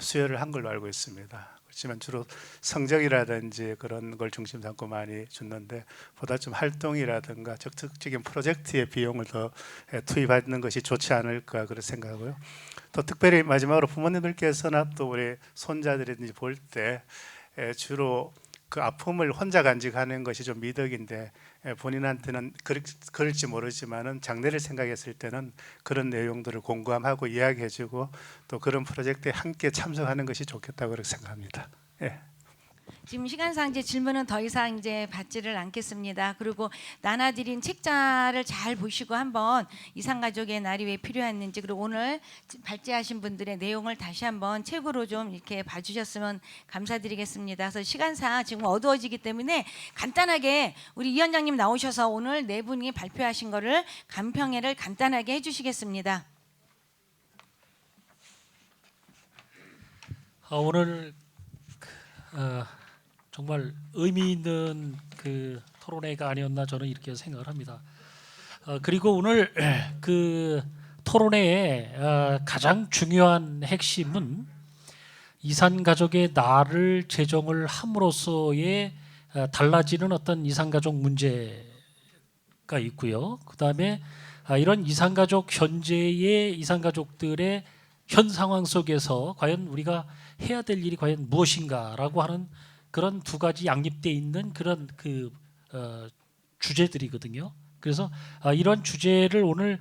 수여를 한 걸로 알고 있습니다. 그렇지만 주로 성적이라든지 그런 걸 중심 삼고 많이 줬는데 보다 좀 활동이라든가 적극적인 프로젝트의 비용을 더 투입하는 것이 좋지 않을까 그런 생각하고요. 또 특별히 마지막으로 부모님들께서나 또 우리 손자들이든지 볼 때 주로 그 아픔을 혼자 간직하는 것이 좀 미덕인데 본인한테는 그럴지 모르지만은 장래를 생각했을 때는 그런 내용들을 공감하고 이야기해주고 또 그런 프로젝트에 함께 참석하는 것이 좋겠다고 그렇게 생각합니다. 예. 지금 시간상 이제 질문은 더 이상 이제 받지를 않겠습니다. 그리고 나눠드린 책자를 잘 보시고 한번 이산가족의 날이 왜 필요했는지 그리고 오늘 발제하신 분들의 내용을 다시 한번 책으로 좀 이렇게 봐주셨으면 감사드리겠습니다. 그래서 시간상 지금 어두워지기 때문에 간단하게 우리 위원장님 나오셔서 오늘 네 분이 발표하신 거를 간평회를 간단하게 해주시겠습니다. 오늘 정말 의미 있는 그 토론회가 아니었나 저는 이렇게 생각을 합니다. 그리고 오늘 그 토론회의 가장 중요한 핵심은 이산가족의 날을 제정을 함으로써의 달라지는 어떤 이산가족 문제가 있고요. 그다음에 이런 이산가족 현재의 이산가족들의 현 상황 속에서 과연 우리가 해야 될 일이 과연 무엇인가라고 하는 그런 두 가지 양립되어 있는 그런 그 주제들이거든요. 그래서 이런 주제를 오늘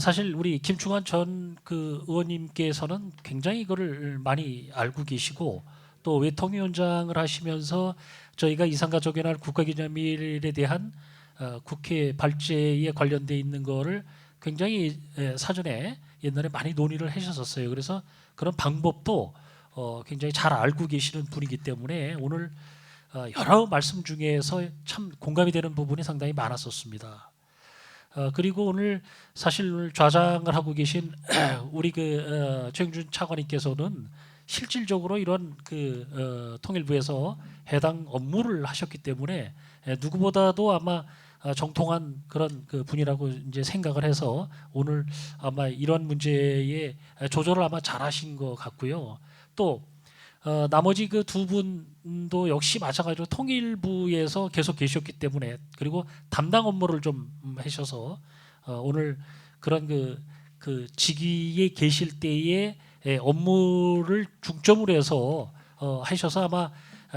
사실 우리 김충환 전 그 의원님께서는 굉장히 이거를 많이 알고 계시고 또 외통위원장을 하시면서 저희가 이산가족의 날 국가기념일에 대한 국회 발제에 관련돼 있는 거를 굉장히 사전에 옛날에 많이 논의를 하셨었어요. 그래서 그런 방법도 굉장히 잘 알고 계시는 분이기 때문에 오늘 여러 말씀 중에서 참 공감이 되는 부분이 상당히 많았었습니다. 그리고 오늘 사실 오늘 좌장을 하고 계신 우리 최영준 차관님께서는 실질적으로 이런 통일부에서 해당 업무를 하셨기 때문에 누구보다도 아마 정통한 그런 분이라고 이제 생각을 해서 오늘 아마 이런 문제에 조절을 아마 잘하신 것 같고요. 또 나머지 그 두 분도 역시 마찬가지로 통일부에서 계속 계셨기 때문에 그리고 담당 업무를 좀 하셔서 오늘 그런 그 직위에 계실 때의 업무를 중점으로 해서 하셔서 아마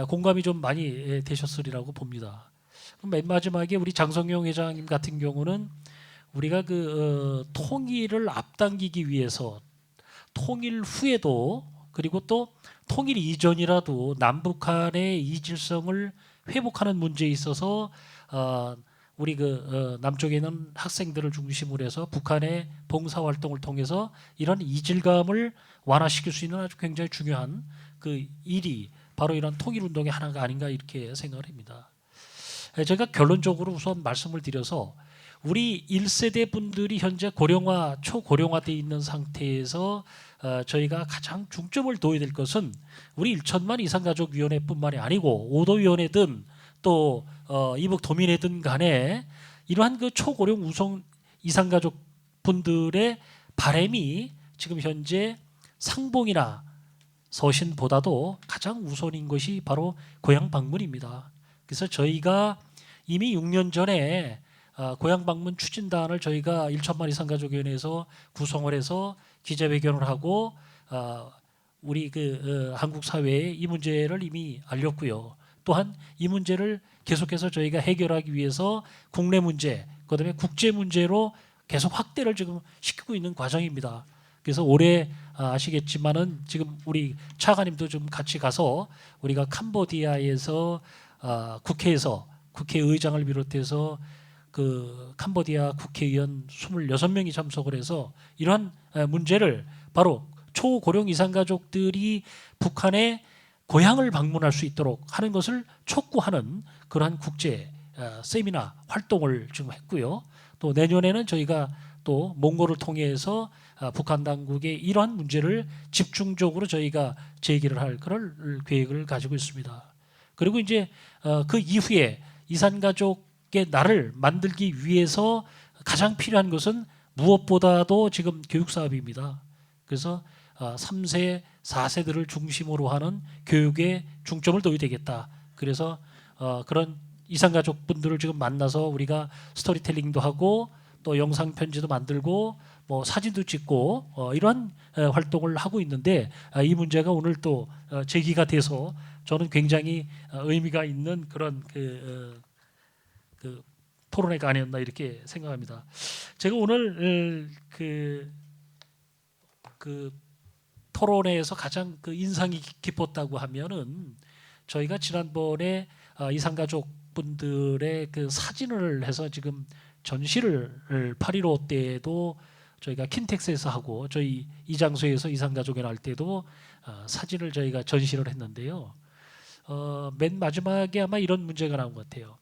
공감이 좀 많이 되셨으리라고 봅니다. 그럼 맨 마지막에 우리 장성용 회장님 같은 경우는 우리가 통일을 앞당기기 위해서 통일 후에도 그리고 또 통일 이전이라도 남북한의 이질성을 회복하는 문제에 있어서 우리 남쪽에 있는 학생들을 중심으로 해서 북한의 봉사활동을 통해서 이런 이질감을 완화시킬 수 있는 아주 굉장히 중요한 그 일이 바로 이런 통일운동의 하나가 아닌가 이렇게 생각을 합니다. 제가 결론적으로 우선 말씀을 드려서 우리 1세대 분들이 현재 고령화, 초고령화되어 있는 상태에서 저희가 가장 중점을 둬야 될 것은 우리 1천만 이산가족위원회뿐만이 아니고 5도 위원회든 또 이북 도민회든 간에 이러한 그 초고령 우성 이산가족 분들의 바람이 지금 현재 상봉이나 서신보다도 가장 우선인 것이 바로 고향 방문입니다. 그래서 저희가 이미 6년 전에 고향 방문 추진단을 저희가 1천만 이산가족위원회에서 구성을 해서 기자회견을 하고 우리 한국 사회에 이 문제를 이미 알렸고요. 또한 이 문제를 계속해서 저희가 해결하기 위해서 국내 문제, 그다음에 국제 문제로 계속 확대를 지금 시키고 있는 과정입니다. 그래서 올해 아시겠지만은 지금 우리 차관님도 좀 같이 가서 우리가 캄보디아에서 국회에서 국회의장을 비롯해서 캄보디아 국회의원 26명이 참석을 해서 이러한 문제를 바로 초고령 이산가족들이 북한의 고향을 방문할 수 있도록 하는 것을 촉구하는 그러한 국제 세미나 활동을 지금 했고요. 또 내년에는 저희가 또 몽골을 통해서 북한 당국의 이러한 문제를 집중적으로 저희가 제기를 할 그런 계획을 가지고 있습니다. 그리고 이제 그 이후에 이산가족의 날을 만들기 위해서 가장 필요한 것은 무엇보다도 지금 교육 사업입니다. 그래서 3세, 4세들을 중심으로 하는 교육에 중점을 둬야 되겠다. 그래서 그런 이산가족분들을 지금 만나서 우리가 스토리텔링도 하고 또 영상 편지도 만들고 뭐 사진도 찍고 이러한 활동을 하고 있는데 이 문제가 오늘 또 제기가 돼서 저는 굉장히 의미가 있는 그런 그 토론회가 아니었나 이렇게 생각합니다. 제가 오늘 그 토론회에서 가장 인상이 깊었다고 하면은 저희가 지난번에 이산가족 분들의 사진을 해서 지금 전시를 8.15 때에도 저희가 킨텍스에서 하고 저희 이 장소에서 이산가족에 날 때도 사진을 저희가 전시를 했는데요. 맨 마지막에 아마 이런 문제가 나온 것 같아요.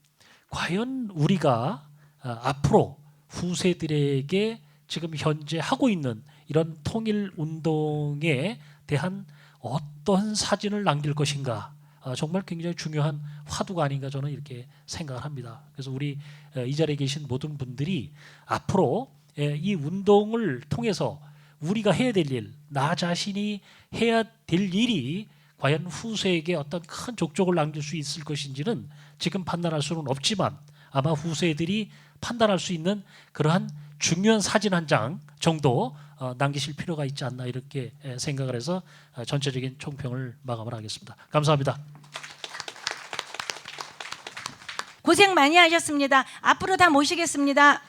과연 우리가 앞으로 후세들에게 지금 현재 하고 있는 이런 통일 운동에 대한 어떤 사진을 남길 것인가 정말 굉장히 중요한 화두가 아닌가 저는 이렇게 생각을 합니다. 그래서 우리 이 자리에 계신 모든 분들이 앞으로 이 운동을 통해서 우리가 해야 될 일, 나 자신이 해야 될 일이 과연 후세에게 어떤 큰 족적을 남길 수 있을 것인지는 지금 판단할 수는 없지만 아마 후세들이 판단할 수 있는 그러한 중요한 사진 한 장 정도 남기실 필요가 있지 않나 이렇게 생각을 해서 전체적인 총평을 마감을 하겠습니다. 감사합니다. 고생 많이 하셨습니다. 앞으로 다 모시겠습니다.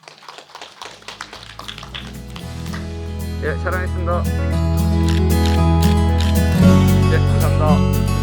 예, 사랑했습니다. 예, 감사합니다.